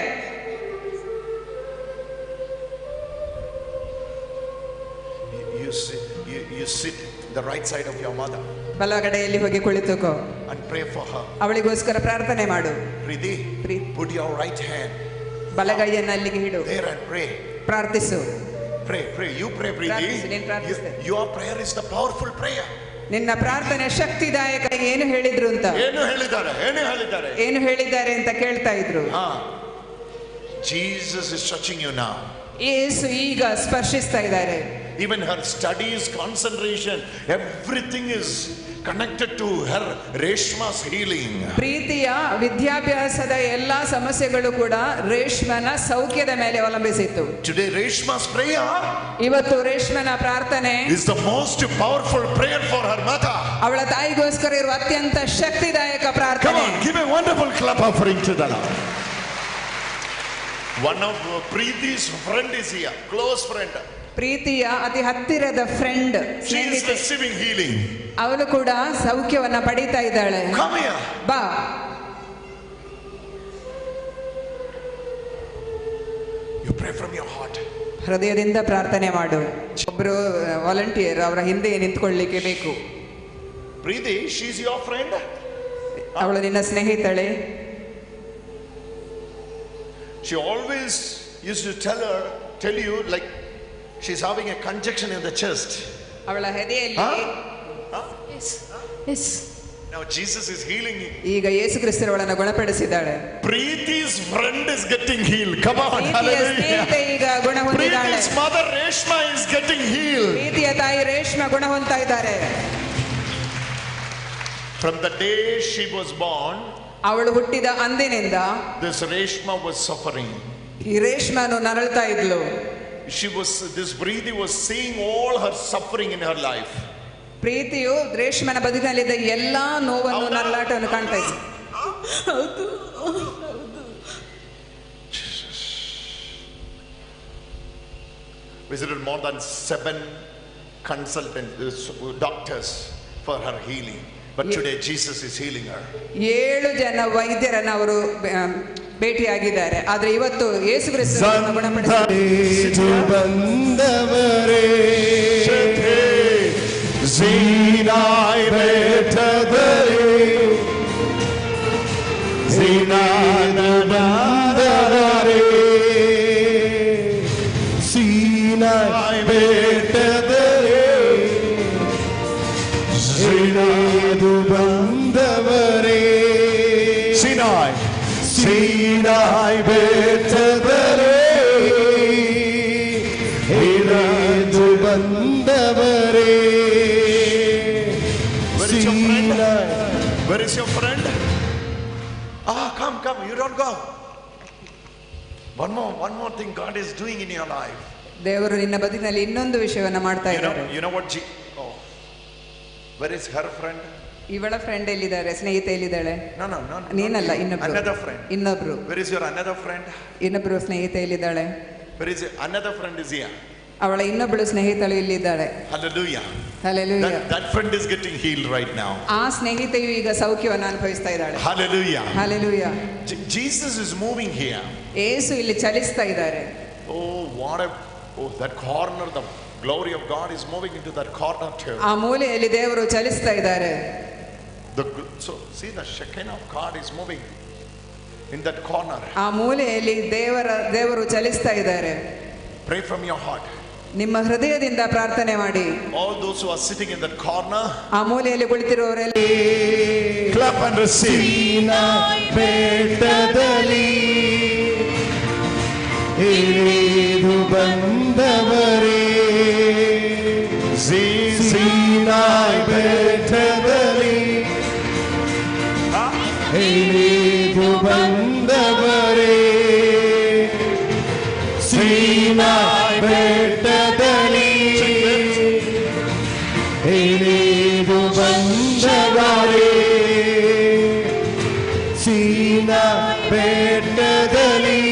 You sit the right side of your mother ಬಲಗಡೆಯಲ್ಲಿ ಹೋಗಿ ಕುಳಿತುಕೋ. and pray for her. ಅವಳಿಗೋಸ್ಕರ ಪ್ರಾರ್ಥನೆ ಮಾಡು. Preeti, put your right hand ಬಲಗೈಯನ್ನು ಅಲ್ಲಿಗೆ ಇಡು. there and pray. ಪ್ರಾರ್ಥಿಸು. Pray. You pray, ಪ್ರಾರ್ಥಿಸು, ನೀನು Preeti. ಪ್ರಾರ್ಥಿಸು. Your prayer is the powerful prayer. ನಿನ್ನ ಪ್ರಾರ್ಥನೆ ಶಕ್ತಿದಾಯಕ. ಏನು ಹೇಳಿದ್ರು ಅಂತ, ಏನು ಹೇಳಿದ್ದಾರೆ ಅಂತ ಕೇಳ್ತಾ ಇದ್ರು. Jesus is touching you now. ಯೇಸು ಈಗ ಸ್ಪರ್ಶಿಸ್ತಾ ಇದ್ದಾರೆ. Even her studies, concentration, everything is connected to her Reshma's healing. ಪ್ರೀತಿಯ ವಿದ್ಯಾಭ್ಯಾಸದ ಎಲ್ಲಾ ಸಮಸ್ಯೆಗಳು ಕೂಡ ರೇಷ್ಮನ ಸೌಖ್ಯದ ಮೇಲೆ ಅವಲಂಬಿಸಿತ್ತು. Today Reshma's prayer ಇವತ್ತು ರೇಷ್ಮನ ಪ್ರಾರ್ಥನೆ is the most powerful prayer for her mother. ಅವಳ ತಾಯಿಗೋಸ್ಕರ ಇರುವ ಅತ್ಯಂತ ಶಕ್ತಿದಾಯಕ Come ಪ್ರಾರ್ಥನೆ. on, give a wonderful clap offering to the Lord. One of Preeti's friend is here, close friend. ಪ್ರೀತಿಯ ಅತಿ ಹತ್ತಿರದ ಫ್ರೆಂಡ್, She is ಸ್ನೇಹಿತೆ, receiving healing. ಅವಳು ಕೂಡ ಸೌಖ್ಯವನ್ನ ಪಡೀತಾ ಇದ್ದಾಳೆ. Come here. ಬಾ. You pray from your heart. ಹೃದಯದಿಂದ ಪ್ರಾರ್ಥನೆ ಮಾಡು. ಒಬ್ಬ ಒಬ್ರು ವಾಲಂಟಿಯರ್ ಅವರ ಹಿಂದೆ ನಿಂತ್ಕೊಳ್ಳಿಕ್ಕೆ ಬೇಕು. Preeti, she's your friend? ಅವಳು ನಿನ್ನ ಸ್ನೇಹಿತಳೆ. She always used to tell you like she's having a congestion in the chest. ಅವಳ ಹೆದೆಯಲ್ಲಿ Yes. Now Jesus is healing you. ಈಗ ಯೇಸು ಕ್ರಿಸ್ತರವಳನ್ನು ಗುಣಪಡಿಸಿದ್ದಾಳೆ. Preeti's friend is getting healed. Come on, ಪ್ರೀತಿಯ hallelujah. ಸ್ನೇಹಿತೆ ಈಗ ಗುಣ ಹೊಂದಿದ್ದಾಳೆ. Preeti's mother Reshma is getting healed. ಪ್ರೀತಿಯ ತಾಯಿ ರೇಷ್ಮಾ ಗುಣ ಹೊಂದ್ತಾ ಇದ್ದಾರೆ. From the day she was born, ಅವಳು ಹುಟ್ಟಿದ ಅಂದಿನಿಂದ this Reshma was suffering. ಈ ರೇಷ್ಮಾನು ನರಳ್ತಾ ಇದ್ಲು. This Preeti was seeing all her suffering in her life. ಪ್ರೀತಿಯು ರೇಷ್ಮನ ಬದುಕಿನಲ್ಲಿದ್ದ ಎಲ್ಲಾ ನೋವನ್ನು ನರಳಾಟವನ್ನು ಕಾಣ್ತಾ ಇದ್ಲು. Visited more than 7 doctors for her healing. But today Jesus is healing her. 7 ಜನ ವೈದ್ಯರನ್ನು ಅವರು ಭೇಟಿಯಾಗಿದ್ದಾರೆ. ಆದ್ರೆ ಇವತ್ತು ಯೇಸು ಕ್ರಿಸ್ತನನ್ನು ಗುಣಪಡಿಸಿದ್ದಾರೆ. Sinai betadare, Sinai bandare, Sinai betadare, Sinai bandare, Sinai, Sinai betadare, Sinai bandare. Where is your friend? Come, you don't go. One more thing God is doing in your life. ದೇವರು ನಿನ್ನ ಬದುಕಿನಲ್ಲಿ ಇನ್ನೊಂದು ವಿಷಯವನ್ನ ಮಾಡ್ತಾ ಇದ್ದಾರೆ. You know what where is her friend? ಇವಳ friend ಎಲ್ಲಿದ್ದಾರೆ? ಸ್ನೇಹಿತೆ ಎಲ್ಲಿದ್ದಾಳೆ? No. ನೀನಲ್ಲ, ಇನ್ನೊಬ್ರು. Another friend. ಇನ್ನೊಬ್ರು. Where is your another friend? ಇನ್ನೊಬ್ರು ಸ್ನೇಹಿತೆ ಎಲ್ಲಿದ್ದಾಳೆ? Where is another friend is here? ಅವಳ ಇನ್ನೊಬ್ಬಳು ಸ್ನೇಹಿತಳು ಇಲ್ಲಿದ್ದಾಳೆ. Hallelujah. Hallelujah. That friend is getting healed right now. ಆ ಸ್ನೇಹಿತೆಯು ಈಗ ಸೌಖ್ಯವನ್ನು ಅನುಭವಿಸ್ತಾ ಇದ್ದಾಳೆ. Hallelujah. Hallelujah. Jesus is moving here. ಯೇಸು ಇಲ್ಲಿ ಚಲಿಸ್ತಾ ಇದ್ದಾರೆ. That corner, the glory of God is moving into that corner too. ಆ ಮೂಲೆಯಲ್ಲಿ ದೇವರು ಚಲಿಸ್ತಾ ಇದ್ದಾರೆ. So see, the Shekinah of God is moving in that corner. ಆ ಮೂಲೆಯಲ್ಲಿ ದೇವರು ಚಲಿಸ್ತಾ ಇದ್ದಾರೆ. Pray from your heart. ನಿಮ್ಮ ಹೃದಯದಿಂದ ಪ್ರಾರ್ಥನೆ ಮಾಡಿ. All those who are sitting in that corner, ಆ ಮೂಲೆಯಲ್ಲಿ ಕುಳಿತಿರುವವರೆಲ್ಲ clap and receive. Sinai betadali, idu bandavare, Sinai betadali, idu bandavare, Sinai betadali, idu bandavare, Sinai betadali,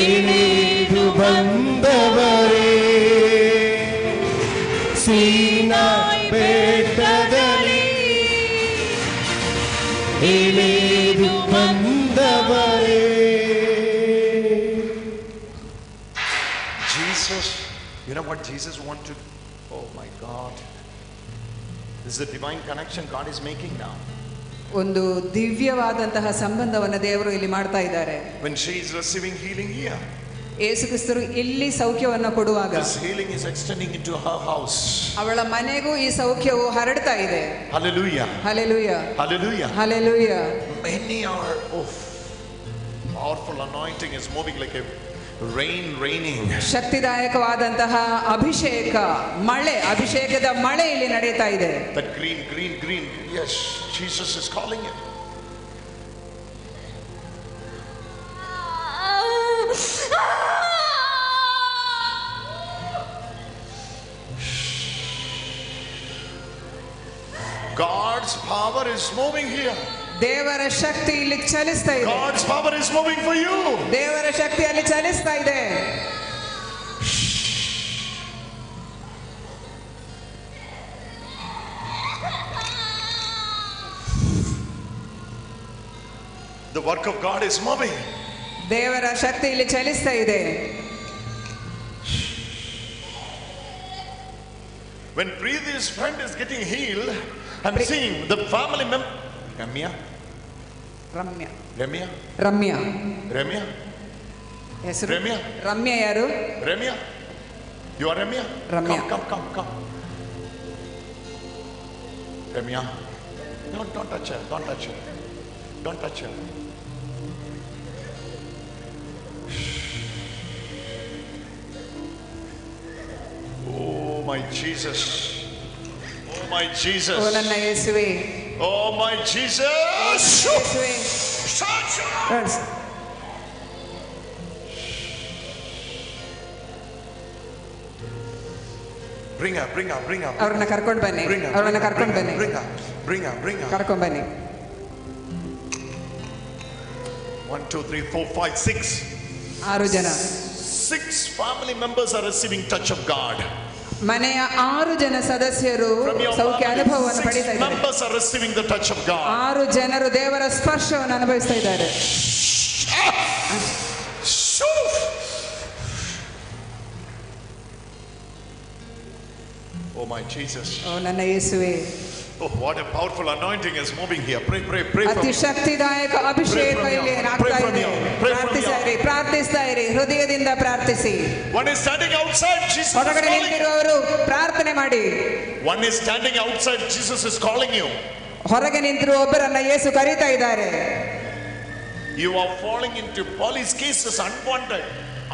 idu bandavare, Sinai betadali, idu bandavare. You know what Jesus wants to? Oh my God! This is a divine connection God is making now. ಒಂದು ದಿವ್ಯವಾದಂತಹ ಸಂಬಂಧವನ್ನು ದೇವರು ಇಲ್ಲಿ ಮಾಡ್ತಾ ಇದ್ದಾರೆ. When she is receiving healing here, ಯೇಸು ಕ್ರಿಸ್ತರು ಇಲ್ಲಿ ಸೌಖ್ಯವನ್ನು ಕೊಡುವಾಗ this healing is extending into her house. ಅವಳ ಮನೆಗೂ ಈ ಸೌಖ್ಯವು ಹರಡ್ತಾ ಇದೆ. Hallelujah. Hallelujah. Hallelujah. Hallelujah. Many are powerful anointing is moving like a raining. ಶಕ್ತಿದಾಯಕವಾದಂತಹ ಅಭಿಷೇಕ ಅಭಿಷೇಕದ ಮಳೆ ಇಲ್ಲಿ ನಡೆಯುತ್ತಾ ಇದೆ. That green. Yes, Jesus is calling it. God's power is moving here. ದೇವರ ಶಕ್ತಿ ಇಲ್ಲಿ ಚಲಿಸ್ತಾ ಇದೆ. God's power is moving for you. ದೇವರ ಶಕ್ತಿ ಅಲ್ಲಿ ಚಲಿಸ್ತಾ ಇದೆ. The work of God is moving. ದೇವರ ಶಕ್ತಿ ಇಲ್ಲಿ ಚಲಿಸ್ತಾ ಇದೆ. When Preeti's friend is getting healed, I'm seeing the family member. Ramya Remya? ಹೆಸರು Remya? ರಮ್ಯಾ ಯಾರು? Remya? You are Remya? Ramya. Come. Remya? Don't touch her. Don't touch her. Oh my Jesus. Oh my Jesus. ಓ ನನ್ನ ಯೇಸುವೆ, Oh my Jesus. ಯೇಸುವೆ. Shut. Bring her. ಅವ್ರನ್ನ ಕರ್ಕೊಂಡು ಬನ್ನಿ, ಅವ್ರನ್ನ ಕರ್ಕೊಂಡು ಬನ್ನಿ, Bring her. ಕರ್ಕೊಂಡು ಬನ್ನಿ. 1, 2, 3, 4, 5, 6. 6 ಜನ. 6 family members are receiving touch of God. ಮನೆಯ 6 ಜನ ಸದಸ್ಯರು From your ಸೌಖ್ಯ family, ಅನುಭವವನ್ನು 6 ಪಡೀತಾ ಇದ್ದಾರೆ. members are receiving the touch of God. 6 ಜನರು ದೇವರ ಸ್ಪರ್ಶವನ್ನು ಅನುಭವಿಸ್ತಾ ಇದ್ದಾರೆ. Oh my Jesus. ಓ ನನ್ನ ಯೇಸುವೆ, Oh, what a powerful anointing is moving here. Pray for ಅತಿ me. ಶಕ್ತಿದಾಯಕ ಅಭಿಷೇಕ ಇಲ್ಲಿ ಆಗ್ತಾ ಇದೆ. ಪ್ರಾರ್ಥಿಸ್ತಾ ಇರಿ, ಹೃದಯದಿಂದ ಪ್ರಾರ್ಥಿಸಿ. One is standing outside, Jesus is ಹೊರಗಡೆ calling you. ನಿಂತಿರುವವರು ಪ್ರಾರ್ಥನೆ ಮಾಡಿ. One is standing outside, Jesus is calling you. ಹೊರಗೆ ನಿಂತಿರುವ ಒಬ್ಬರನ್ನ ಯೇಸು ಕರೀತಾ ಇದ್ದಾರೆ. You are falling into police cases,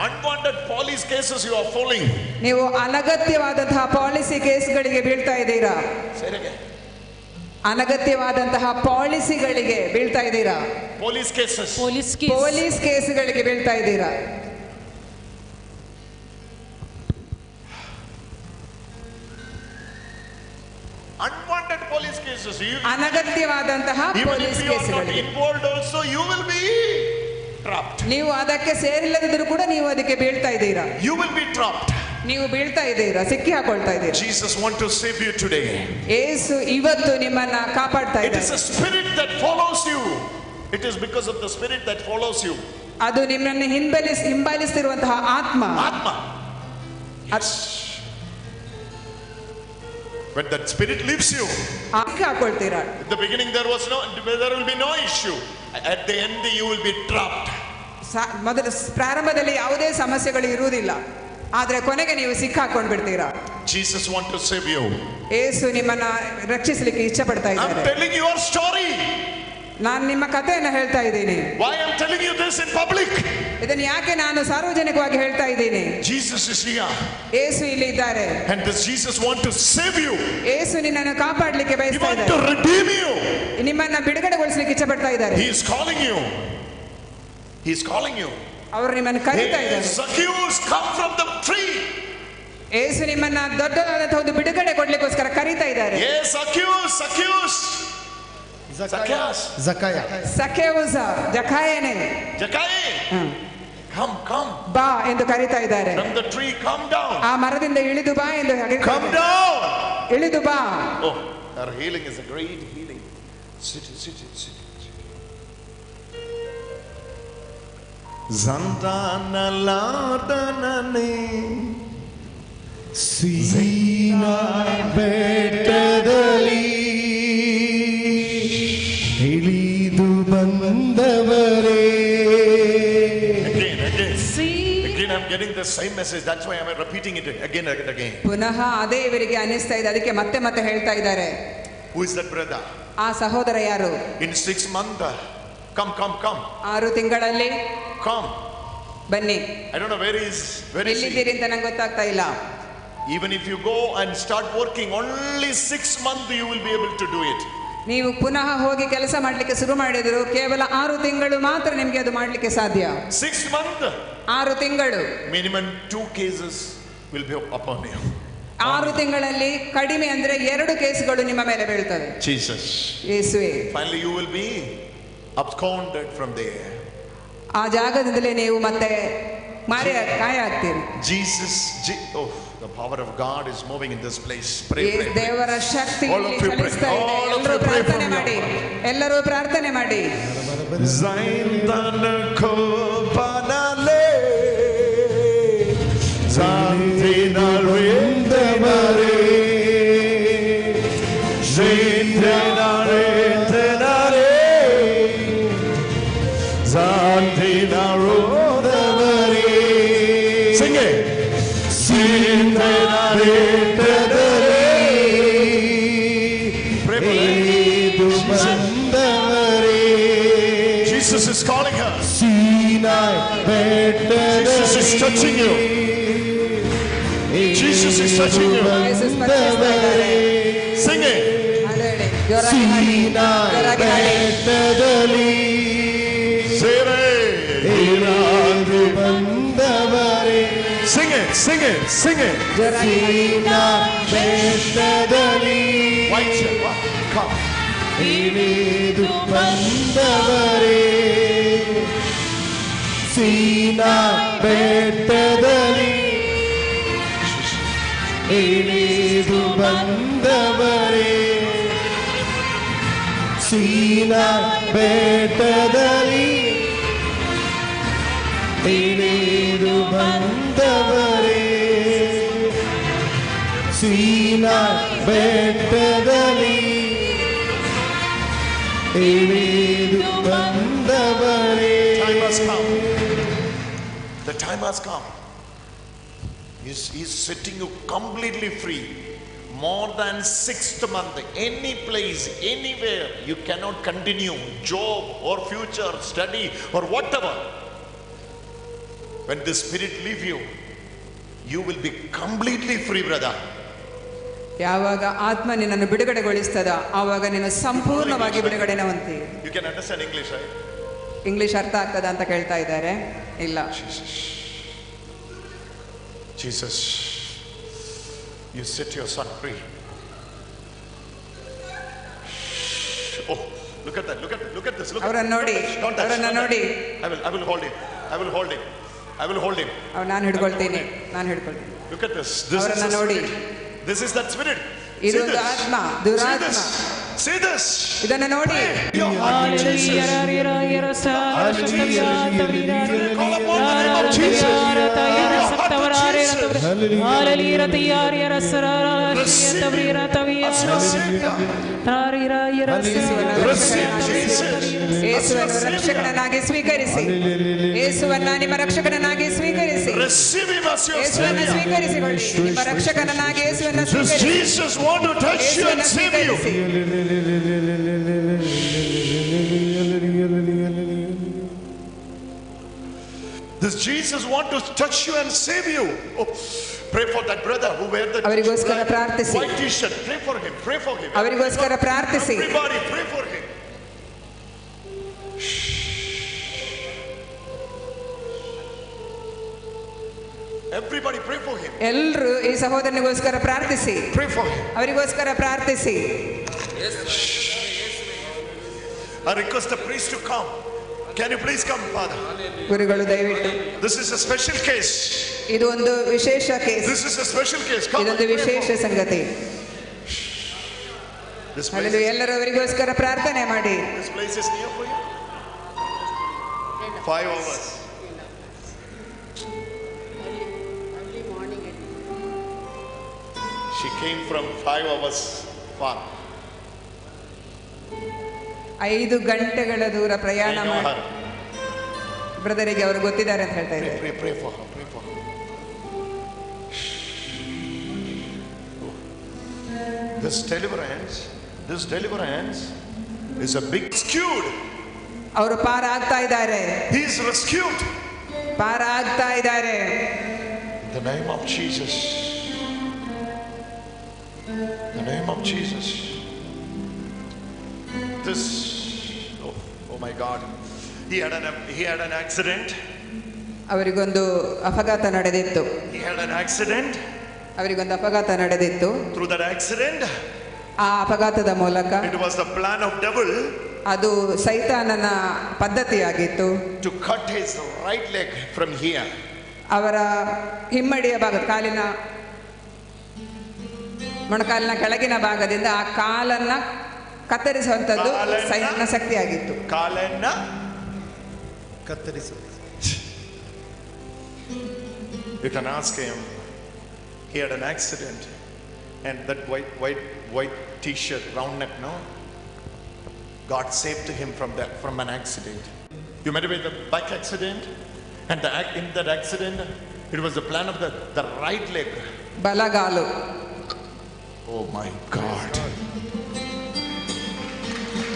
unwanted police cases you are falling. ನೀವು ಅನಗತ್ಯವಾದಂತಹ ಪಾಲಿಸಿ ಕೇಸ್ಗಳಿಗೆ ಬೀಳ್ತಾ ಇದ್ದೀರಾ. Say it again. ಅನಗತ್ಯವಾದಂತಹ ಪಾಲಿಸಿಗಳಿಗೆ ಬೀಳ್ತಾ ಇದ್ದೀರಾ. Police cases. ಪೊಲೀಸ್ ಕೇಸ್ಗಳಿಗೆ ಬೀಳ್ತಾ ಇದ್ದೀರಾ. Unwanted police cases. ಅನಗತ್ಯವಾದಂತಹ Even police if you are not ಕೇಸ್ಗಳಿಗೆ involved also, you will be trapped. ನೀವು ಅದಕ್ಕೆ ಸೇರಿಲ್ಲದಿದ್ರೂ ಕೂಡ ನೀವು ಅದಕ್ಕೆ ಬೀಳ್ತಾ ಇದ್ದೀರಾ. You will be trapped. ನೀವು ಬೀಳ್ತಾ ಇದ್ದೀರಾ, ಸಿಕ್ಕಿ ಹಾಕೊಳ್ತಾ ಇದ್ದೀರಾ. Jesus want to save you today. ಯೇಸು ಇವತ್ತು ನಿಮ್ಮನ್ನ ಕಾಪಾಡ್ತಾ It is ಇದ್ದಾರೆ. a spirit that follows you. It is because of the spirit that follows you. ಅದು ನಿಮ್ಮನ್ನು ಹಿಂಬಾಲಿಸ್ತಿರುವಂತಹ ಆತ್ಮ. Atma. Yes. When that spirit leaves you, ಸಿಕ್ಕಿ ಹಾಕೊಳ್ತೀರಾ. at the beginning there will be no issue. At the end you will be trapped. ಮೊದಲು ಪ್ರಾರಂಭದಲ್ಲಿ ಯಾವುದೇ ಸಮಸ್ಯೆಗಳು ಇರುವುದಿಲ್ಲ, ಆದ್ರೆ ಕೊನೆಗೆ ನೀವು ಸಿಕ್ಕಾಕೊಂಡು ಬಿಡ್ತೀರಾ. Jesus want to save you. ಯೇಸು ನಿಮ್ಮನ್ನ ರಕ್ಷಿಸಲಿಕ್ಕೆ ಇಚ್ಛೆ ಪಡ್ತಾ I'm ಇದ್ದಾರೆ. telling your story. ನಾನು ನಿಮ್ಮ ಕಥೆಯನ್ನು ಹೇಳ್ತಾ ಇದ್ದೀನಿ. Why I'm telling you this in public? ಇದನ್ನು ಯಾಕೆ ನಾನು ಸಾರ್ವಜನಿಕವಾಗಿ ಹೇಳ್ತಾ ಇದ್ದೀನಿ? Jesus is here. ಯೇಸು ಇಲ್ಲಿ ಇದ್ದಾರೆ. And this Jesus want to save you. ಯೇಸು ನಿನ್ನನ್ನು ಕಾಪಾಡಲಿಕ್ಕೆ He ಬಯಸ್ತಾ want to ಇದ್ದಾರೆ. redeem you. ನಿಮ್ಮನ್ನ ಬಿಡುಗಡೆಗೊಳಿಸಲಿಕ್ಕೆ ಇಚ್ಛೆ ಪಡ್ತಾ ಇದ್ದಾರೆ. He is calling you. He is calling you. ಅವರು ನಿಮ್ಮನ್ನು ಕರೀತಾ Hey, ಇದ್ದಾರೆ. Zacchaeus, come from the tree. ಯೇಸು ನಿಮ್ಮನ್ನ ದೊಡ್ಡದಾದಂತಹ ಒಂದು ಬಿಡುಗಡೆ ಕೊಡ್ಲಿಕ್ಕೋಸ್ಕರ ಕರೀತಾ ಇದ್ದಾರೆ. Hey, Zacchaeus. ಸಖೇವುಸ, ಜಕಾಯನೇ, come. ಬಾ ಎಂದು ಕರೀತಾ ಇದ್ದಾರೆ. From the tree, come down. ಆ ಮರದಿಂದ ಇಳಿದು ಬಾ ಎಂದು Come down. ಇಳಿದು ಬಾ. Oh, our healing is a great healing. Sit. Zandanaladane Sinai ಬೆಟ್ಟದಲ್ಲಿ ಇಳಿದು ಬಂದವರೇ. Again, I'm getting the same message. That's why I'm repeating it again and again. ಪುನಃ ಅದೇ ಇವರಿಗೆ ಅನಿಸ್ತಾ ಇದೆ, ಅದಕ್ಕೆ ಮತ್ತೆ ಹೇಳ್ತಾ ಇದ್ದಾರೆ. Who is that brother? ಆ ಸಹೋದರ ಯಾರು? In 6 months, come. 6 ತಿಂಗಳಲ್ಲಿ Come. ಬನ್ನಿ. I don't know where is he. ಎಲ್ಲಿದ್ದೀರಿ ಅಂತ ನಂಗೆ ಗೊತ್ತಾಗ್ತಾ ಇಲ್ಲ. Even if you go and start working, only 6 months you will be able to do it. ನೀವು ಪುನಃ ಹೋಗಿ ಕೆಲಸ ಮಾಡಲಿಕ್ಕೆ ಶುರು ಮಾಡಿದ್ರು ಕೇವಲ 6 ತಿಂಗಳು ಮಾತ್ರ ನಿಮಗೆ ಅದು ಮಾಡಲಿಕ್ಕೆ ಸಾಧ್ಯ. 6 months. 6 ತಿಂಗಳು. Minimum 2 cases will be upon you. 6 ತಿಂಗಳಲ್ಲಿ ಕಡಿಮೆ ಅಂದ್ರೆ 2 ಕೇಸ್ಗಳು ನಿಮ್ಮ ಮೇಲೆ ಬೀಳ್ತವೆ. Jesus. ಯೇಸುವೇ. Finally you will be absconded from there. ಆ ಜಾಗದಿಂದಲೇ ನೀವು ಮತ್ತೆ ಕಾಯ ಆಗ್ತೀರಿ. Jesus. Oh, the power of God is moving in this place. Pray. ದೇವರ ಶಕ್ತಿ ಇಲ್ಲಿ ಚಲಿಸ್ತಾ ಇದೆ. ಎಲ್ಲರೂ ಪ್ರಾರ್ಥನೆ ಮಾಡಿ. Santinal Vindamare Sing it. ಸೀನಾಯ ಬೆಟ್ಟದಲ್ಲಿ ಇಳಿದು ಬಂದವರೇ. Jesus is calling her. ಸೀನಾಯ ಬೆಟ್ಟದಲ್ಲಿ Jesus is touching you. Jesus is touching you. Sing it. ಸೀನಾಯ ಬೆಟ್ಟದಲ್ಲಿ ಇಳಿದು ಬಂದವರೇ. Sing it, sing it, sing it. ಸೀನಾಯ ಬೆಟ್ಟದಲ್ಲಿ ಇಳಿದು ಬಂದವರೇ. ಸೀನಾಯ ಬೆಟ್ಟದಲ್ಲಿ ಇಳಿದು ಬಂದವರೇ. ಸೀನಾಯ ಬೆಟ್ಟದಲ್ಲಿ ಇಳಿದು ಬಂದವರೇ. ಸೀನಾಯ ಬೆಟ್ಟದಲ್ಲಿ ಇಳಿದು ಬಂದವರೇ. Time has come. The time has come. He's setting you completely free. More than 6th month, any place, anywhere, you cannot continue job or future, study or whatever. When the spirit leave you, you will be completely free, brother. ಯಾವಾಗ ಆತ್ಮ ನಿನ್ನನ್ನು ಬಿಡುಗಡೆಗೊಳಿಸ್ತದ ಆವಾಗ ನೀನು ಸಂಪೂರ್ಣವಾಗಿ ಬಿಡುಗಡೆನ ಹೊಂದಿ. You can understand English, right? English ಅರ್ಥ ಆಗ್ತದ ಅಂತ ಕೇಳ್ತಾ ಇದ್ದಾರೆ. ಇಲ್ಲ. Jesus, you set your son free. Oh, look at that, look at this, look at this. ಅವರನ್ನು ನೋಡಿ, ಅವರನ್ನು ನೋಡಿ. I will hold him. I will hold him. I will hold him. ನಾನು ಹಿಡ್ಕೊಳ್ತೀನಿ, ನಾನು ಹಿಡ್ಕೊಳ್ತೀನಿ. Look at this. This ಅವರನ್ನು ನೋಡಿ. This is that spirit. ಇದೊಂದು ಆತ್ಮ, ದುರಾತ್ಮ. See this. ಇದನ್ನು ನೋಡಿ. ಯೇಸುವನ್ನು ರಕ್ಷಕನಾಗಿ ಸ್ವೀಕರಿಸಿ. ಯೇಸುವನ್ನು ನಿಮ್ಮ ರಕ್ಷಕನಾಗಿ ಸ್ವೀಕರಿಸಿ. ಯೇಸುವನ್ನು ಸ್ವೀಕರಿಸಿಕೊಳ್ಳಿ. ನಿಮ್ಮ ರಕ್ಷಕನಾಗಿ ಯೇಸುವನ್ನು ಸ್ವೀಕರಿಸಿ. Jesus want to touch you and save you. This Jesus want to touch you and save you. Oh, pray for that brother who wear the ಅವರಿಗೋಸ್ಕರ ಪ್ರಾರ್ಥಿಸಿ. white t-shirt. Pray for him. Pray for him. ಅವರಿಗೋಸ್ಕರ ಪ್ರಾರ್ಥಿಸಿ. Everybody pray for him. Everybody pray for him. ಎಲ್ಲರೂ ಈ ಸಹೋದರನಿಗೋಸ್ಕರ ಪ್ರಾರ್ಥಿಸಿ. Pray for him. ಅವರಿಗೋಸ್ಕರ ಪ್ರಾರ್ಥಿಸಿ. I request the priest to come. Can you please come, Father? ಗುರುಗಳು ದಯವಿಟ್ಟು. This is a special case. ಇದು ಒಂದು ವಿಶೇಷ case. This is a special case. Come. ಇದೊಂದು ವಿಶೇಷ ಸಂಗತಿ. This place, ಅಲ್ಲಿ ಎಲ್ಲರೂ ಅವರಿಗೋಸ್ಕರ ಪ್ರಾರ್ಥನೆ ಮಾಡಿ. this place is near for you. 5 hours. She came from 5 hours far. 5 ಗಂಟೆಗಳ ದೂರ ಪ್ರಯಾಣ I know ಮಾಡಿ. her. ಬ್ರದರಿಗೆ ಅವರು ಗೊತ್ತಿದ್ದಾರೆ ಅಂತ ಹೇಳ್ತಾ ಇದ್ದಾರೆ. Pray for her. Pray for her. This deliverance is a big rescued. ಅವರು ಪಾರ ಆಗ್ತಾ ಇದ್ದಾರೆ. He is rescued. ಪಾರ ಆಗ್ತಾ ಇದ್ದಾರೆ. In the name of Jesus. In the name of Jesus. This, oh my God. He had an accident. ಅವರಿಗೊಂದು ಅಪಘಾತ ನಡೆದಿತ್ತು. He had an accident. ಅವರಿಗೊಂದು ಅಪಘಾತ ನಡೆದಿತ್ತು. Through that accident, ಆ ಅಪಘಾತದ ಮೂಲಕ it was the plan of devil ಅದು ಸೈತಾನನ ಪದ್ಧತಿಯಾಗಿತ್ತು. to cut his right leg from here. ಅವರ ಹಿಮ್ಮಡಿಯ ಭಾಗ, ಕಾಲಿನ ಮೊಣಕಾಲಿನ ಕೆಳಗಿನ ಭಾಗದಿಂದ ಆ ಕಾಲನ್ನ ಕತ್ತರಿಸುವಂತದ್ದು ಸೈತಾನನ ಶಕ್ತಿಯಾಗಿತ್ತು. ಕಾಲನ್ನ ಕತ್ತರಿಸು. You can ask him. He had an accident, and that white t-shirt, round neck, no? God saved him from an accident. You met with the bike accident, and in that accident, It was the plan of the right leg. ಬಲಗಾಲು. Oh my God.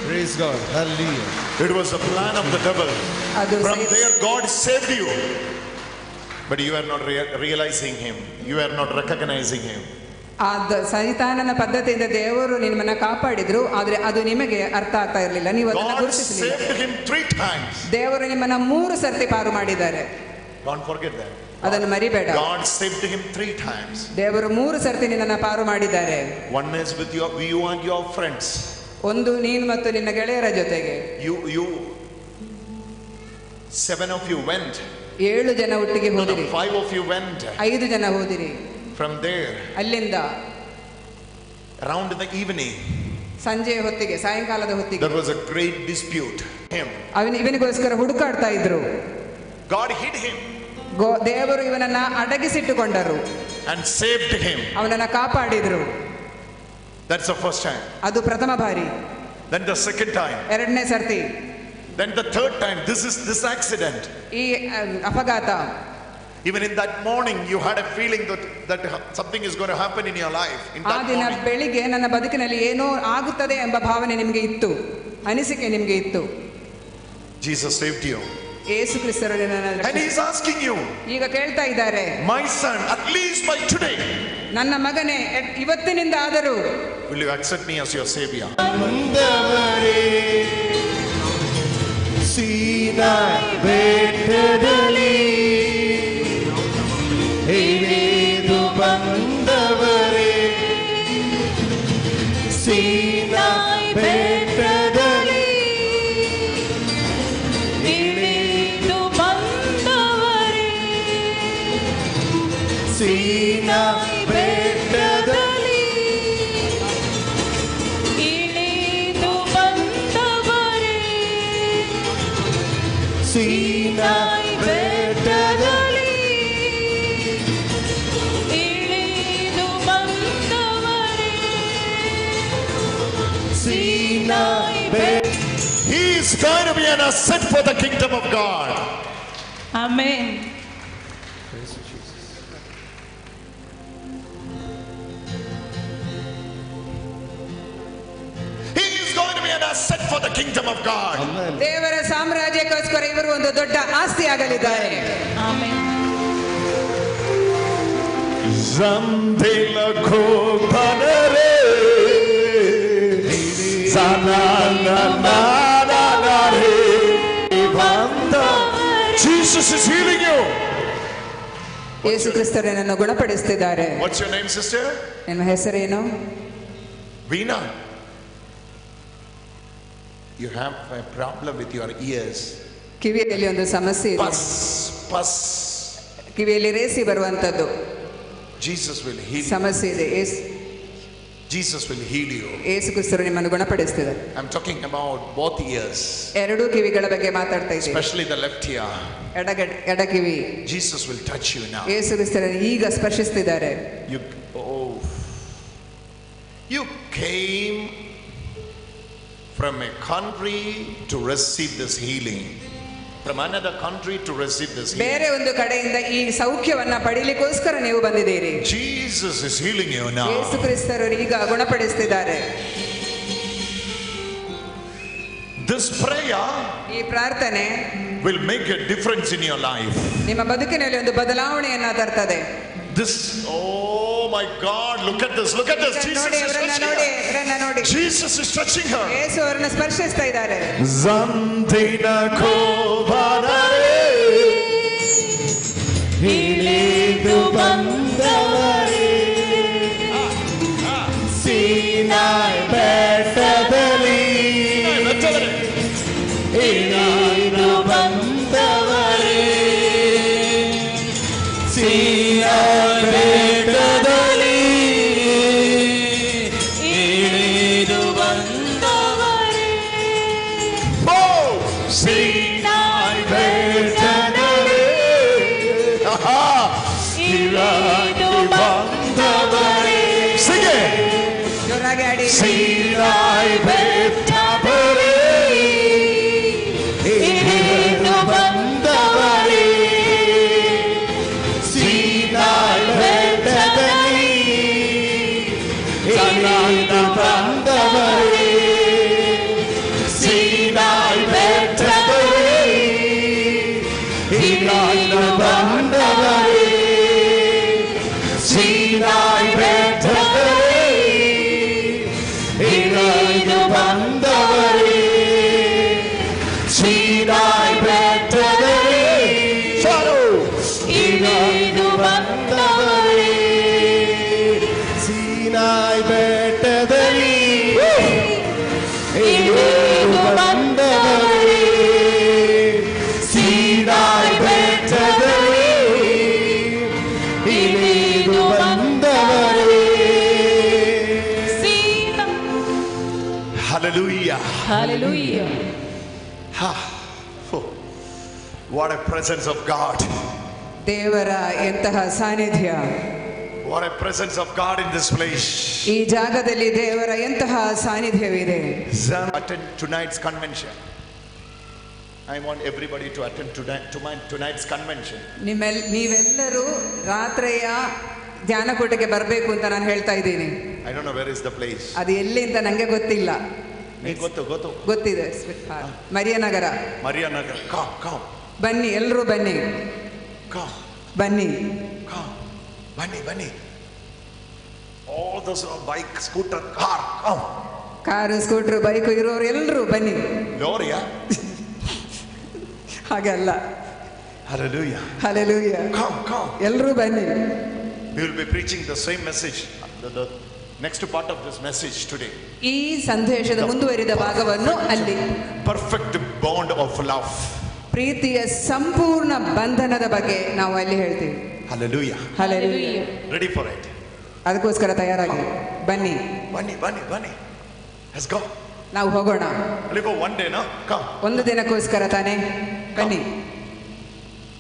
Praise God. Hallelujah. It was the plan of the devil. ಅದು From there God saved you. But you are not realizing him. You are not recognizing him. ಸೈತಾನನ ಪದ್ಧತಿಯಿಂದ ದೇವರು ನಿಮ್ಮನ್ನ ಕಾಪಾಡಿದ್ರು, ಆದ್ರೆ ಅದು ನಿಮಗೆ ಅರ್ಥ ಆಗ್ತಾ ಇರಲಿಲ್ಲ. ನೀವು ಅದನ್ನ God ಗುರುತಿಸಲಿಲ್ಲ. saved him 3 times. ದೇವರು ನಿಮ್ಮನ್ನ 3 ಸರ್ತಿ ಪಾರು ಮಾಡಿದ್ದಾರೆ. Don't forget that. ಅದನ್ನು ಮರಿಬೇಡ. God saved him 3 times. ದೇವರು 3 ಸರ್ತಿ ನಿನ್ನನ್ನ ಪಾರು ಮಾಡಿದ್ದಾರೆ. One is with you and your friends. ಒಂದು ನೀನು ಮತ್ತು ನಿನ್ನ ಗೆಳೆಯರ ಜೊತೆಗೆ. You 7 of you went. 7 ಜನ ಒಟ್ಟಿಗೆ ಹೋದಿರಿ. 5 of you went. 5 ಜನ ಹೋದಿರಿ. From there, ಅಲ್ಲಿಂದ around in the evening, ಸಂಜೆಯ ಹೊತ್ತಿಗೆ, ಸಾಯಂಕಾಲದ ಹೊತ್ತಿಗೆ, there was a great dispute. ಇವನಿಗೋಸ್ಕರ ಹುಡುಕಾಡ್ತಾ ಇದ್ರು. God hid him. ದೇವರು ಇವನನ್ನ ಅಡಗಿಸಿಟ್ಟುಕೊಂಡರು and saved him. ಅವನನ್ನ ಕಾಪಾಡಿದ್ರು. That's the first time. ಅದು ಪ್ರಥಮ ಬಾರಿ. Then the second time. ಎರಡನೇ ಸರ್ತಿ. Then the third time. This accident. ಈ ಅಪಘಾತ. Even in that morning you had a feeling that something is going to happen in your life. In that ದಿನ morning. ಬೆಳಿಗ್ಗೆ ನನ್ನ ಬದುಕಿನಲ್ಲಿ ಏನೋ ಆಗುತ್ತದೆ ಎಂಬ ಭಾವನೆ ನಿಮಗೆ ಇತ್ತು, ಅನಿಸಿಕೆ ನಿಮಗೆ ಇತ್ತು. Jesus saved you. ಯೇಸು ಕ್ರಿಸ್ತರು And he is asking you, ಈಗ ಕೇಳ್ತಾ ಇದ್ದಾರೆ, my son, at least by today, ನನ್ನ ಮಗನೇ, ಇವತ್ತಿನಿಂದ ಆದರೂ will you accept me as your savior? Sinai ಬೆಟ್ಟದಲ್ಲಿ ಇಳಿದು ಬಂದವರೇ, ಸೀನಾಯ್ ಬೆಟ್ಟದಲ್ಲಿ ಇಳಿದು ಬಂದವರೇ, ಸೀನಾಯ್ ಬೆಟ್ಟದಲ್ಲಿ ಇಳಿದು ಬಂದವರೇ, ಸೀನಾಯ್ ಬೆಟ್ಟದಲ್ಲಿ ಇಳಿದು ಬಂದವರೇ, ಸೀನಾಯ್ ಬೆಟ್ಟ. He is going to be an asset for the kingdom of God. Amen. He is going to be an asset for the kingdom of God. ದೇವರ ಸಾಮ್ರಾಜ್ಯಕ್ಕೋಸ್ಕರ ಇವರು ಒಂದು ದೊಡ್ಡ ಆಸ್ತಿ ಆಗಲಿದ್ದಾರೆ. Amen. Zandela kopanare zanananare banda. Jesus is healing you. ಯೇಸು ಕ್ರಿಸ್ತರು ನನ್ನನ್ನು ಗುಣಪಡಿಸುತ್ತಿದ್ದಾರೆ. What's your name, sister? ನಿಮ್ಮ ಹೆಸರೇನು? Veena. You have a problem with your ears. ಕಿವಿಯಲ್ಲಿ ಒಂದು ಸಮಸ್ಯೆ ಇದೆ. Pus. ಕಿವಿಯಲ್ಲಿ ರೇಸಿ ಬರುವಂತದ್ದು Jesus will heal you. ಸಮಸ್ಯೆ ಇದೆ. Jesus will heal you. ಯೇಸು ಕ್ರಿಸ್ತರು ನಿಮ್ಮನ್ನು ಗುಣಪಡಿಸುತ್ತಿದ್ದಾರೆ. I'm talking about both ears. ಎರಡೂ ಕಿವಿಗಳ ಬಗ್ಗೆ ಮಾತಾಡ್ತಾ ಇದ್ದೀನಿ. Especially the left ear. ಎಡ ಕಿವಿ. Jesus will touch you now. ಯೇಸು ಕ್ರಿಸ್ತರನ್ನು ಈಗ ಸ್ಪರ್ಶಿಸುತ್ತಿದ್ದಾರೆ. You came from a country to receive this healing. From another country to receive this healing. ಬೇರೆ ಒಂದು ಕಡೆಯಿಂದ ಈ ಸೌಖ್ಯವನ್ನ ಪಡೆಯಲಿಕ್ಕೋಸ್ಕರ ನೀವು ಬಂದಿದ್ದೀರಿ. Jesus is healing you now. ಯೇಸು ಕ್ರಿಸ್ತರು ಈಗ ಗುಣಪಡಿಸುತ್ತಿದ್ದಾರೆ. This prayer ಈ ಪ್ರಾರ್ಥನೆ will make a difference in your life. ನಿಮ್ಮ ಬದುಕಿನಲ್ಲಿ ಒಂದು ಬದಲಾವಣೆಯನ್ನ ತರ್ತದೆ. This, oh my God, look at this. Jesus is touching her. Jesus is touching her. ಯೇಸು ಅವರನ್ನು ಸ್ಪರ್ಶಿಸ್ತಾ ಇದ್ದಾರೆ. Zandela kopanare ಇಳಿದು ಬಂದವರೇ, ಸೀನಾಯ್ ಬೆಟ್ಟದಲ್ಲಿ ಇಳಿದು ಬಂದವರೇ, ಸೀನಾಯ್ ಬೆಟ್ಟದಲ್ಲಿ ಇಳಿದು ಬಂದವರೇ, ಸೀನಾಯ್ ಬೆಟ್ಟದಲ್ಲಿ ಇಳಿದು ಬಂದವರೇ. Sing it. ಜೋರಾಗಿ ಆಡಿ. ಸೀನಾಯ್ ಬೆಟ್ಟದಲ್ಲಿ ಇಳಿದು ಬಂದವರೇ, ಬಂದವರೇ ಸೀನಾಯಿ ಬೆಟ್ಟದಲ್ಲಿ ಇಳಿದು ಬಂದವರೇ ಸೀನಾಯಿ ಬೆಟ್ಟದಲ್ಲಿ ಇಳಿದು ಬಂದವರೇ Hallelujah. Hallelujah. Oh, what a presence of God. ದೇವರ ಎಂತಹ ಸಾನ್ನಿಧ್ಯ. What a presence of God in this place. ಈ ಜಾಗದಲ್ಲಿ ದೇವರ ಎಂತಹ ಸಾನ್ನಿಧ್ಯವಿದೆ. Attend tonight's convention. I want everybody to attend tonight's convention. ನೀವೆಲ್ಲರೂ ರಾತ್ರಿಯ ಧ್ಯಾನಕೂಟಕ್ಕೆ ಬರಬೇಕು ಅಂತ ನಾನು ಹೇಳ್ತಾ ಇದ್ದೀನಿ. I don't know where is the place. ಅದು ಎಲ್ಲಿ ಅಂತ ನಂಗೆ ಗೊತ್ತಿಲ್ಲ. ಗೊತ್ತಿದೆ, ಮರಿಯನಗರ. Come. ಬನ್ನಿ, ಎಲ್ಲರೂ ಬನ್ನಿ. ಬನ್ನಿ. All those bike, scooter, car, come. Car, scooter, bike ಇರೋರು ಎಲ್ಲರೂ ಬನ್ನಿ. Gloria. ಹಾಗಲ್ಲ. Hallelujah. Hallelujah. Come. ಎಲ್ಲರೂ ಬನ್ನಿ. We will be preaching the same message. The next part of this message today. ಈ ಸಂದೇಶದ ಮುಂದುವರಿದ ಭಾಗವನ್ನು ಅಲ್ಲಿ Perfect bond of love. ಪ್ರೀತಿಯ ಸಂಪೂರ್ಣ ಬಂಧನದ ಬಗ್ಗೆ ನಾವು ಅಲ್ಲಿ ಹೇಳ್ತೀವಿ. Hallelujah. Hallelujah. Ready for it. ಅದಕ್ಕೋಸ್ಕರ ತಯಾರಾಗಿ ಬನ್ನಿ. Bunny. Let's go. ನಾವು ಹೋಗೋಣ. Only for one day, no? Come. ಒಂದು ದಿನಕ್ಕೋಸ್ಕರ ತಾನೇ. ಬನ್ನಿ.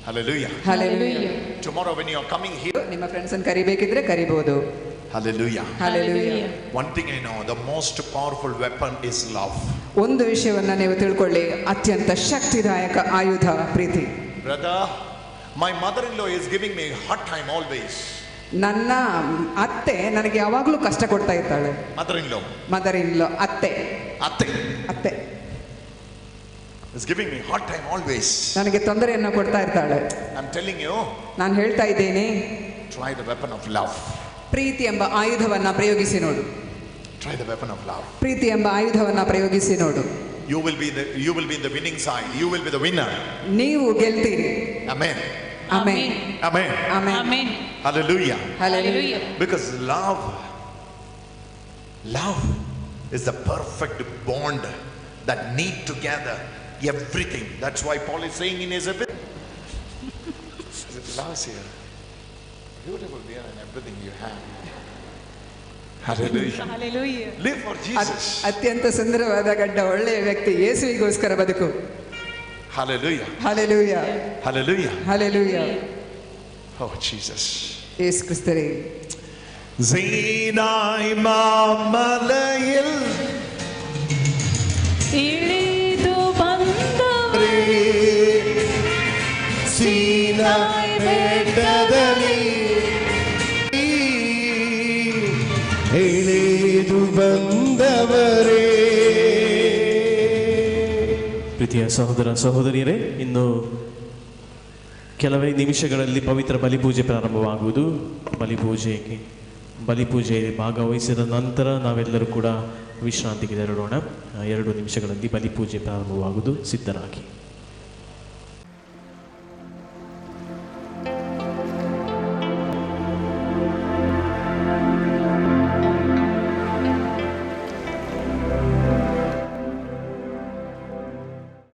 Hallelujah. Hallelujah. Tomorrow when you are coming here. ನಿಮ್ಮ ಫ್ರೆಂಡ್ಸ್ ಅನ್ನು ಕರಿಬೇಕಿದ್ರೆ ಕರಿಬಹುದು. Hallelujah. Hallelujah. One thing I know, the most powerful weapon is love. ಒಂದು ವಿಷಯವನ್ನ ನೀವು ತಿಳ್ಕೊಳ್ಳಿ, ಅತ್ಯಂತ ಶಕ್ತಿದಾಯಕ ಆಯುಧ ಪ್ರೀತಿ. Brother, my mother-in-law is giving me a hard time always. ನನ್ನ ಅತ್ತೆ ನನಗೆ ಯಾವಾಗಲೂ ಕಷ್ಟ ಕೊಡ್ತಾ ಇರ್ತಾಳೆ. ಮದರ್ ಇನ್ ಲಾ ಅತ್ತೆ is giving me hard time always. ನನಗೆ ತೊಂದರೆಯನ್ನು ಕೊಡ್ತಾ ಇರ್ತಾಳೆ. I'm telling you, ನಾನು ಹೇಳ್ತಾ ಇದ್ದೇನೆ, try the weapon of love. ಪ್ರೀತಿ ಎಂಬ ಆಯುಧವನ್ನ ಪ್ರಯೋಗಿಸಿ ನೋಡು. Try the weapon of love. ಪ್ರೀತಿ ಎಂಬ ಆಯುಧವನ್ನ ಪ್ರಯೋಗಿಸಿ ನೋಡು. You will be in the winning side. You will be the winner. ನೀವು ಗೆಲ್ತೀರಿ. Amen. Amen. Amen. Amen. Hallelujah. Hallelujah. Because love is the perfect bond that knit together everything. That's why Paul is saying in his epistle, last year, beautiful dear and everything you have. Hallelujah. Hallelujah. Live for Jesus. ಅತ್ಯಂತ ಸುಂದರವಾದ ಗಡ್ಡ, ಒಳ್ಳೆಯ ವ್ಯಕ್ತಿ, ಯೇಸುವಿಗೋಸ್ಕರ ಬದುಕು. Hallelujah. Hallelujah. Hallelujah. Hallelujah. Oh Jesus. ಯೇಸು ಕ್ರಿಸ್ತರೇ. ಸೀನಾಯಿ ಮಾಮಲೆಯಲ್ಲಿ ಇಳಿದು ಬಂದವರೇ ಸೀನಾಯಿ ಬೆಟ್ಟದಲ್ಲಿ ಇಳಿದು ಬಂದವರೇ. ಪ್ರೀತಿಯ ಸಹೋದರ ಸಹೋದರಿಯರೇ, ಇನ್ನು ಕೆಲವೇ ನಿಮಿಷಗಳಲ್ಲಿ ಪವಿತ್ರ ಬಲಿಪೂಜೆ ಪ್ರಾರಂಭವಾಗುವುದು. ಬಲಿಪೂಜೆಯಲ್ಲಿ ಭಾಗವಹಿಸಿದ ನಂತರ ನಾವೆಲ್ಲರೂ ಕೂಡ ವಿಶ್ರಾಂತಿಗೆ ತೆರಳೋಣ. 2 ನಿಮಿಷಗಳಲ್ಲಿ ಬಲಿಪೂಜೆ ಪ್ರಾರಂಭವಾಗುವುದು. ಸಿದ್ಧರಾಗಿ.